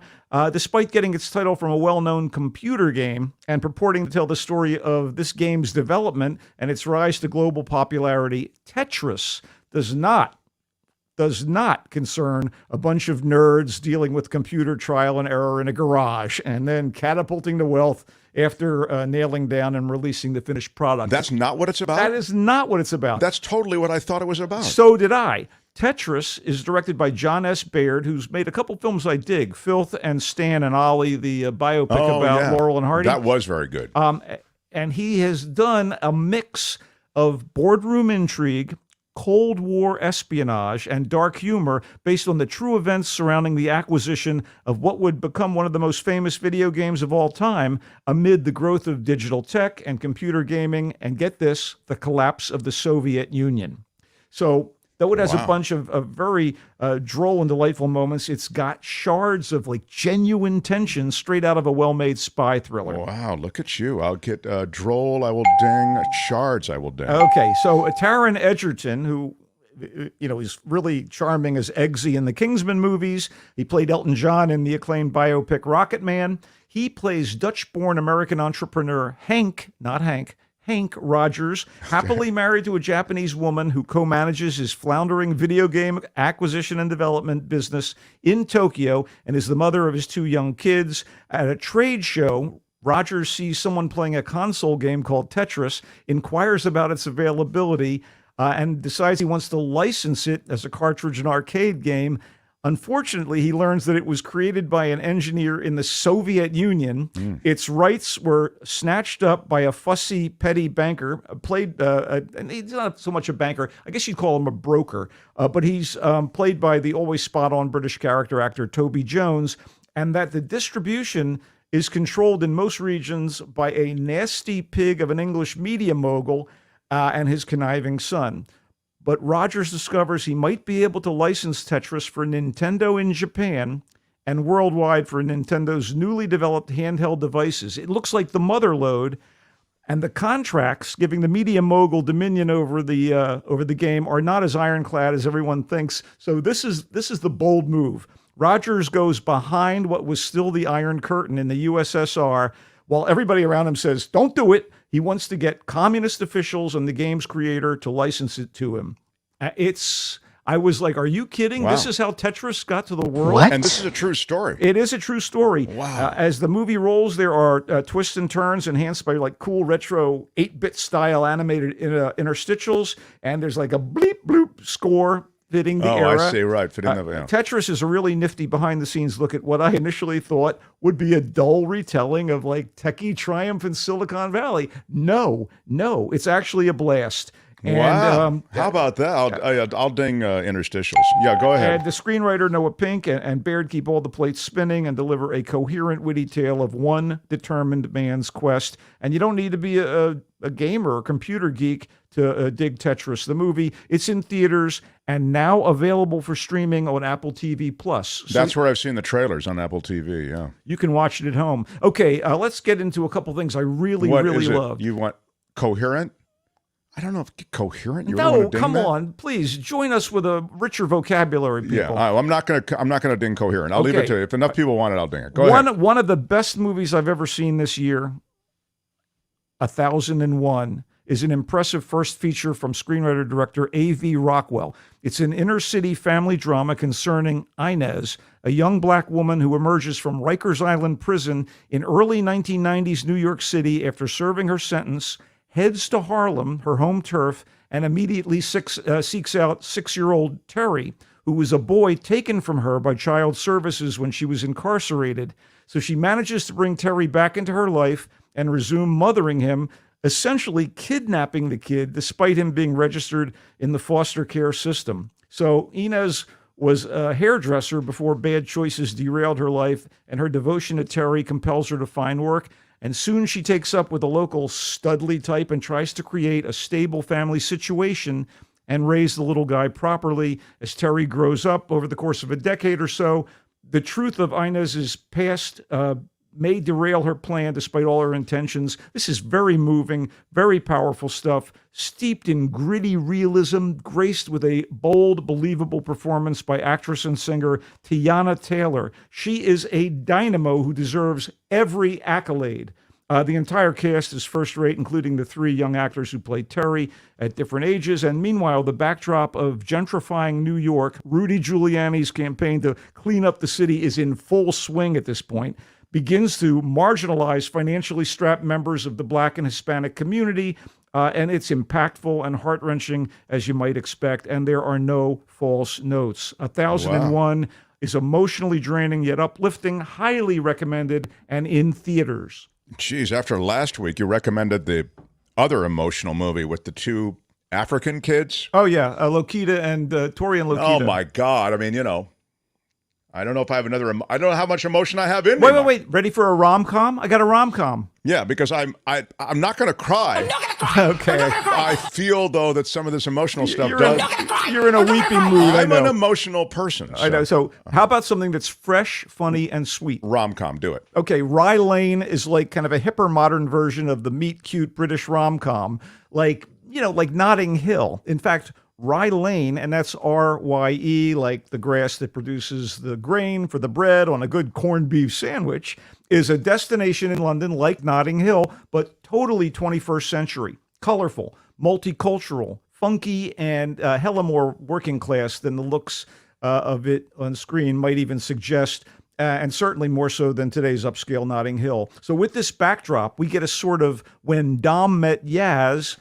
[SPEAKER 18] despite getting its title from a well-known computer game and purporting to tell the story of this game's development and its rise to global popularity. Tetris does not concern a bunch of nerds dealing with computer trial and error in a garage and then catapulting to wealth after nailing down and releasing the finished product.
[SPEAKER 2] That's not what it's about?
[SPEAKER 18] That is not what it's about.
[SPEAKER 2] That's totally what I thought it was about.
[SPEAKER 18] So did I. Tetris is directed by John S. Baird, who's made a couple films I dig, Filth and Stan and Ollie, the biopic about Laurel and Hardy.
[SPEAKER 2] That was very good.
[SPEAKER 18] And he has done a mix of boardroom intrigue, Cold War espionage, and dark humor based on the true events surrounding the acquisition of what would become one of the most famous video games of all time amid the growth of digital tech and computer gaming, and get this, the collapse of the Soviet Union. So though it has a bunch of very droll and delightful moments, it's got shards of like genuine tension straight out of a well-made spy thriller.
[SPEAKER 2] Wow, look at you. I'll get droll, I will ding, shards, I will ding.
[SPEAKER 18] Okay, so Taron Egerton, who is really charming as Eggsy in the Kingsman movies. He played Elton John in the acclaimed biopic Rocket Man. He plays Dutch-born American entrepreneur Hank Rogers, happily married to a Japanese woman who co-manages his floundering video game acquisition and development business in Tokyo and is the mother of his 2 young kids. At a trade show, Rogers sees someone playing a console game called Tetris, inquires about its availability, and decides he wants to license it as a cartridge and arcade game. Unfortunately, he learns that it was created by an engineer in the Soviet Union. Its rights were snatched up by a fussy, petty banker, and he's not so much a banker, I guess you'd call him a broker, but he's played by the always spot-on British character actor Toby Jones, and that the distribution is controlled in most regions by a nasty pig of an English media mogul and his conniving son. But Rogers discovers he might be able to license Tetris for Nintendo in Japan and worldwide for Nintendo's newly developed handheld devices. It looks like the motherlode, and the contracts giving the media mogul dominion over the game are not as ironclad as everyone thinks. So this is the bold move. Rogers goes behind what was still the Iron Curtain in the USSR, while everybody around him says, don't do it. He wants to get communist officials and the game's creator to license it to him. I was like, are you kidding?
[SPEAKER 2] Wow.
[SPEAKER 18] This is how Tetris got to the world?
[SPEAKER 2] What? And this is a true story.
[SPEAKER 18] It is a true story.
[SPEAKER 2] Wow.
[SPEAKER 18] As the movie rolls, there are twists and turns enhanced by like cool retro 8-bit style animated interstitials, and there's like a bleep bloop score fitting the era.
[SPEAKER 2] I see, right. Fitting the
[SPEAKER 18] Tetris is a really nifty behind-the-scenes look at what I initially thought would be a dull retelling of like techie triumph in Silicon Valley. No, it's actually a blast. And,
[SPEAKER 2] wow. How about that? I'll ding interstitials. Yeah, go ahead.
[SPEAKER 18] And the screenwriter Noah Pink and Baird keep all the plates spinning and deliver a coherent, witty tale of one determined man's quest. And you don't need to be a gamer or computer geek to dig Tetris, the movie. It's in theaters and now available for streaming on Apple TV+. So
[SPEAKER 2] that's where I've seen the trailers on Apple TV, yeah.
[SPEAKER 18] You can watch it at home. Okay, let's get into a couple things I really love.
[SPEAKER 2] You want coherent? I don't know if coherent.
[SPEAKER 18] No, come on, please join us with a richer vocabulary, people.
[SPEAKER 2] Yeah, I'm not gonna ding coherent. I'll leave it to you. If enough people want it, I'll ding it. Go ahead.
[SPEAKER 18] One of the best movies I've ever seen this year, 1001, is an impressive first feature from screenwriter-director A.V. Rockwell. It's an inner-city family drama concerning Inez, a young black woman who emerges from Rikers Island prison in early 1990s New York City after serving her sentence, heads to Harlem, her home turf, and immediately seeks out 6-year-old Terry, who was a boy taken from her by Child Services when she was incarcerated. So she manages to bring Terry back into her life and resume mothering him, essentially kidnapping the kid despite him being registered in the foster care system. So Inez was a hairdresser before bad choices derailed her life, and her devotion to Terry compels her to find work. And soon she takes up with a local Studley type and tries to create a stable family situation and raise the little guy properly. As Terry grows up over the course of a decade or so, the truth of Inez's past may derail her plan despite all her intentions. This is very moving, very powerful stuff, steeped in gritty realism, graced with a bold, believable performance by actress and singer Tiana Taylor. She is a dynamo who deserves every accolade. The entire cast is first-rate, including the 3 young actors who play Terry at different ages. And meanwhile, the backdrop of gentrifying New York, Rudy Giuliani's campaign to clean up the city is in full swing at this point, begins to marginalize financially strapped members of the Black and Hispanic community, and it's impactful and heart-wrenching, as you might expect, and there are no false notes. 1001 is emotionally draining yet uplifting, highly recommended, and in theaters.
[SPEAKER 2] Geez, after last week, you recommended the other emotional movie with the 2 African kids.
[SPEAKER 18] Oh, yeah, Lokita and Tori and Lokita.
[SPEAKER 2] Oh, my God. I mean, I don't know if I have another. I don't know how much emotion I have in me.
[SPEAKER 18] Wait. Ready for a rom-com? I got a rom-com.
[SPEAKER 2] Yeah, because I'm not going to cry.
[SPEAKER 18] I'm not going to cry. Okay.
[SPEAKER 2] I feel, though, that some of this emotional stuff
[SPEAKER 18] You're in a weeping mood.
[SPEAKER 2] I'm an emotional person. So.
[SPEAKER 18] I know. So how about something that's fresh, funny, and sweet?
[SPEAKER 2] Rom-com, do it.
[SPEAKER 18] Okay, Rye Lane is like kind of a hipper modern version of the meet-cute British rom-com. Like Notting Hill. In fact, Rye Lane, and that's R-Y-E, like the grass that produces the grain for the bread on a good corned beef sandwich, is a destination in London like Notting Hill, but totally 21st century, colorful, multicultural, funky, and hella more working class than the looks of it on screen might even suggest, and certainly more so than today's upscale Notting Hill. So with this backdrop, we get a sort of When Dom Met Yaz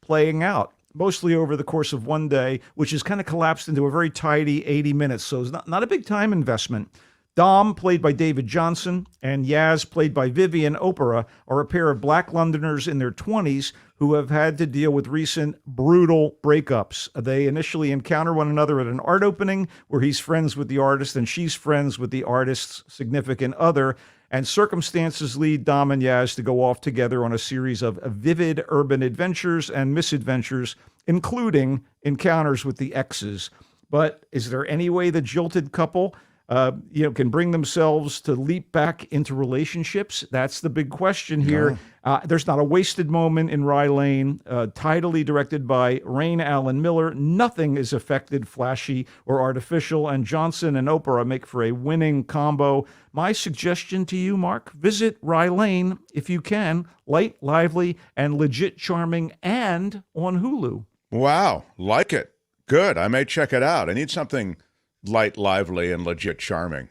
[SPEAKER 18] playing out, mostly over the course of one day, which is kind of collapsed into a very tidy 80 minutes. So it's not a big time investment. Dom, played by David Johnson, and Yaz, played by Vivian Opera, are a pair of Black Londoners in their 20s who have had to deal with recent brutal breakups. They initially encounter one another at an art opening where he's friends with the artist and she's friends with the artist's significant other. And circumstances lead Dom and Yaz to go off together on a series of vivid urban adventures and misadventures, including encounters with the exes. But is there any way the jilted couple can bring themselves to leap back into relationships? That's the big question here. No. There's not a wasted moment in Rye Lane. Tidily directed by Rain Allen Miller, nothing is affected, flashy, or artificial, and Johnson and Opera make for a winning combo. My suggestion to you, Mark, visit Rye Lane if you can. Light, lively, and legit charming, and on Hulu.
[SPEAKER 2] Wow, like it. Good. I may check it out. I need something light, lively, and legit charming,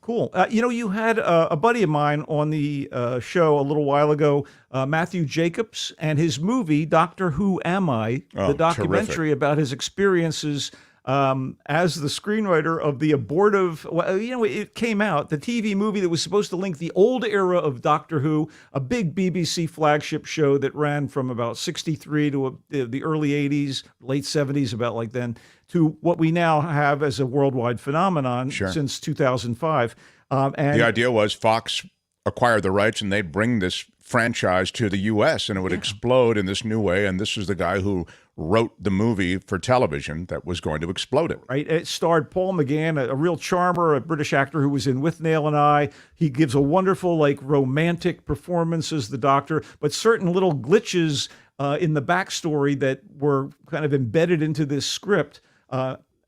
[SPEAKER 18] Cool. You had a buddy of mine on the show a little while ago, Matthew Jacobs, and his movie, Doctor Who Am I? The documentary terrific. About his experiences as the screenwriter of the abortive, it came out, the TV movie that was supposed to link the old era of Doctor Who, a big BBC flagship show that ran from about 63 to the early 80s, late 70s, about like then, to what we now have as a worldwide phenomenon since 2005. And
[SPEAKER 2] the idea was Fox acquired the rights and they'd bring this franchise to the U.S. and it would explode in this new way. And this is the guy who wrote the movie for television that was going to explode it.
[SPEAKER 18] Right. It starred Paul McGann, a real charmer, a British actor who was in Withnail and I. He gives a wonderful, romantic performance as the Doctor, but certain little glitches in the backstory that were kind of embedded into this script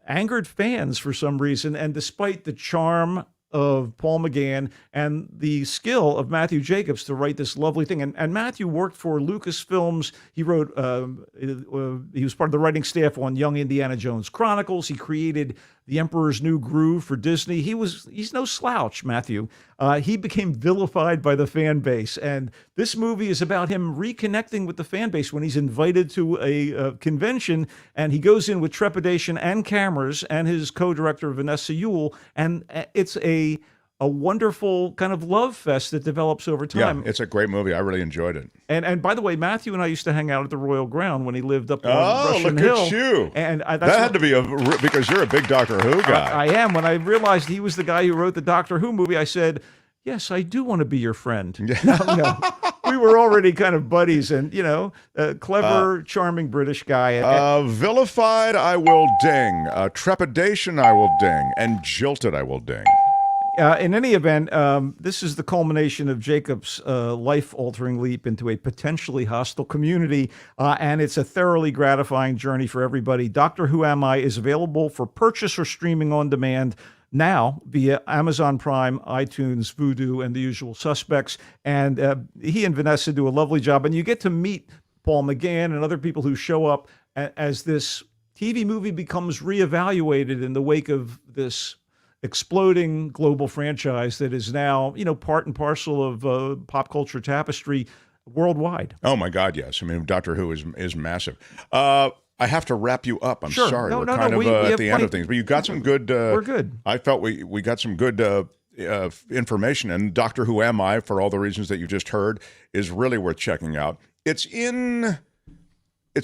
[SPEAKER 18] angered fans for some reason. And despite the charm of Paul McGann and the skill of Matthew Jacobs to write this lovely thing. And Matthew worked for Lucasfilms. He wrote, he was part of the writing staff on Young Indiana Jones Chronicles. He created The Emperor's New Groove for Disney. He's no slouch, Matthew. He became vilified by the fan base. And this movie is about him reconnecting with the fan base when he's invited to a convention, and he goes in with trepidation and cameras and his co-director, Vanessa Ewell. And it's a a wonderful kind of love fest that develops over time.
[SPEAKER 2] Yeah, it's a great movie. I really enjoyed it.
[SPEAKER 18] And by the way, Matthew and I used to hang out at the Royal Ground when he lived up on Russian
[SPEAKER 2] look
[SPEAKER 18] Hill.
[SPEAKER 2] at you.
[SPEAKER 18] And
[SPEAKER 2] that had to be because you're a big Doctor Who guy.
[SPEAKER 18] I am. When I realized he was the guy who wrote the Doctor Who movie, I said, yes, I do want to be your friend. No. We were already kind of buddies, and, a clever, charming British guy.
[SPEAKER 2] Vilified, I will ding. Trepidation, I will ding. And jilted, I will ding.
[SPEAKER 18] In any event, this is the culmination of Jacob's life-altering leap into a potentially hostile community, and it's a thoroughly gratifying journey for everybody. Doctor Who Am I is available for purchase or streaming on demand now via Amazon Prime, iTunes, Vudu, and the usual suspects. And he and Vanessa do a lovely job. And you get to meet Paul McGann and other people who show up as this TV movie becomes reevaluated in the wake of this exploding global franchise that is now, part and parcel of pop culture tapestry worldwide.
[SPEAKER 2] Oh, my God, yes. I mean, Doctor Who is massive. I have to wrap you up. I'm
[SPEAKER 18] sure.
[SPEAKER 2] sorry.
[SPEAKER 18] We're
[SPEAKER 2] kind of at the end of things. But you got some good...
[SPEAKER 18] we're good.
[SPEAKER 2] I felt we got some good information. And Doctor Who Am I, for all the reasons that you just heard, is really worth checking out. It's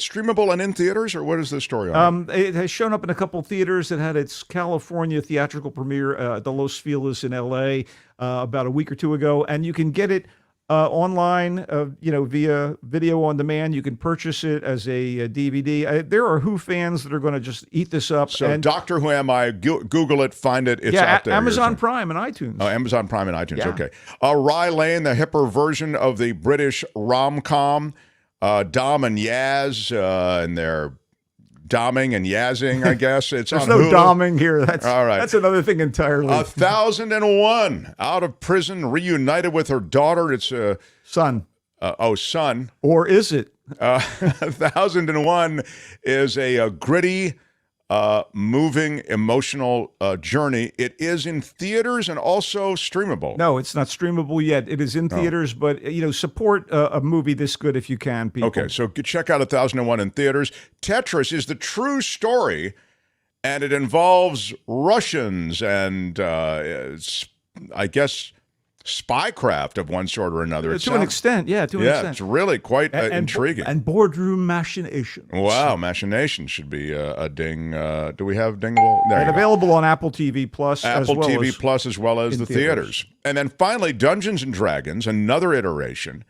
[SPEAKER 2] streamable and in theaters, or what is the story on it?
[SPEAKER 18] It has shown up in a couple theaters. It had its California theatrical premiere at the Los Feliz in L.A. About a week or two ago. And you can get it online, via video on demand. You can purchase it as a DVD. There are Who fans that are going to just eat this up.
[SPEAKER 2] So Doctor Who Am I, Google it, find it. It's out there.
[SPEAKER 18] Amazon Prime and iTunes.
[SPEAKER 2] Oh, Amazon Prime and iTunes, okay. Rye Lane, the hipper version of the British rom-com. Dom and Yaz, and they're doming and yazzing, I guess. It's
[SPEAKER 18] There's
[SPEAKER 2] on
[SPEAKER 18] no
[SPEAKER 2] Hulu.
[SPEAKER 18] doming here.
[SPEAKER 2] All right.
[SPEAKER 18] That's another thing entirely.
[SPEAKER 2] 1001, out of prison, reunited with her daughter. It's a
[SPEAKER 18] son.
[SPEAKER 2] Son.
[SPEAKER 18] Or is it?
[SPEAKER 2] 1001 is a gritty, moving, emotional journey. It is in theaters and also streamable.
[SPEAKER 18] No, it's not streamable yet. It is in theaters, but support a movie this good if you can, people.
[SPEAKER 2] Okay, so check out 1001 in theaters. Tetris is the true story, and it involves Russians and I guess spycraft of one sort or another.
[SPEAKER 18] To an extent, to an extent.
[SPEAKER 2] It's really quite intriguing.
[SPEAKER 18] And boardroom machinations.
[SPEAKER 2] Wow, machinations should be a ding. Do we have dingable? There
[SPEAKER 18] and available on Apple TV Plus
[SPEAKER 2] as well as the theaters. And then finally, Dungeons & Dragons, another iteration.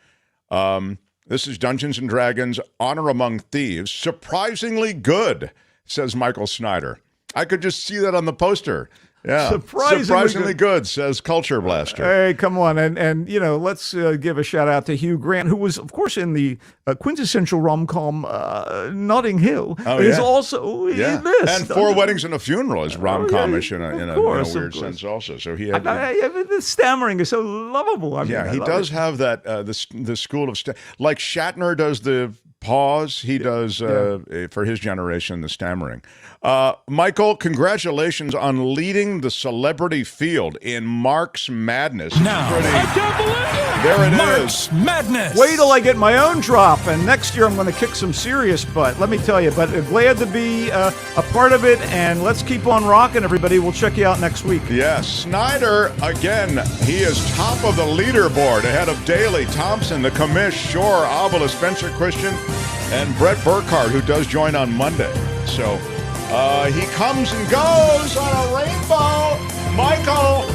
[SPEAKER 2] This is Dungeons & Dragons Honor Among Thieves. Surprisingly good, says Michael Snyder. I could just see that on the poster. Yeah, surprisingly good, says Culture Blaster.
[SPEAKER 18] Hey, come on. And let's give a shout out to Hugh Grant, who was, of course, in the quintessential rom-com Notting Hill. Is also in this.
[SPEAKER 2] And Four Weddings and a Funeral is rom-comish in a weird sense also. So he had...
[SPEAKER 18] the stammering is so lovable.
[SPEAKER 2] He does have that, the school of... like Shatner does the pause, he does, for his generation, the stammering. Michael, congratulations on leading the celebrity field in Mark's Madness.
[SPEAKER 5] Now, I can't believe it!
[SPEAKER 2] There it
[SPEAKER 5] Mark's Madness!
[SPEAKER 18] Wait till I get my own drop, and next year I'm going to kick some serious butt, let me tell you. But glad to be a part of it, and let's keep on rocking, everybody. We'll check you out next week.
[SPEAKER 2] Yes, Snyder, again, he is top of the leaderboard, ahead of Daly, Thompson, the Commish, Shore, Avila, Spencer Christian, and Brett Burkhardt, who does join on Monday. So he comes and goes on a rainbow. Michael.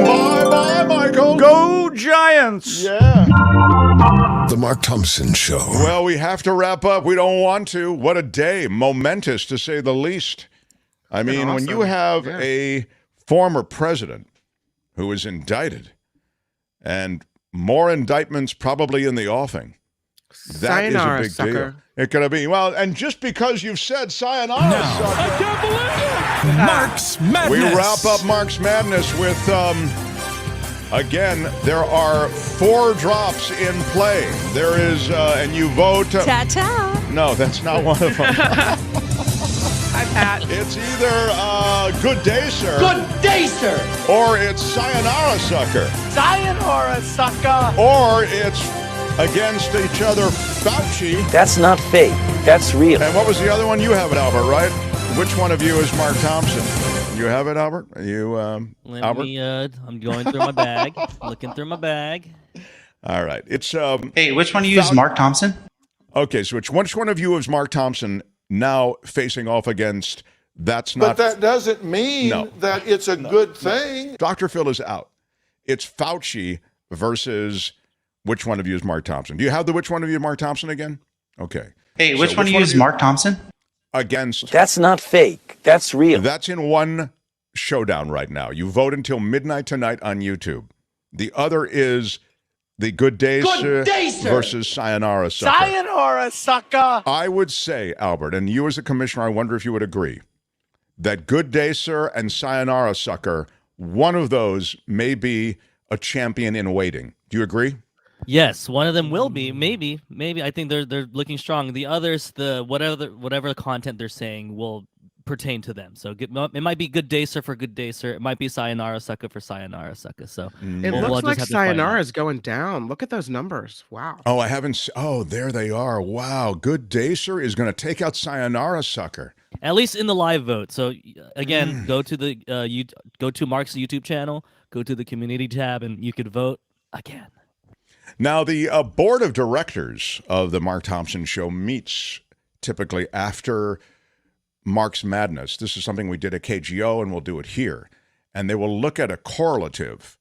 [SPEAKER 2] Bye-bye, Michael.
[SPEAKER 18] Go Giants.
[SPEAKER 2] Yeah.
[SPEAKER 7] The Mark Thompson Show.
[SPEAKER 2] Well, we have to wrap up. We don't want to. What a day. Momentous, to say the least. I mean, when you have a former president who is indicted and more indictments probably in the offing. That is a big deal. It could be. Well, and just because you've said sayonara,
[SPEAKER 5] I can't believe it! Mark's Madness.
[SPEAKER 2] We wrap up Mark's Madness with, again, there are 4 drops in play. There is, and you vote.
[SPEAKER 12] Ta-ta.
[SPEAKER 2] No, that's not one of them.
[SPEAKER 3] Hi, Pat.
[SPEAKER 2] It's either Good Day, Sir.
[SPEAKER 13] Good day, sir.
[SPEAKER 2] Or it's Sayonara, Sucker.
[SPEAKER 13] Sayonara, sucker.
[SPEAKER 2] Or it's against each other, Fauci.
[SPEAKER 15] That's not fake. That's real.
[SPEAKER 2] And what was the other one? You have it, Albert, right? which one of you is Mark Thompson? You have it, Albert? Are you, Albert?
[SPEAKER 4] I'm going through my bag, looking through my bag.
[SPEAKER 2] All right. It's
[SPEAKER 20] Hey, which one of you is Mark Thompson?
[SPEAKER 2] Okay, so which one of you is Mark Thompson now facing off against That's Not...
[SPEAKER 8] But that doesn't mean that it's a good thing.
[SPEAKER 2] Dr. Phil is out. It's Fauci versus which one of you is Mark Thompson. Do you have the which one of you is Mark Thompson again? Okay.
[SPEAKER 20] Hey, which one of you is Mark Thompson?
[SPEAKER 2] Against...
[SPEAKER 15] That's not fake. That's real.
[SPEAKER 2] That's in one showdown right now. You vote until midnight tonight on YouTube. The other is the Good Day Sir versus Sayonara Sucker.
[SPEAKER 14] Sayonara Sucker.
[SPEAKER 2] I would say, Albert, and you as a commissioner, I wonder if you would agree, that Good Day Sir and Sayonara Sucker, one of those may be a champion in waiting. Do you agree?
[SPEAKER 4] Yes, one of them will be. Maybe. I think they're looking strong. The others, whatever content they're saying will pertain to them. So it might be Good Day Sir for Good Day Sir. It might be Sayonara Sucker for Sayonara Sucker. So
[SPEAKER 3] it looks like Sayonara is going down. Look at those numbers. Wow.
[SPEAKER 2] Oh, I haven't. Oh, there they are. Wow. Good Day Sir is going to take out Sayonara Sucker.
[SPEAKER 4] At least in the live vote. So again, go to the go to Mark's YouTube channel, go to the community tab, and you could vote again.
[SPEAKER 2] Now, the board of directors of the Mark Thompson Show meets typically after Mark's Madness. This is something we did at KGO, and we'll do it here. And they will look at a correlative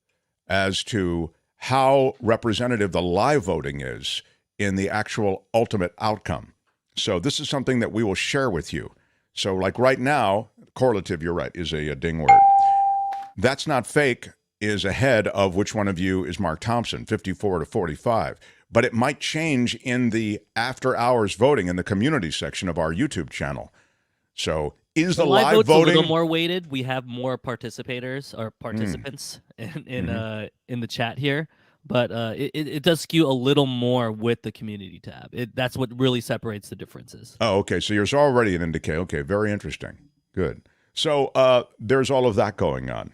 [SPEAKER 2] as to how representative the live voting is in the actual ultimate outcome. So this is something that we will share with you. So like right now, correlative, you're right, is a ding word. That's Not Fake is ahead of which one of you is Mark Thompson, 54 to 45. But it might change in the after hours voting in the community section of our YouTube channel. So is the live
[SPEAKER 4] vote's
[SPEAKER 2] voting
[SPEAKER 4] a little more weighted? We have more participants in the chat here, but it does skew a little more with the community tab. That's what really separates the differences.
[SPEAKER 2] Oh, okay. So there's already an indicator. Okay, very interesting. Good. So there's all of that going on.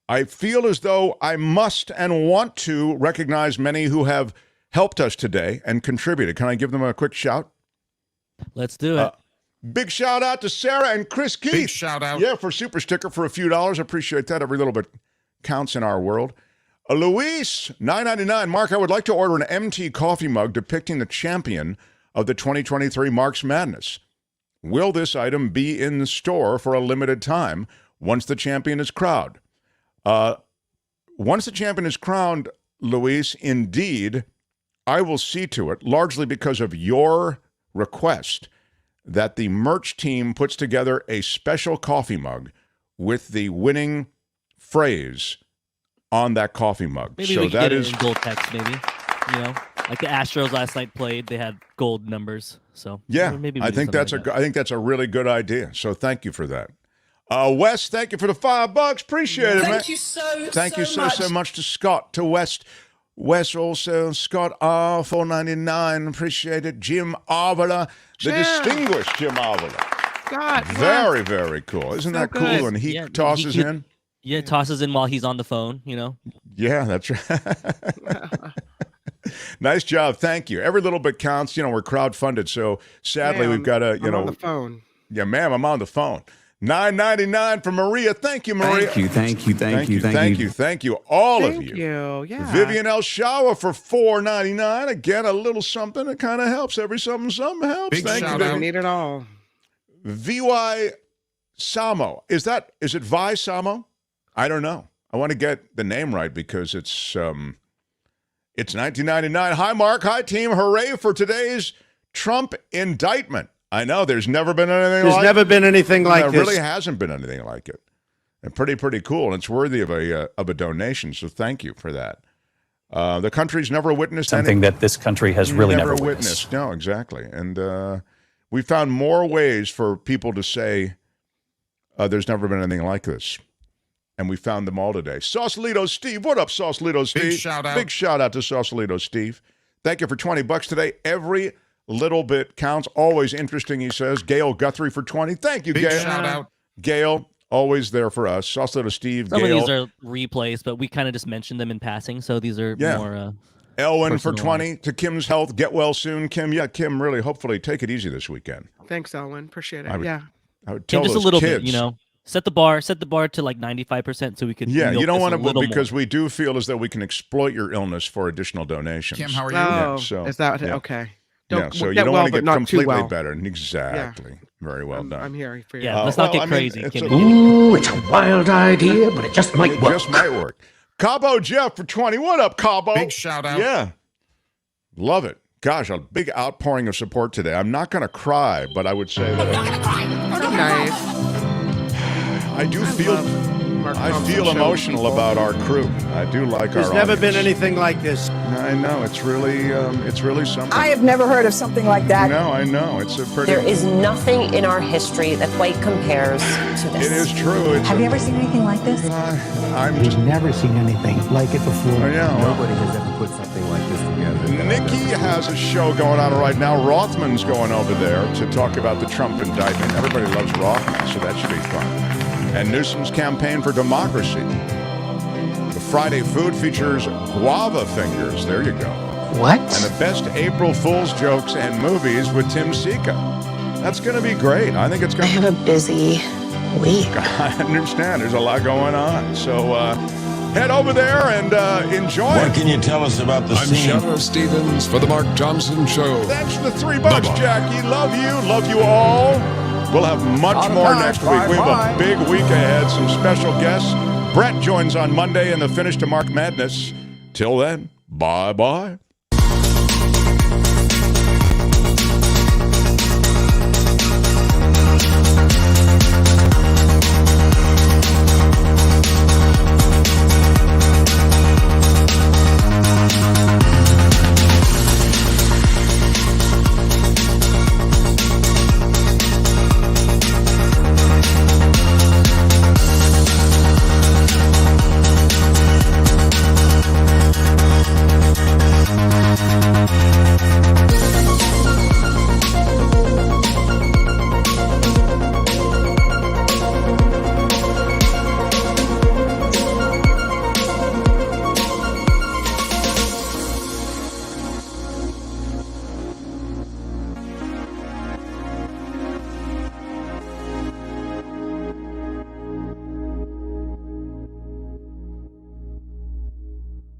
[SPEAKER 2] I feel as though I must and want to recognize many who have helped us today and contributed. Can I give them a quick shout?
[SPEAKER 4] Let's do it.
[SPEAKER 2] Big shout out to Sarah and Chris Keith.
[SPEAKER 1] Big shout out.
[SPEAKER 2] Yeah, for super sticker for a few dollars. Appreciate that. Every little bit counts in our world. Luis, $9.99. Mark, I would like to order an MT coffee mug depicting the champion of the 2023 Mark's Madness. Will this item be in the store for a limited time once the champion is crowned? Once the champion is crowned, Luis, indeed, I will see to it, largely because of your request, that the merch team puts together a special coffee mug with the winning phrase on that coffee mug.
[SPEAKER 4] Maybe
[SPEAKER 2] so
[SPEAKER 4] we can
[SPEAKER 2] that
[SPEAKER 4] get
[SPEAKER 2] is
[SPEAKER 4] it in gold text, maybe. You know, like the Astros last night played, they had gold numbers. So
[SPEAKER 2] yeah,
[SPEAKER 4] maybe
[SPEAKER 2] I think that's I think that's a really good idea. So thank you for that. Wes, thank you for the $5. Appreciate it, man. Thank you so much to Scott, to West. Wes also, Scott R, $4.99. Appreciate it. Jim Avila, the distinguished Jim Avila.
[SPEAKER 3] God,
[SPEAKER 2] very, very cool. Isn't that
[SPEAKER 3] good.
[SPEAKER 2] cool? And he tosses in.
[SPEAKER 4] Yeah, tosses in while he's on the phone, you know?
[SPEAKER 2] Yeah, that's right. Nice job. Thank you. Every little bit counts. You know, we're crowdfunded. So sadly, we've got to,
[SPEAKER 3] I'm on the phone.
[SPEAKER 2] Yeah, ma'am, I'm on the phone. $9.99 for Maria. Thank you, Maria.
[SPEAKER 21] Thank you.
[SPEAKER 2] All of you.
[SPEAKER 3] Thank you. Yeah.
[SPEAKER 2] Vivian L. Shower for $4.99. Again, a little something that kind of helps. Every something helps.
[SPEAKER 1] Big
[SPEAKER 2] Thank
[SPEAKER 1] shout
[SPEAKER 2] you.
[SPEAKER 1] out.
[SPEAKER 3] I need it all.
[SPEAKER 2] VY Samo. Is it Vi Samo? I don't know. I want to get the name right because it's 1999. Hi, Mark. Hi, team. Hooray for today's Trump indictment. I know there's never been anything like it.
[SPEAKER 14] There's never been anything like
[SPEAKER 2] this.
[SPEAKER 14] this.
[SPEAKER 2] There really hasn't been anything like it. And pretty cool. And it's worthy of a donation. So thank you for that. The country's never witnessed
[SPEAKER 21] something that this country has really never
[SPEAKER 2] witnessed. No, exactly. And we found more ways for people to say there's never been anything like this. And we found them all today. Sausalito Steve. What up, Sausalito Steve?
[SPEAKER 1] Big shout out.
[SPEAKER 2] Big shout out to Sausalito Steve. Thank you for $20 today. Every little bit counts. Always interesting, he says. Gail Guthrie for 20. Thank you,
[SPEAKER 1] Big
[SPEAKER 2] Gail.
[SPEAKER 1] shout out.
[SPEAKER 2] Gail, always there for us. Sausalito Steve,
[SPEAKER 4] Some
[SPEAKER 2] Gail.
[SPEAKER 4] of these are replays, but we kind of just mentioned them in passing, so these are more
[SPEAKER 2] Elwin for 20. To Kim's Health. Get well soon, Kim. Yeah, Kim, really, hopefully, take it easy this weekend.
[SPEAKER 3] Thanks, Elwin. Appreciate it.
[SPEAKER 2] I would tell
[SPEAKER 4] just
[SPEAKER 2] those
[SPEAKER 4] a little
[SPEAKER 2] kids,
[SPEAKER 4] bit, set the bar to like 95% so we can.
[SPEAKER 2] Yeah, you don't want
[SPEAKER 4] to,
[SPEAKER 2] because we do feel as though we can exploit your illness for additional donations.
[SPEAKER 1] Kim, how are you?
[SPEAKER 3] Oh,
[SPEAKER 2] so
[SPEAKER 3] is that okay?
[SPEAKER 2] So you
[SPEAKER 3] get
[SPEAKER 2] don't
[SPEAKER 3] well,
[SPEAKER 2] want to
[SPEAKER 3] but
[SPEAKER 2] get
[SPEAKER 3] not too
[SPEAKER 2] completely
[SPEAKER 3] well.
[SPEAKER 2] better. Exactly. Very well done.
[SPEAKER 3] I'm here for you.
[SPEAKER 4] Yeah, let's not get crazy.
[SPEAKER 21] Ooh, it's a wild idea, but it just might work.
[SPEAKER 2] Just might work. Cabo Jeff for 20. What up, Cabo?
[SPEAKER 1] Big shout out.
[SPEAKER 2] Yeah. Love it. Gosh, a big outpouring of support today. I'm not going to cry, but I would say that I do feel emotional about our crew. I do like
[SPEAKER 14] There's
[SPEAKER 2] our
[SPEAKER 14] never
[SPEAKER 2] audience.
[SPEAKER 14] been anything like this.
[SPEAKER 2] I know. It's really something.
[SPEAKER 12] I have never heard of something like that.
[SPEAKER 2] No, I know. It's a pretty...
[SPEAKER 9] There is nothing in our history that quite compares to this.
[SPEAKER 2] It is true.
[SPEAKER 12] Have you ever seen anything like this?
[SPEAKER 21] We've never seen anything like it before.
[SPEAKER 2] Nobody
[SPEAKER 21] has ever put something like this together.
[SPEAKER 2] Nikki has a show going on right now. Rothman's going over there to talk about the Trump indictment. Everybody loves Rothman, so that should be fun. And Newsom's campaign for democracy. The Friday food features guava fingers. There you go.
[SPEAKER 21] What?
[SPEAKER 2] And the best April Fool's jokes and movies with Tim Sika. That's going to be great. I think it's going to be...
[SPEAKER 9] I have a busy week.
[SPEAKER 2] I understand. There's a lot going on. So head over there and enjoy it.
[SPEAKER 7] What can you tell us about the scene?
[SPEAKER 10] I'm Shadow Stevens for the Mark Thompson Show.
[SPEAKER 2] Thanks for the $3, Jackie. Love you all. We'll have much more next week. We have a big week ahead, some special guests. Brett joins on Monday in the finish to Mark Madness. Till then, bye-bye.